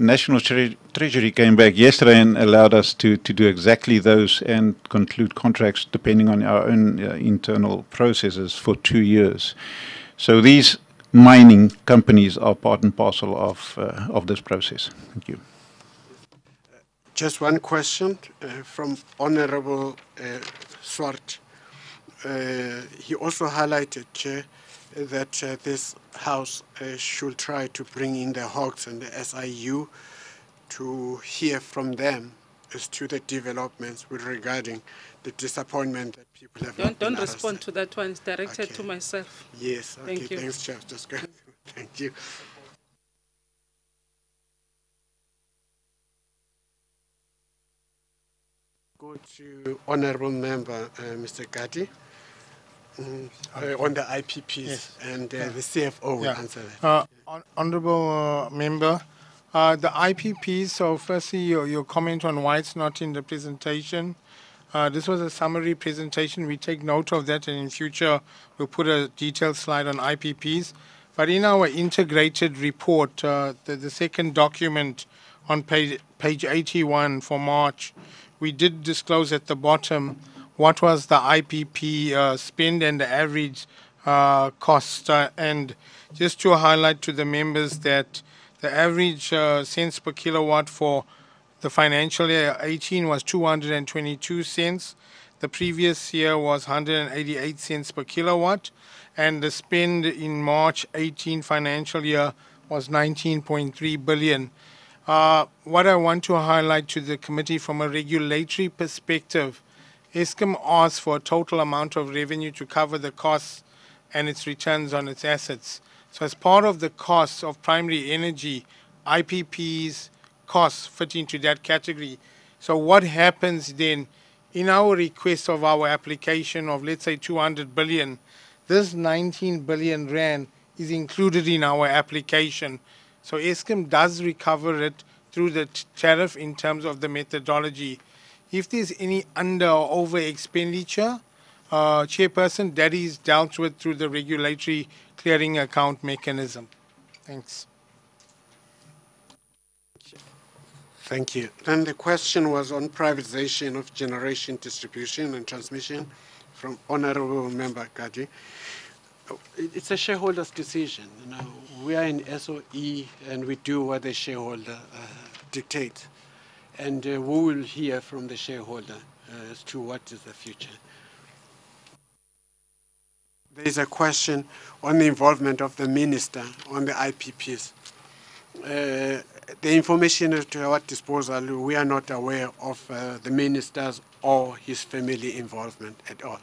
National Treasury came back yesterday and allowed us to do exactly those and conclude contracts depending on our own internal processes for 2 years. So these mining companies are part and parcel of this process. Thank you. Just one question from Honourable Swart. He also highlighted, Chair, that this House should try to bring in the Hawks and the SIU to hear from them as to the developments regarding the disappointment that people have. Don't respond to that one. It's directed to myself. Yes. Okay. Thank you. Thanks, Chair. Just go. Thank you. Go to Honourable Member Mr. Gatti. On the IPPs, yes. And the CFO will answer that. Honourable Member, the IPPs, so firstly your comment on why it's not in the presentation. This was a summary presentation. We take note of that, and in future we'll put a detailed slide on IPPs. But in our integrated report, the second document on page 81 for March, we did disclose at the bottom what was the IPP spend and the average cost. And just to highlight to the members that the average cents per kilowatt for the financial year 18 was 222 cents. The previous year was 188 cents per kilowatt. And the spend in March 18 financial year was 19.3 billion. What I want to highlight to the committee from a regulatory perspective, Eskom asked for a total amount of revenue to cover the costs and its returns on its assets. So as part of the costs of primary energy, IPPs costs fit into that category. So what happens then in our request of our application of, let's say, 200 billion, this 19 billion rand is included in our application. So Eskom does recover it through the tariff in terms of the methodology. If there's any under or over expenditure, Chairperson, that is dealt with through the regulatory clearing account mechanism. Thanks. Thank you. Then the question was on privatization of generation, distribution and transmission from Honorable Member Kaji. It's a shareholder's decision. You know, we are in SOE and we do what the shareholder dictates. And we will hear from the shareholder as to what is the future. There is a question on the involvement of the minister on the IPPs. The information at our disposal, we are not aware of the minister's or his family involvement at all.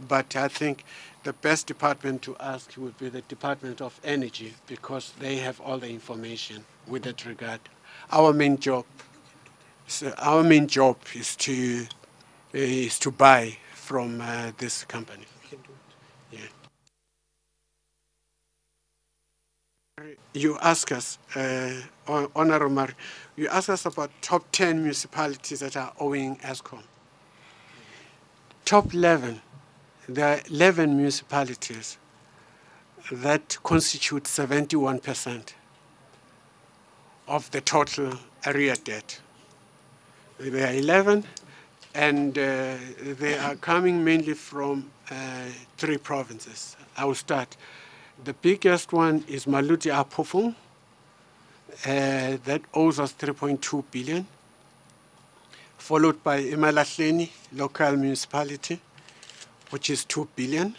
But I think the best department to ask would be the Department of Energy, because they have all the information with that regard. Our main job is to buy from this company. Yeah. You ask us, Honorable Mar, you ask us about top 10 municipalities that are owing Eskom. Top 11, there are 11 municipalities that constitute 71% of the total area debt. There are 11, and they are coming mainly from 3 provinces. I will start. The biggest one is Maluti Apofung, that owes us 3.2 billion, followed by Emalahleni local municipality, which is 2 billion.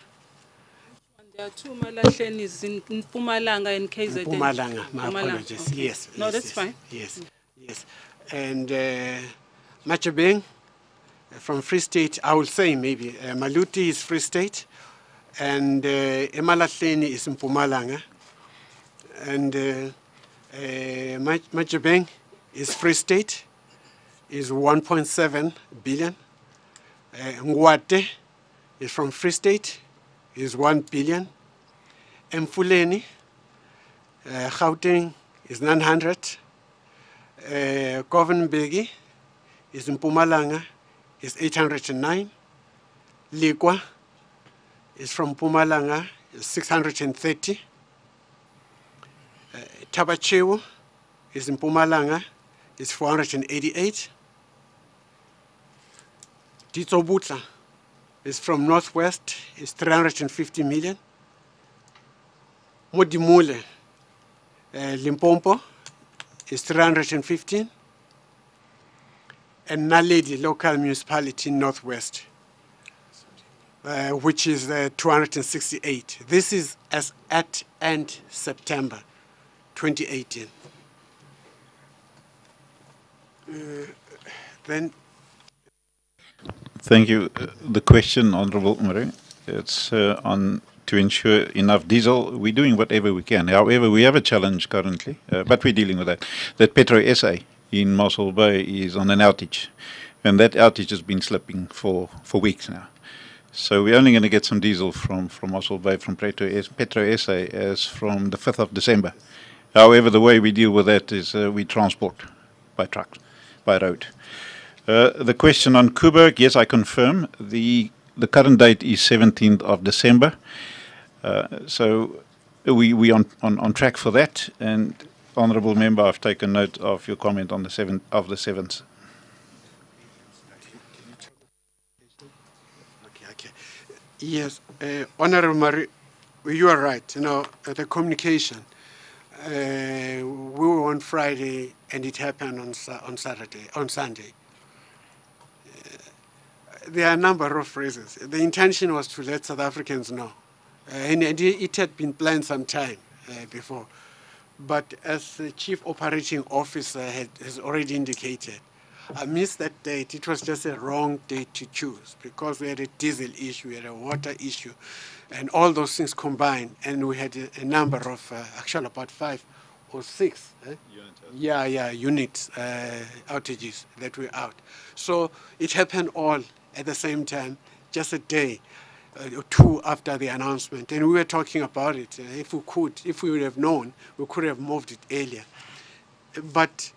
There are 2 Malahlenis in Mpumalanga and KZN. Mpumalanga, my apologies. Okay. Yes. No, yes, that's yes, fine. Yes, yes. And Machabeng from Free State, I will say maybe. Maluti is Free State, and Emalahleni is Mpumalanga. And Machabeng is Free State, is 1.7 billion. Ngwate is from Free State, is 1 billion. Mfuleni, Gauteng is 900. Govenbegi is Mpumalanga, is 809. Likwa is from Mpumalanga, is 630. Tabachewu is in Mpumalanga, is 488. Ditsobutla is from Northwest, is 350 million. Modimule, Limpopo, is 315. And Naledi, local municipality in Northwest, which is 268. This is as at end September 2018. Then. Thank you. The question, Honourable Murray, it's on to ensure enough diesel. We're doing whatever we can. However, we have a challenge currently, but we're dealing with that. That Petro SA in Mossel Bay is on an outage, and that outage has been slipping for weeks now. So we're only going to get some diesel from Mossel Bay, from Petro SA, as from the 5th of December. However, the way we deal with that is we transport by truck, by road. The question on Kuberg, yes, I confirm. The current date is 17th of December. So we on track for that. And Honourable Member, I've taken note of your comment on the 7th. Okay. Yes, Honourable Marie, you are right. You know, the communication. We were on Friday, and it happened on Sunday. There are a number of reasons. The intention was to let South Africans know, and it had been planned some time before. But as the Chief Operating Officer has already indicated, I missed that date. It was just a wrong date to choose because we had a diesel issue, we had a water issue, and all those things combined. And we had a number of, actually about 5 or 6 units outages that were out. So it happened all at the same time, just a day or two after the announcement. And we were talking about it. If we would have known, we could have moved it earlier. But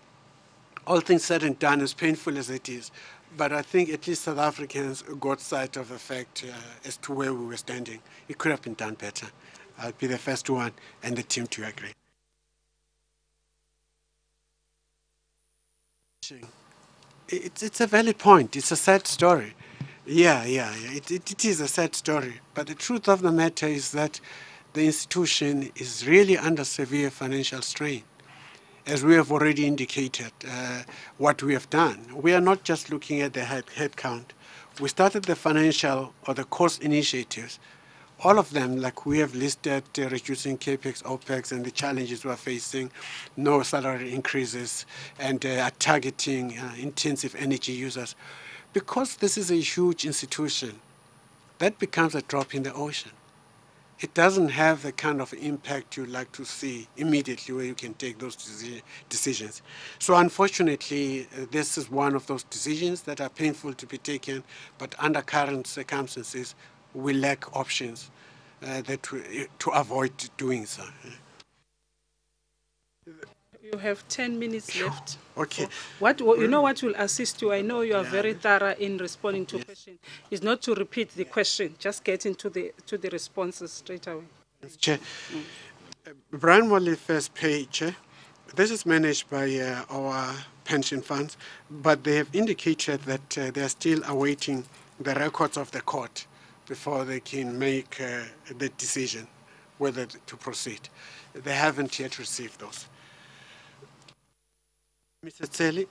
all things said and done, as painful as it is, but I think at least South Africans got sight of the fact as to where we were standing. It could have been done better. I'll be the first one and the team to agree. It's a valid point. It's a sad story. Yeah. It is a sad story. But the truth of the matter is that the institution is really under severe financial strain. As we have already indicated, what we have done, we are not just looking at the head count. We started the financial or the cost initiatives, all of them, like we have listed, reducing CAPEX, OPEX, and the challenges we're facing, no salary increases, and targeting intensive energy users. Because this is a huge institution, that becomes a drop in the ocean. It doesn't have the kind of impact you'd like to see immediately where you can take those decisions. So unfortunately, this is one of those decisions that are painful to be taken, but under current circumstances, we lack options to avoid doing so. You have 10 minutes left. Okay. You know what will assist you? I know you are very thorough in responding to questions. Is not to repeat the question, just get into the responses straight away. Chair, Brian Molly's first page, this is managed by our pension funds, but they have indicated that they are still awaiting the records of the court before they can make the decision whether to proceed. They haven't yet received those. Mr. Tseli,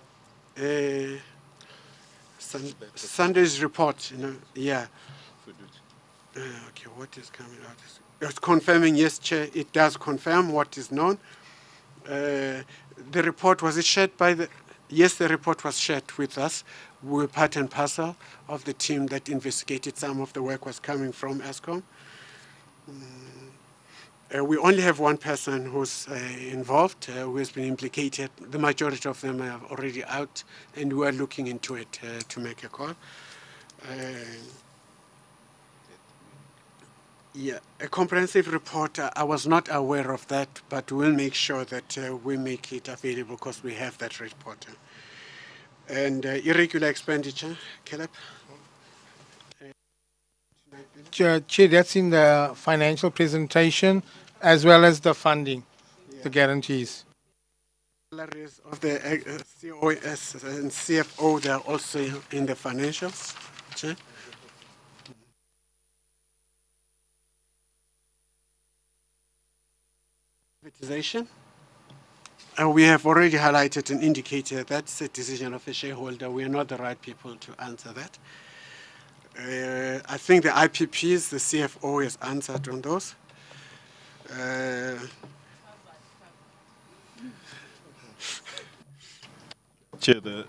Sunday's report, okay, what is coming out? It's confirming, yes, Chair, it does confirm what is known. The report, was it shared by the... Yes, the report was shared with us. We were part and parcel of the team that investigated. Some of the work was coming from Eskom. We only have one person who's involved, who has been implicated. The majority of them are already out, and we are looking into it to make a call. A comprehensive report, I was not aware of that, but we'll make sure that we make it available because we have that report. And irregular expenditure, Caleb? Chair, that's in the financial presentation as well as the funding, the guarantees. Salaries of the COS and CFO, they're also in the financials. Chair? Privatization. We have already highlighted and indicated that's a decision of a shareholder. We are not the right people to answer that. I think the IPPs, the CFO has answered on those. Chair, the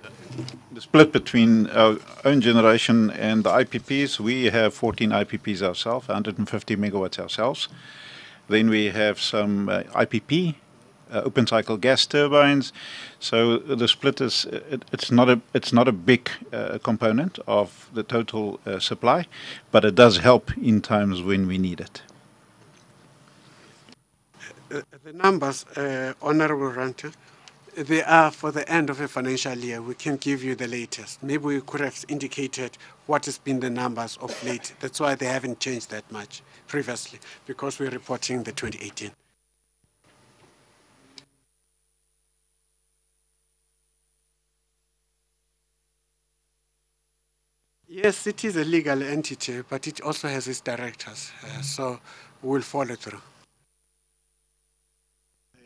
split between our own generation and the IPPs, we have 14 IPPs ourselves, 150 megawatts ourselves. Then we have some IPP, open cycle gas turbines. So the split is it's not a big component of the total supply, but it does help in times when we need it. The numbers, Honourable Ranta, They are for the end of a financial year. We can give you the latest. Maybe we could have indicated what has been the numbers of late. That's why they haven't changed that much previously, because we're reporting the 2018. Yes, it is a legal entity, but it also has its directors, so we'll follow through.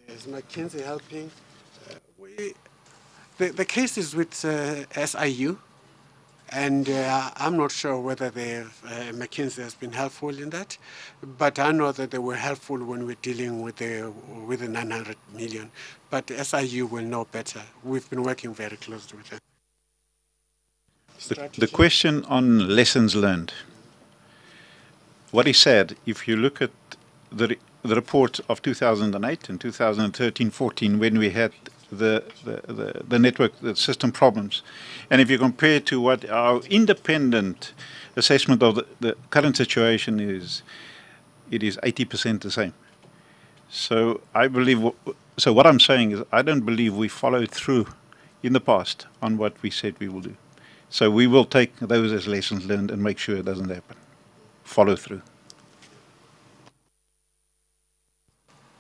Is McKinsey helping? The case is with SIU, and I'm not sure whether McKinsey has been helpful in that, but I know that they were helpful when we're dealing with the 900 million. But SIU will know better. We've been working very closely with them. The question on lessons learned. What is sad, if you look at the report of 2008 and 2013-14, when we had the network, the system problems, and if you compare to what our independent assessment of the current situation is, it is 80% the same. So I believe, so what I'm saying is I don't believe we followed through in the past on what we said we will do. So we will take those as lessons learned and make sure it doesn't happen. Follow through.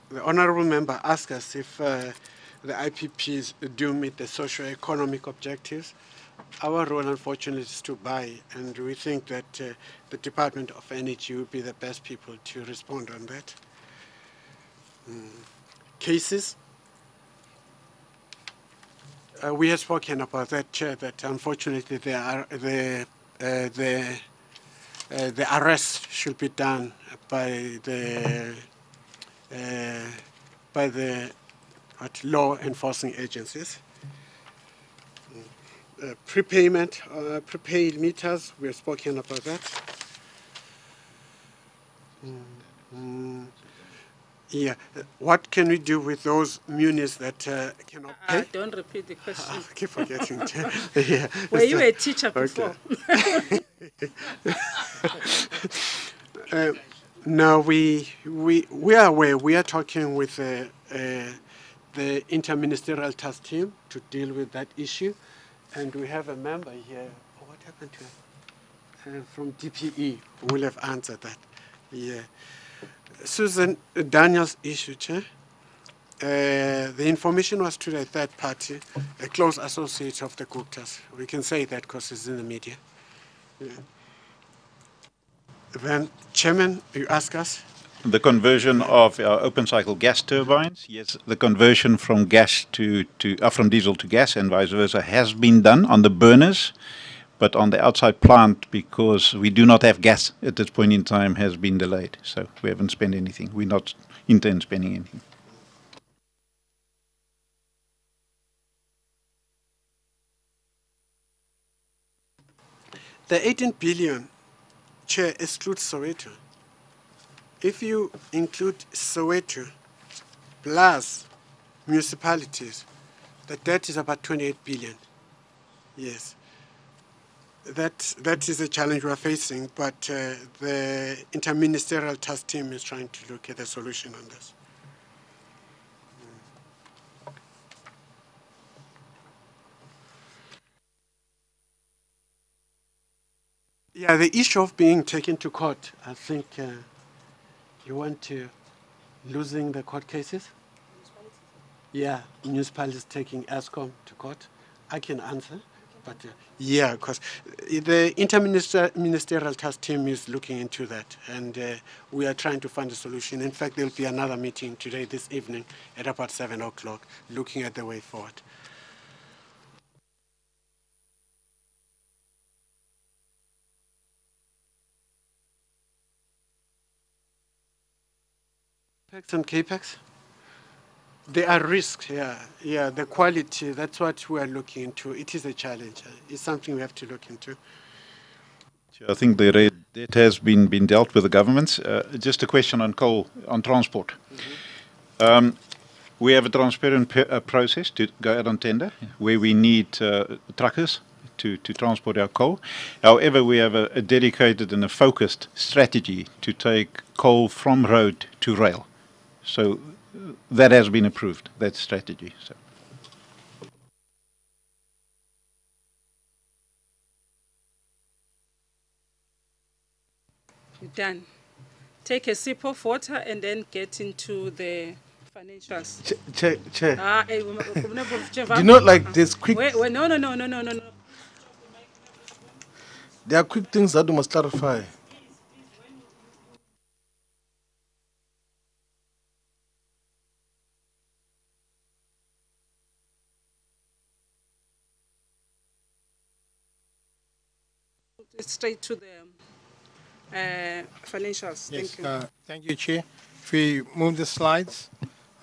The honourable member asked us if the IPPs do meet the socio-economic objectives. Our role, unfortunately, is to buy, and we think that the Department of Energy will be the best people to respond on that. Cases. We have spoken about that, Chair, that unfortunately the arrest should be done by the law enforcing agencies. Prepayment, prepaid meters, we have spoken about that. Yeah, what can we do with those munis that cannot pay? Don't repeat the question. I keep forgetting. Yeah. Were you a teacher before? No, we are aware. We are talking with the interministerial task team to deal with that issue, and we have a member here. Oh, what happened to her? From DPE who will have answered that. Yeah. Susan, Daniel's issue, Chair. The information was to a third party, a close associate of the Guptas. We can say that because it's in the media. Yeah. Then, Chairman, you ask us? The conversion of our open cycle gas turbines, yes, the conversion from gas from diesel to gas and vice versa has been done on the burners, but on the outside plant, because we do not have gas at this point in time, has been delayed. So we haven't spent anything. We're not intend spending anything. The 18 billion, Chair, excludes Soweto. If you include Soweto plus municipalities, the debt is about 28 billion. Yes. That is a challenge we are facing, but the interministerial task team is trying to look at a solution on this. Yeah, the issue of being taken to court, I think you want to losing the court cases? Yeah, municipalities taking Eskom to court. I can answer. But yeah, because the interministerial task team is looking into that, and we are trying to find a solution. In fact, there will be another meeting today, this evening, at about 7 o'clock, looking at the way forward. CapEx and CapEx? There are risks, yeah, the quality, that's what we are looking into. It is a challenge. It's something we have to look into. I think the red debt has been dealt with the governments. Just a question on coal, on transport. Mm-hmm. We have a transparent process to go out on tender, where we need truckers to transport our coal. However, we have a dedicated and a focused strategy to take coal from road to rail. So that has been approved, that strategy. So. You're done. Take a sip of water and then get into the financials. Chair. Do Do you know, like, there's quick, Wait, no. there are quick things that we must clarify. Straight to the financials. Yes, Thank you. thank you, Chair. If we move the slides,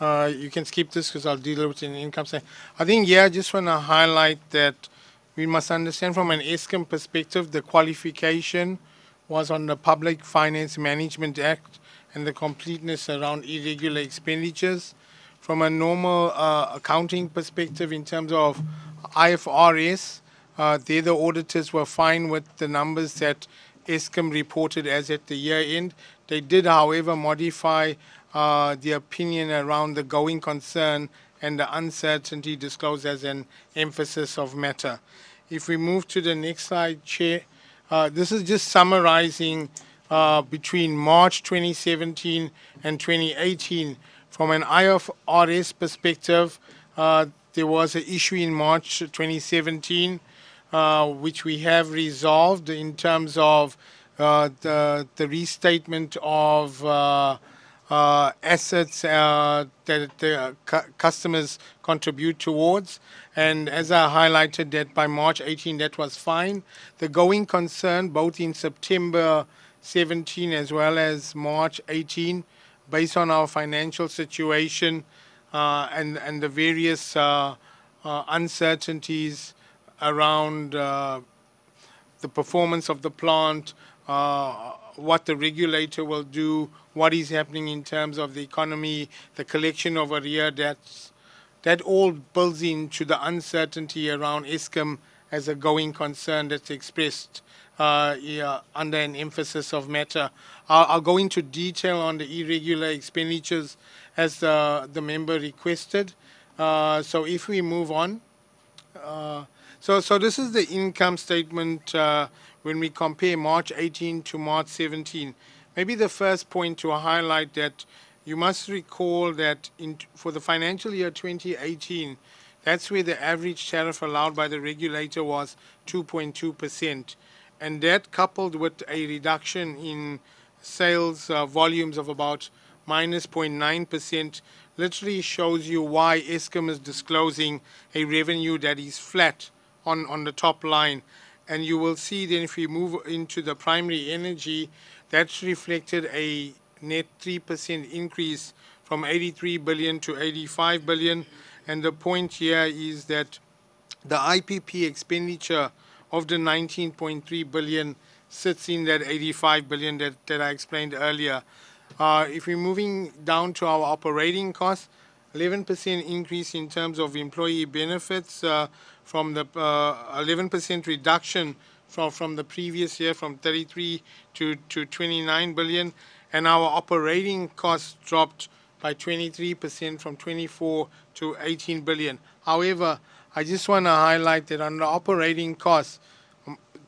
you can skip this because I'll deal with it in the income side. I think, I just want to highlight that we must understand from an Eskom perspective, the qualification was on the Public Finance Management Act and the completeness around irregular expenditures. From a normal accounting perspective in terms of IFRS, there the auditors were fine with the numbers that Eskom reported as at the year end. They did, however, modify the opinion around the going concern and the uncertainty disclosed as an emphasis of matter. If we move to the next slide, Chair, this is just summarizing between March 2017 and 2018. From an IFRS perspective, there was an issue in March 2017 which we have resolved in terms of the restatement of assets that the customers contribute towards. And as I highlighted that by March 18, that was fine. The going concern, both in September 17 as well as March 18, based on our financial situation and the various uncertainties around the performance of the plant, what the regulator will do, what is happening in terms of the economy, the collection of arrear debts. That all builds into the uncertainty around Eskom as a going concern that's expressed under an emphasis of matter. I'll go into detail on the irregular expenditures as the member requested. So if we move on. So this is the income statement when we compare March 18 to March 17. Maybe the first point to highlight that you must recall that for the financial year 2018, that's where the average tariff allowed by the regulator was 2.2%. And that, coupled with a reduction in sales volumes of about minus 0.9%, literally shows you why Eskom is disclosing a revenue that is flat on the top line. And you will see then if we move into the primary energy, that's reflected a net 3% increase from 83 billion to 85 billion. And the point here is that the IPP expenditure of the 19.3 billion sits in that 85 billion that I explained earlier. If we're moving down to our operating costs, 11% increase in terms of employee benefits from the 11% reduction from the previous year from 33 to 29 billion, and our operating costs dropped by 23% from 24 to 18 billion. However, I just want to highlight that on the operating costs,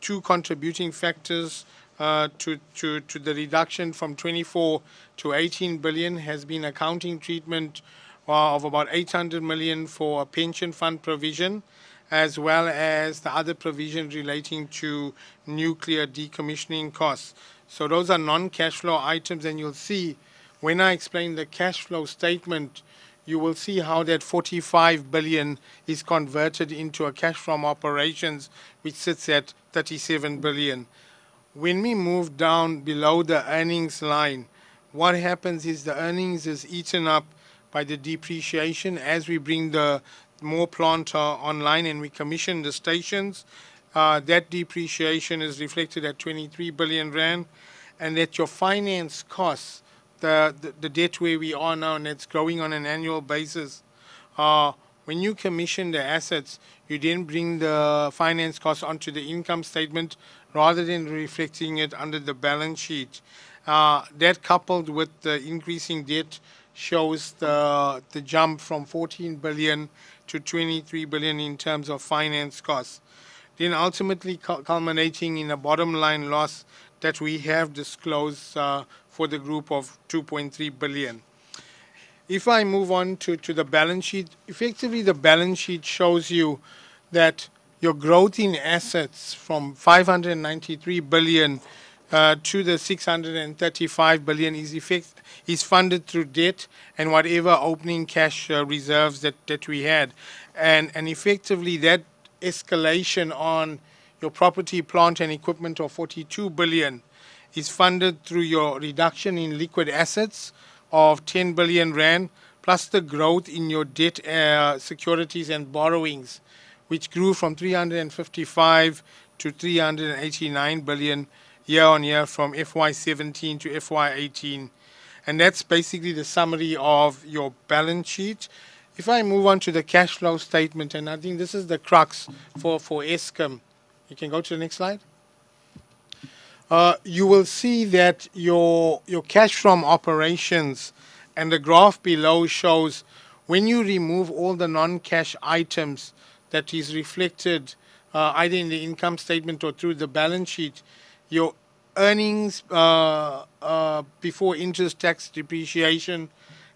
two contributing factors to the reduction from 24 to 18 billion has been accounting treatment of about 800 million for a pension fund provision, as well as the other provision relating to nuclear decommissioning costs. So those are non-cash flow items, and you'll see when I explain the cash flow statement, you will see how that 45 billion is converted into a cash from operations, which sits at 37 billion. When we move down below the earnings line, what happens is the earnings is eaten up by the depreciation as we bring the more plant online and we commission the stations. That depreciation is reflected at 23 billion rand, and that your finance costs, the debt where we are now, and it's growing on an annual basis. When you commission the assets, you then bring the finance costs onto the income statement rather than reflecting it under the balance sheet. That, coupled with the increasing debt, shows the jump from 14 billion to 23 billion in terms of finance costs. Then ultimately culminating in a bottom line loss that we have disclosed for the group of 2.3 billion. If I move on to the balance sheet, effectively the balance sheet shows you that your growth in assets from 593 billion to the 635 billion is funded through debt and whatever opening cash reserves that we had. And effectively that escalation on your property, plant and equipment of 42 billion is funded through your reduction in liquid assets of 10 billion rand, plus the growth in your debt, securities and borrowings, which grew from 355 to 389 billion year on year from FY17 to FY18. And that's basically the summary of your balance sheet. If I move on to the cash flow statement, and I think this is the crux for Eskom. You can go to the next slide. You will see that your cash from operations, and the graph below shows when you remove all the non-cash items that is reflected either in the income statement or through the balance sheet, your earnings before interest, tax, depreciation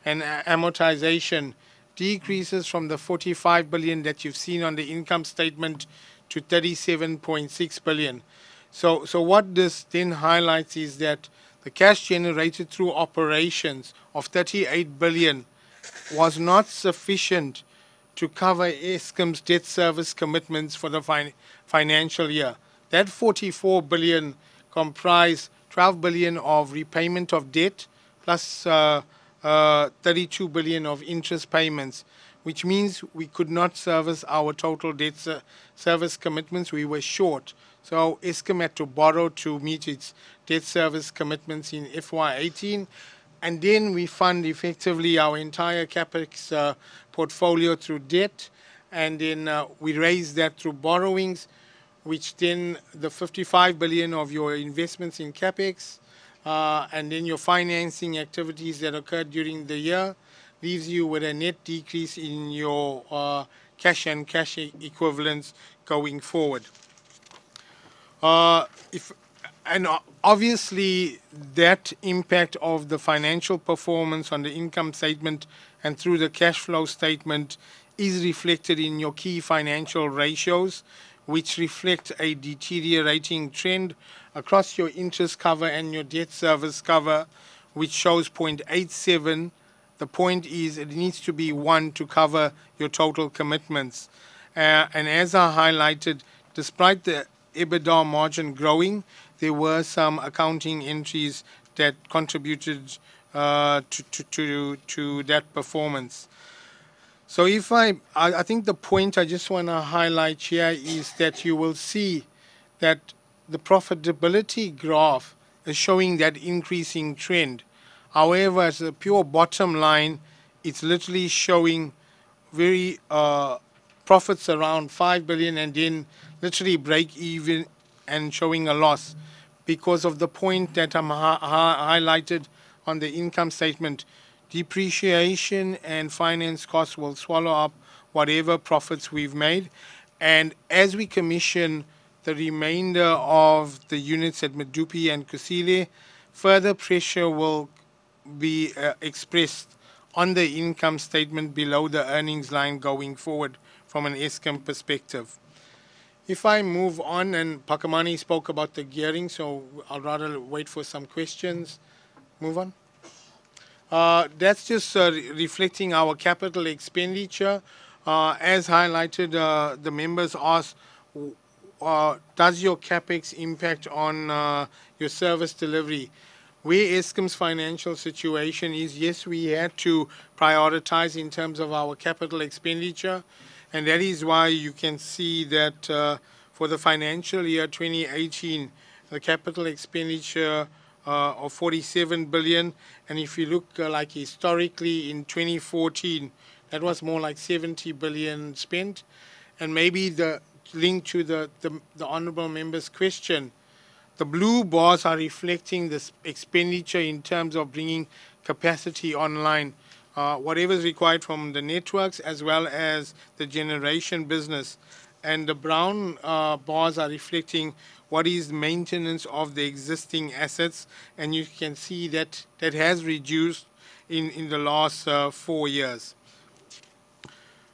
and amortization decreases from the 45 billion that you've seen on the income statement to 37.6 billion. So what this then highlights is that the cash generated through operations of 38 billion was not sufficient to cover Eskom's debt service commitments for the financial year. That 44 billion comprised 12 billion of repayment of debt plus 32 billion of interest payments, which means we could not service our total debt service commitments. We were short. So Eskom had to borrow to meet its debt service commitments in FY18. And then we fund effectively our entire capex portfolio through debt. And then we raise that through borrowings, which then the 55 billion of your investments in capex, and then your financing activities that occurred during the year leaves you with a net decrease in your cash and cash equivalents going forward. Obviously that impact of the financial performance on the income statement and through the cash flow statement is reflected in your key financial ratios, which reflect a deteriorating trend across your interest cover and your debt service cover, which shows 0.87. The point is it needs to be 1 to cover your total commitments. And as I highlighted, despite the EBITDA margin growing, there were some accounting entries that contributed to that performance. So if I think the point I just want to highlight here is that you will see that the profitability graph is showing that increasing trend. However, as a pure bottom line, it's literally showing very profits around 5 billion and then literally break even and showing a loss because of the point that I'm highlighted on the income statement. Depreciation and finance costs will swallow up whatever profits we've made. And as we commission the remainder of the units at Medupi and Kusile, further pressure will be expressed on the income statement below the earnings line going forward from an Eskom perspective. If I move on, and Pakamani spoke about the gearing, so I'll rather wait for some questions. Move on. That's just reflecting our capital expenditure. As highlighted, the members asked, does your capex impact on your service delivery? Where Eskom's financial situation is, yes, we had to prioritize in terms of our capital expenditure, and that is why you can see that for the financial year 2018, the capital expenditure of 47 billion, and if you look like historically in 2014, that was more like 70 billion spent. And maybe the link to the honourable member's question, the blue bars are reflecting this expenditure in terms of bringing capacity online, whatever is required from the networks as well as the generation business. And the brown bars are reflecting what is maintenance of the existing assets, and you can see that that has reduced in the last 4 years.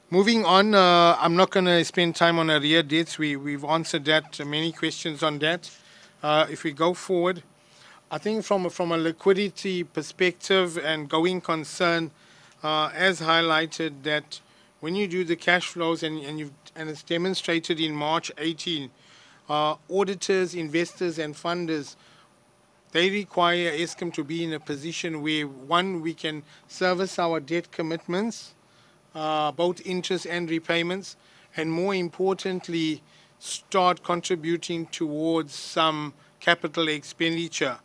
Moving on, I'm not going to spend time on arrear debts. We've answered that, many questions on that. If we go forward, I think from a liquidity perspective and going concern, as highlighted that when you do the cash flows and it's demonstrated in March 18, auditors, investors and funders, they require Eskom to be in a position where, one, we can service our debt commitments, both interest and repayments, and more importantly, start contributing towards some capital expenditure.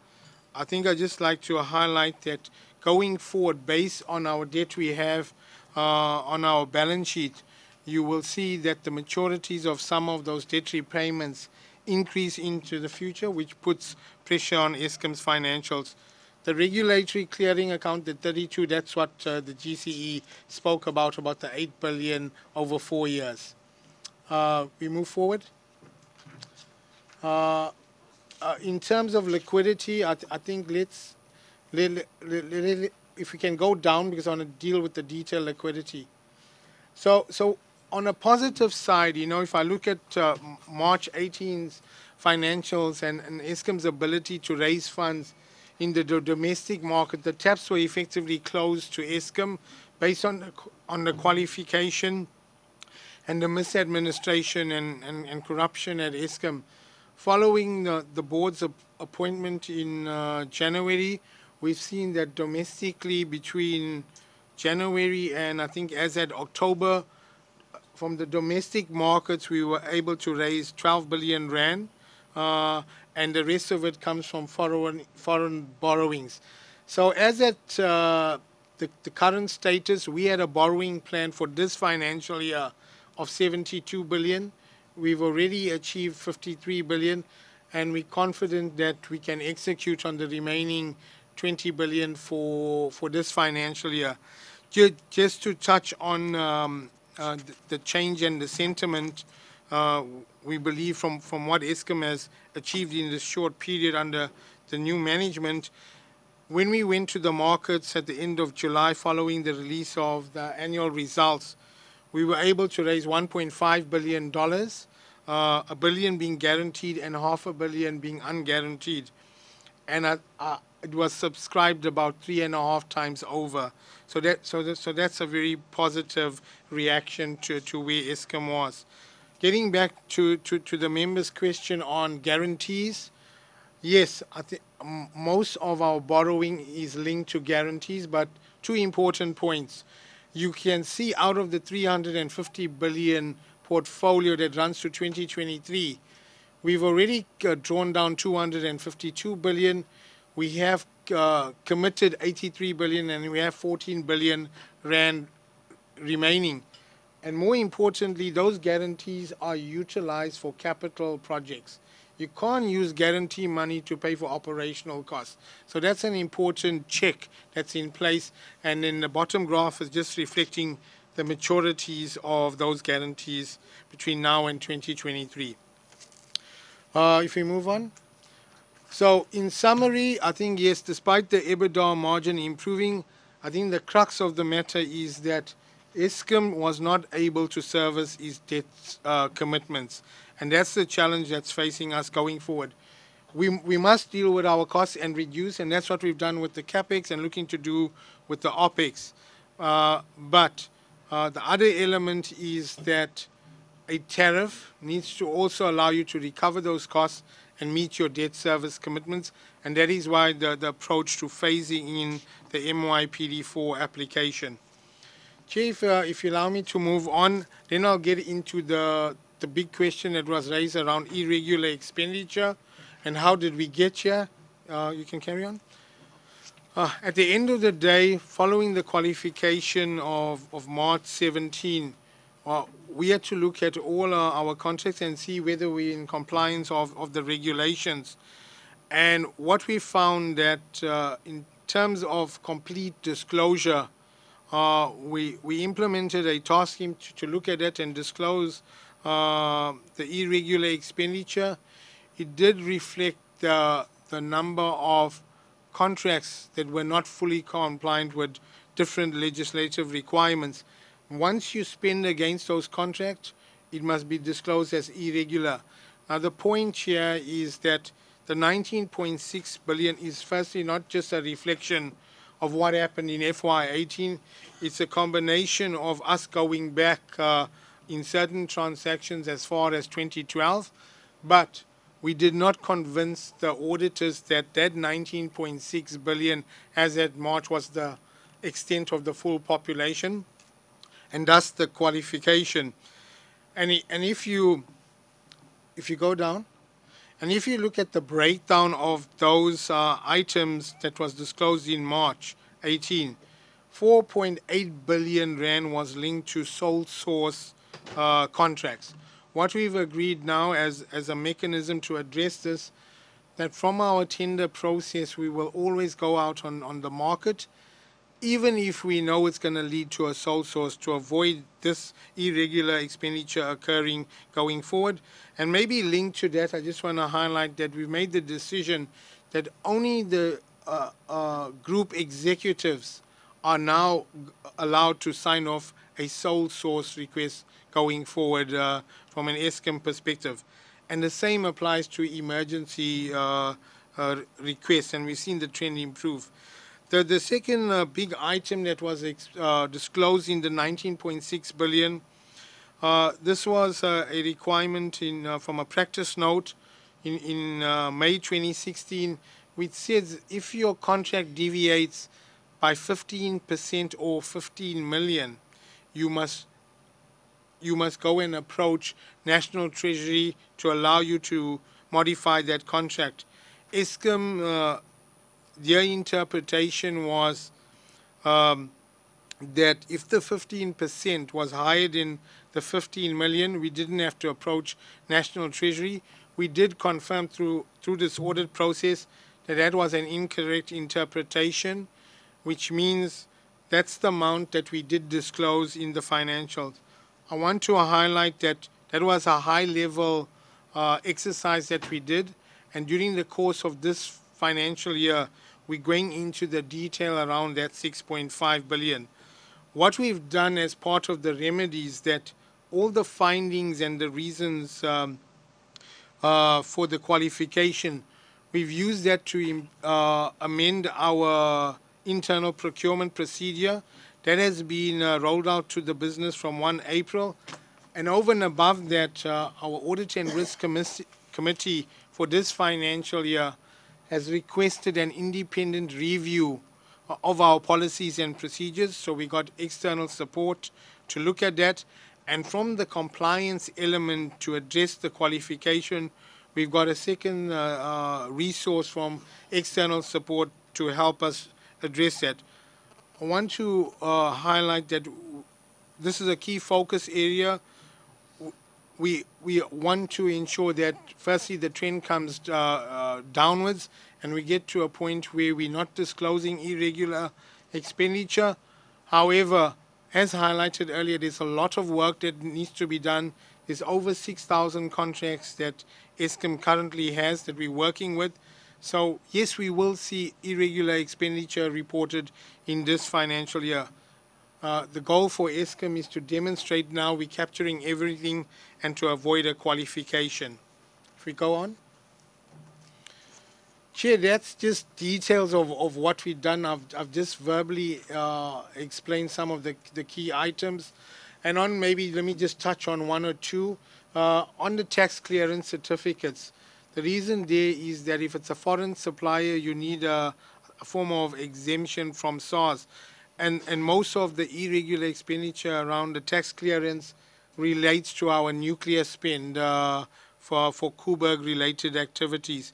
I think I'd just like to highlight that going forward, based on our debt we have on our balance sheet, you will see that the maturities of some of those debt repayments increase into the future, which puts pressure on Eskom's financials. The regulatory clearing account, the 32, that's what the GCE spoke about the 8 billion over 4 years. We move forward. In terms of liquidity, I think if we can go down, because I want to deal with the detailed liquidity. So on a positive side, if I look at March 18's financials and Eskom's ability to raise funds in the domestic market, the taps were effectively closed to Eskom based on the qualification and the misadministration and corruption at Eskom. Following the board's appointment in January, we've seen that domestically between January and I think as at October, from the domestic markets, we were able to raise 12 billion rand, and the rest of it comes from foreign borrowings. So as at the current status, we had a borrowing plan for this financial year of 72 billion. We've already achieved 53 billion, and we're confident that we can execute on the remaining 20 billion for this financial year. Just to touch on the change and the sentiment, we believe from what Eskom has achieved in this short period under the new management, when we went to the markets at the end of July following the release of the annual results, we were able to raise $1.5 billion, $1 billion being guaranteed and $500 million being unguaranteed. And it was subscribed about 3.5 times over. So that's a very positive reaction to where Eskom was. Getting back to the member's question on guarantees, yes, I think most of our borrowing is linked to guarantees, but 2 important points. You can see out of the 350 billion portfolio that runs to 2023, we've already drawn down 252 billion. We have committed 83 billion, and we have 14 billion rand remaining. And more importantly, those guarantees are utilized for capital projects. You can't use guarantee money to pay for operational costs. So that's an important check that's in place. And then the bottom graph is just reflecting the maturities of those guarantees between now and 2023. If we move on. So in summary, I think, yes, despite the EBITDA margin improving, I think the crux of the matter is that Eskom was not able to service its debt commitments. And that's the challenge that's facing us going forward. We must deal with our costs and reduce, and that's what we've done with the CapEx and looking to do with the OpEx. But the other element is that a tariff needs to also allow you to recover those costs and meet your debt service commitments, and that is why the approach to phasing in the MYPD4 application. Chief, if you allow me to move on, then I'll get into the big question that was raised around irregular expenditure and how did we get here. You can carry on. At the end of the day, following the qualification of March 17, we had to look at all our contracts and see whether we're in compliance of the regulations. And what we found that in terms of complete disclosure, we implemented a task team to look at it and disclose the irregular expenditure. it did reflect the number of contracts that were not fully compliant with different legislative requirements. Once you spend against those contracts, it must be disclosed as irregular. Now, the point here is that the 19.6 billion is firstly not just a reflection of what happened in FY18. It's a combination of us going back in certain transactions as far as 2012, but we did not convince the auditors that that 19.6 billion as at March was the extent of the full population, and thus the qualification. And if you go down, and if you look at the breakdown of those items that was disclosed in March 18, 4.8 billion rand was linked to sole source contracts. What we've agreed now as a mechanism to address this, that from our tender process we will always go out on the market, even if we know it's going to lead to a sole source, to avoid this irregular expenditure occurring going forward. And maybe linked to that, I just want to highlight that we've made the decision that only the group executives are now allowed to sign off a sole source request going forward from an Eskom perspective. And the same applies to emergency requests, and we've seen the trend improve. The second big item that was disclosed in the 19.6 billion, this was a requirement from a practice note in May 2016, which says if your contract deviates by 15% or 15 million, you must go and approach National Treasury to allow you to modify that contract. Eskom, their interpretation was that if the 15% was higher than the 15 million, we didn't have to approach National Treasury. We did confirm through this audit process that that was an incorrect interpretation, which means that's the amount that we did disclose in the financials. I want to highlight that that was a high-level exercise that we did, and during the course of this financial year, we're going into the detail around that 6.5 billion. What we've done as part of the remedies, that all the findings and the reasons for the qualification, we've used that to amend our internal procurement procedure. That has been rolled out to the business from 1 April. And over and above that, our Audit and Risk Committee for this financial year has requested an independent review of our policies and procedures. So we got external support to look at that. And from the compliance element to address the qualification, we've got a second resource from external support to help us address that. I want to highlight that this is a key focus area. We want to ensure that firstly the trend comes downwards, and we get to a point where we're not disclosing irregular expenditure. However, as highlighted earlier, there's a lot of work that needs to be done. There's over 6,000 contracts that Eskom currently has that we're working with. So yes, we will see irregular expenditure reported in this financial year. The goal for Eskom is to demonstrate now we're capturing everything and to avoid a qualification. If we go on. Chair, that's just details of what we've done. I've just verbally explained some of the key items. And on maybe, let me just touch on one or two. On the tax clearance certificates, the reason there is that if it's a foreign supplier, you need a form of exemption from SARS. And most of the irregular expenditure around the tax clearance relates to our nuclear spend for Kuberg-related activities.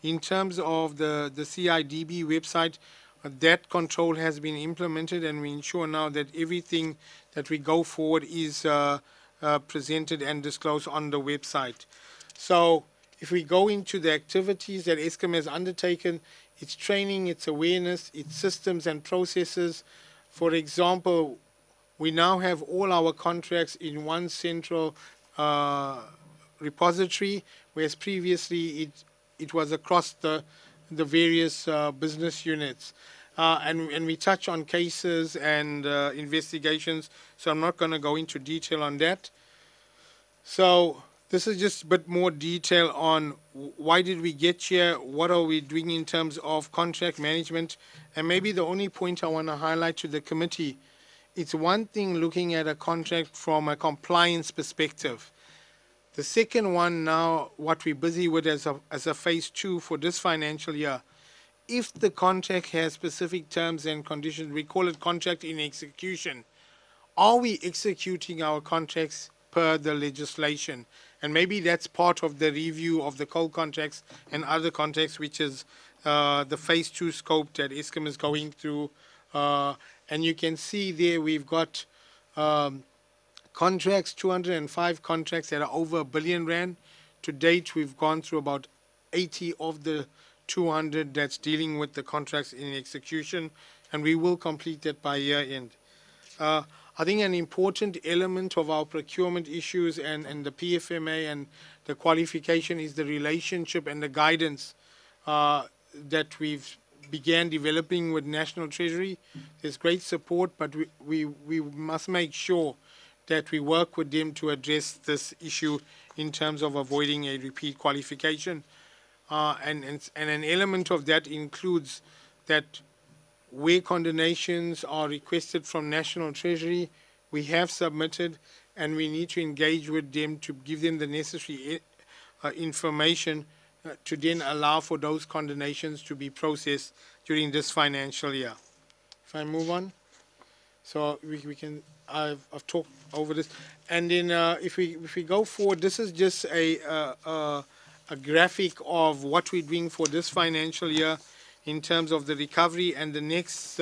In terms of the CIDB website, that control has been implemented, and we ensure now that everything that we go forward is presented and disclosed on the website. So if we go into the activities that Eskom has undertaken, it's training, it's awareness, it's systems and processes. For example, we now have all our contracts in one central repository, whereas previously it was across the various business units. And we touch on cases and investigations, so I'm not going to go into detail on that. So this is just a bit more detail on why did we get here, what are we doing in terms of contract management, and maybe the only point I want to highlight to the committee, it's one thing looking at a contract from a compliance perspective. The second one now, what we're busy with as a phase 2 for this financial year, if the contract has specific terms and conditions, we call it contract in execution. Are we executing our contracts per the legislation? And maybe that's part of the review of the coal contracts and other contracts, which is the phase 2 scope that Eskom is going through. And you can see there we've got contracts, 205 contracts that are over R1 billion. To date, we've gone through about 80 of the 200 that's dealing with the contracts in execution, and we will complete that by year end. I think an important element of our procurement issues and the PFMA and the qualification is the relationship and the guidance that we've began developing with National Treasury. There's great support, but we must make sure that we work with them to address this issue in terms of avoiding a repeat qualification. And an element of that includes that where condemnations are requested from National Treasury, we have submitted, and we need to engage with them to give them the necessary information to then allow for those condemnations to be processed during this financial year. If I move on. So we can, I've talked over this. And then if we go forward, this is just a graphic of what we're doing for this financial year in terms of the recovery, and the next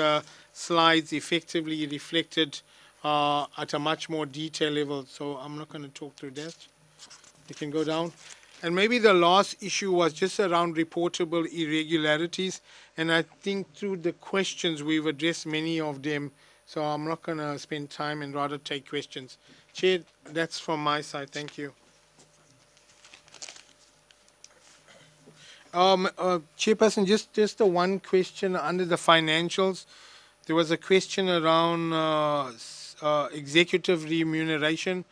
slides effectively reflected at a much more detailed level. So I'm not going to talk through that. You can go down. And maybe the last issue was just around reportable irregularities. And I think through the questions, we've addressed many of them. So I'm not going to spend time and rather take questions. Chair, that's from my side. Thank you. Chairperson, just the one question under the financials. There was a question around executive remuneration.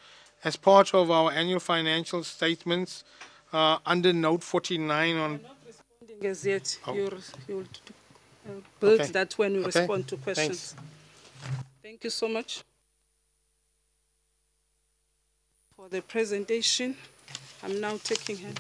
As part of our annual financial statements, under note 49 on... I'm not responding as yet. Oh. You'll build Okay. that when we Okay. respond to questions. Thanks. Thank you so much for the presentation. I'm now taking hands.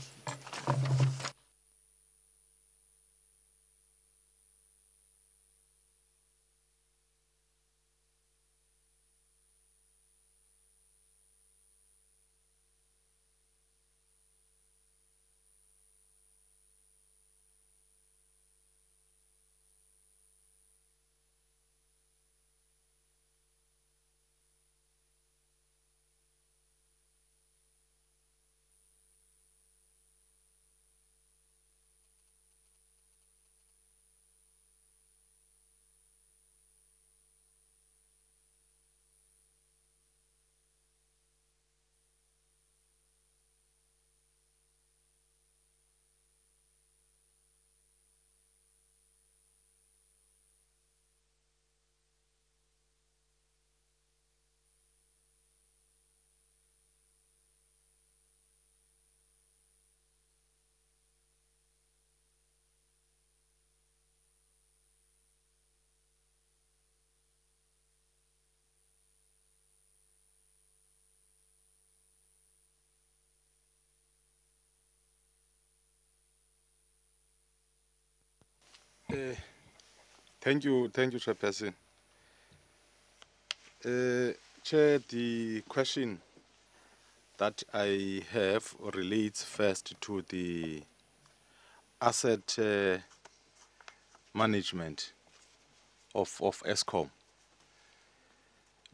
Thank you, Chairperson. Chair, the question that I have relates first to the asset management of Eskom.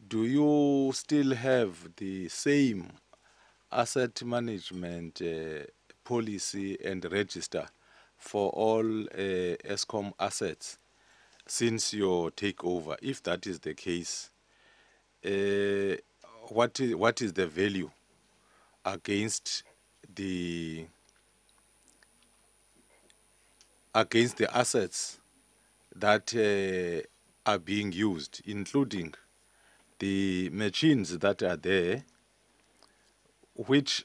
Do you still have the same asset management policy and register for all Eskom assets since your takeover? If that is the case, what is the value against the assets that are being used, including the machines that are there, which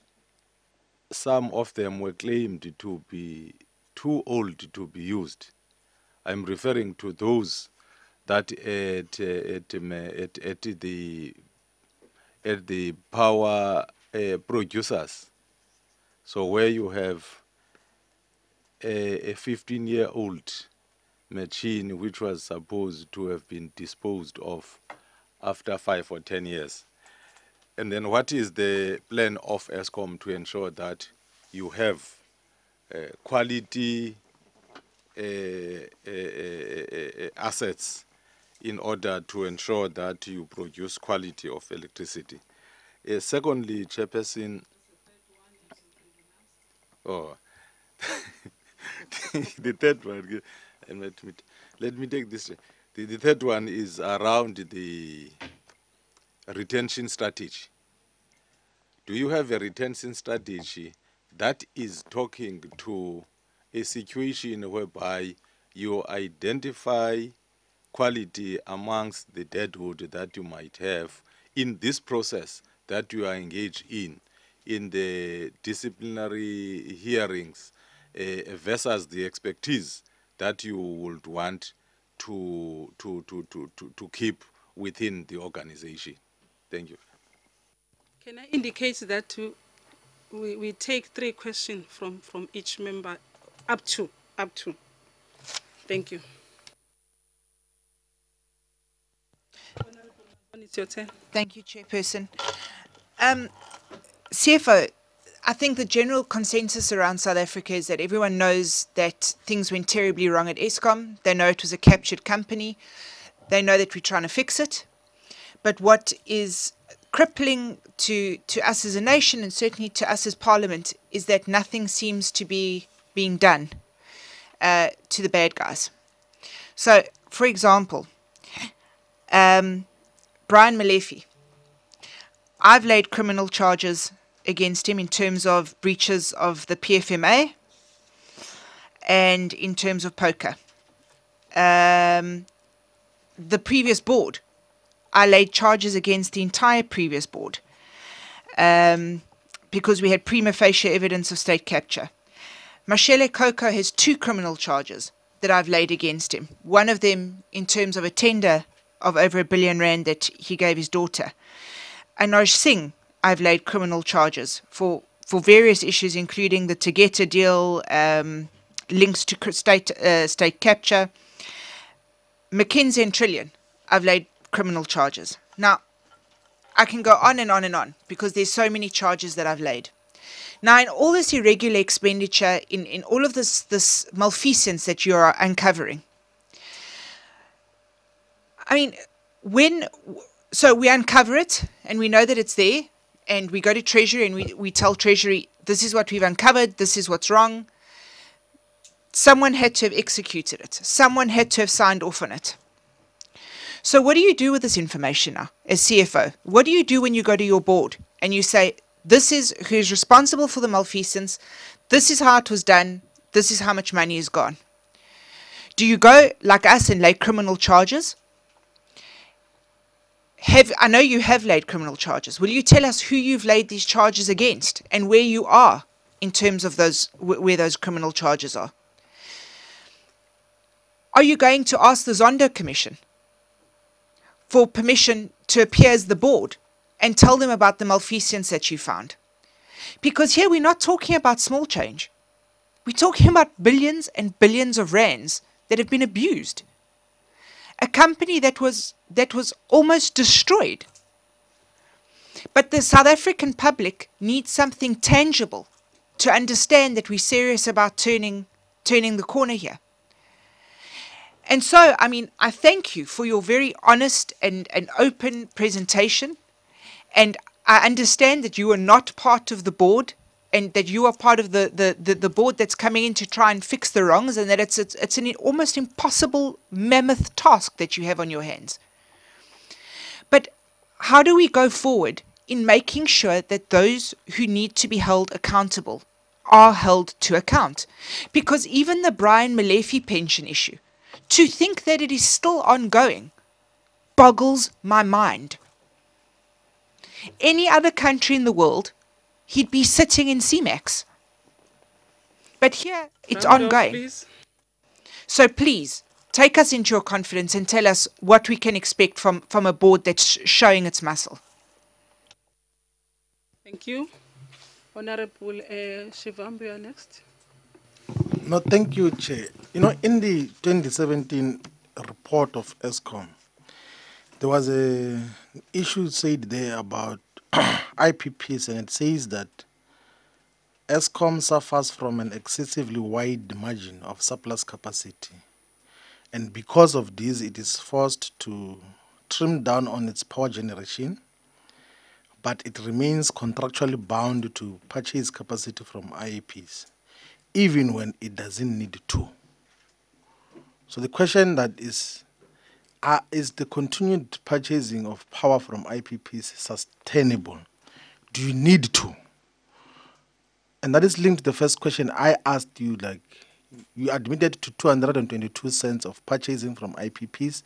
some of them were claimed to be too old to be used. I'm referring to those that at the power producers. So where you have a 15-year-old machine which was supposed to have been disposed of after 5 or 10 years. And then what is the plan of Eskom to ensure that you have quality assets in order to ensure that you produce quality of electricity? Secondly, Chairperson, the third one, and let me take this. The third one is around the retention strategy. Do you have a retention strategy that is talking to a situation whereby you identify quality amongst the deadwood that you might have in this process that you are engaged in the disciplinary hearings versus the expertise that you would want to keep within the organization? Thank you. Can I indicate that we take 3 questions from each member, up to. Thank you. It's your turn. Thank you, Chairperson. CFO, I think the general consensus around South Africa is that everyone knows that things went terribly wrong at Eskom. They know it was a captured company. They know that we're trying to fix it. But what is crippling to us as a nation and certainly to us as Parliament is that nothing seems to be being done to the bad guys. So, for example, Brian Molefe, I've laid criminal charges against him in terms of breaches of the PFMA and in terms of poker. The previous board, I laid charges against the entire previous board because we had prima facie evidence of state capture. Mashele Koko has 2 criminal charges that I've laid against him. One of them in terms of a tender of over R1 billion that he gave his daughter. Anoj Singh, I've laid criminal charges for various issues, including the Tegeta deal, links to state capture. McKinsey and Trillion, I've laid criminal charges. Now, I can go on and on and on because there's so many charges that I've laid. Now, in all this irregular expenditure, in all of this malfeasance that you're uncovering, I mean, so we uncover it and we know that it's there, and we go to Treasury and we tell Treasury, this is what we've uncovered, this is what's wrong. Someone had to have executed it. Someone had to have signed off on it. So what do you do with this information now as CFO? What do you do when you go to your board and you say, this is who's responsible for the malfeasance, this is how it was done, this is how much money is gone? Do you go like us and lay criminal charges? I know you have laid criminal charges. Will you tell us who you've laid these charges against and where you are in terms of where those criminal charges are? Are you going to ask the Zondo Commission for permission to appear as the board and tell them about the malfeasance that you found? Because here we're not talking about small change. We're talking about billions and billions of rands that have been abused. A company that was almost destroyed. But the South African public needs something tangible to understand that we're serious about turning the corner here. And so, I mean, I thank you for your very honest and open presentation. And I understand that you are not part of the board and that you are part of the board that's coming in to try and fix the wrongs, and that it's an almost impossible mammoth task that you have on your hands. But how do we go forward in making sure that those who need to be held accountable are held to account. Because even the Brian Malefi pension issue, to think that it is still ongoing, boggles my mind. Any other country in the world, he'd be sitting in CMAX. But here, it's Round off, ongoing. please. So please, take us into your confidence and tell us what we can expect from a board that's showing its muscle. Thank you. Honorable Shivambu, you are next. No, thank you, Chair. You know, in the 2017 report of Eskom, there was a issue said there about IPPs, and it says that Eskom suffers from an excessively wide margin of surplus capacity. And because of this, it is forced to trim down on its power generation, but it remains contractually bound to purchase capacity from IEPs, even when it doesn't need to. So the question that is the continued purchasing of power from IPPs sustainable? Do you need to? And that is linked to the first question I asked you, like, you admitted to 222 cents of purchasing from IPPs,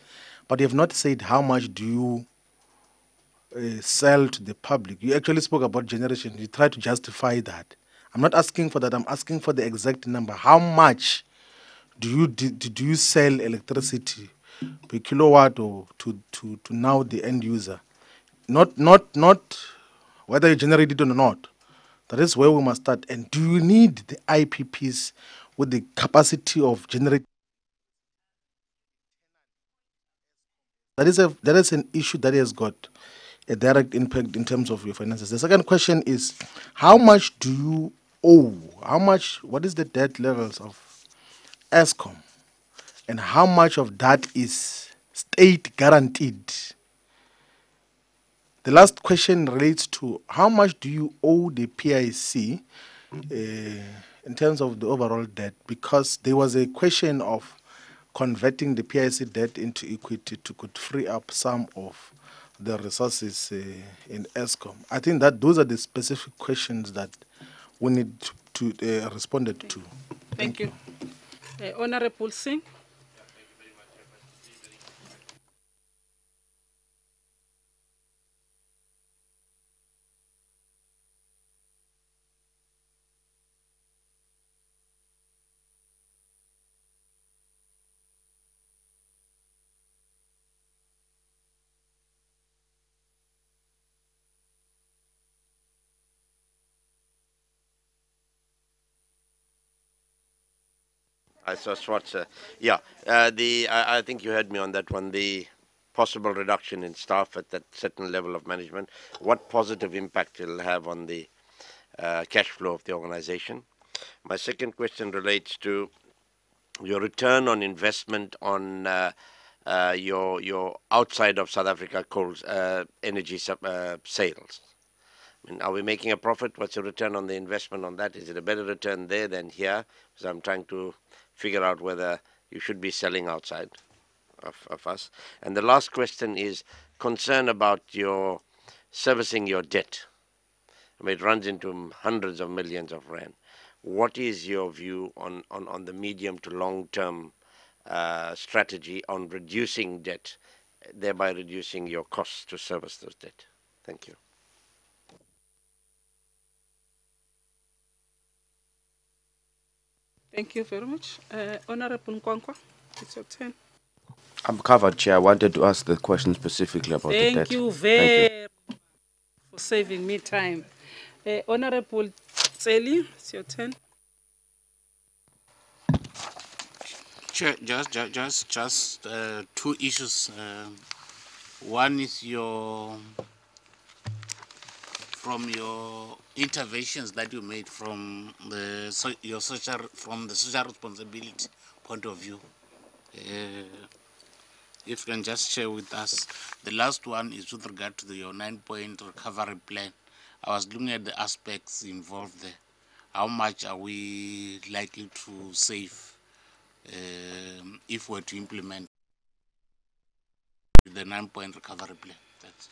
but you have not said how much do you sell to the public. You actually spoke about generation. You tried to justify that. I'm not asking for that. I'm asking for the exact number. How much do you sell electricity per kilowatt or to now the end user? Not whether you generate it or not. That is where we must start. And do you need the IPPs with the capacity of generating? That is an issue that has got a direct impact in terms of your finances. The second question is, how much do you owe? What is the debt levels of Eskom? And how much of that is state guaranteed? The last question relates to how much do you owe the PIC in terms of the overall debt? Because there was a question of converting the PIC debt into equity to could free up some of the resources in Eskom. I think that those are the specific questions that we need to respond to. Thank you. Honorable Singh. I saw Schwarzer. Yeah, I think you heard me on that one. The possible reduction in staff at that certain level of management, what positive impact it will have on the cash flow of the organization. My second question relates to your return on investment on your outside of South Africa coal energy sales. I mean, are we making a profit? What's your return on the investment on that? Is it a better return there than here? Because I'm trying to figure out whether you should be selling outside of us. And the last question is concern about your servicing your debt. I mean, it runs into hundreds of millions of rand. What is your view on the medium to long term strategy on reducing debt, thereby reducing your costs to service those debt? Thank you. Thank you very much. Honorable Nkwankwa, it's your turn. I'm covered, Chair. I wanted to ask the question specifically about the debt. Thank you very much for saving me time. Honorable Tseli, it's your turn. Chair, just two issues. One is from your interventions that you made from the social responsibility point of view. If you can just share with us. The last one is with regard to your 9-point recovery plan. I was looking at the aspects involved there. How much are we likely to save if we're to implement the 9-point recovery plan? Thanks.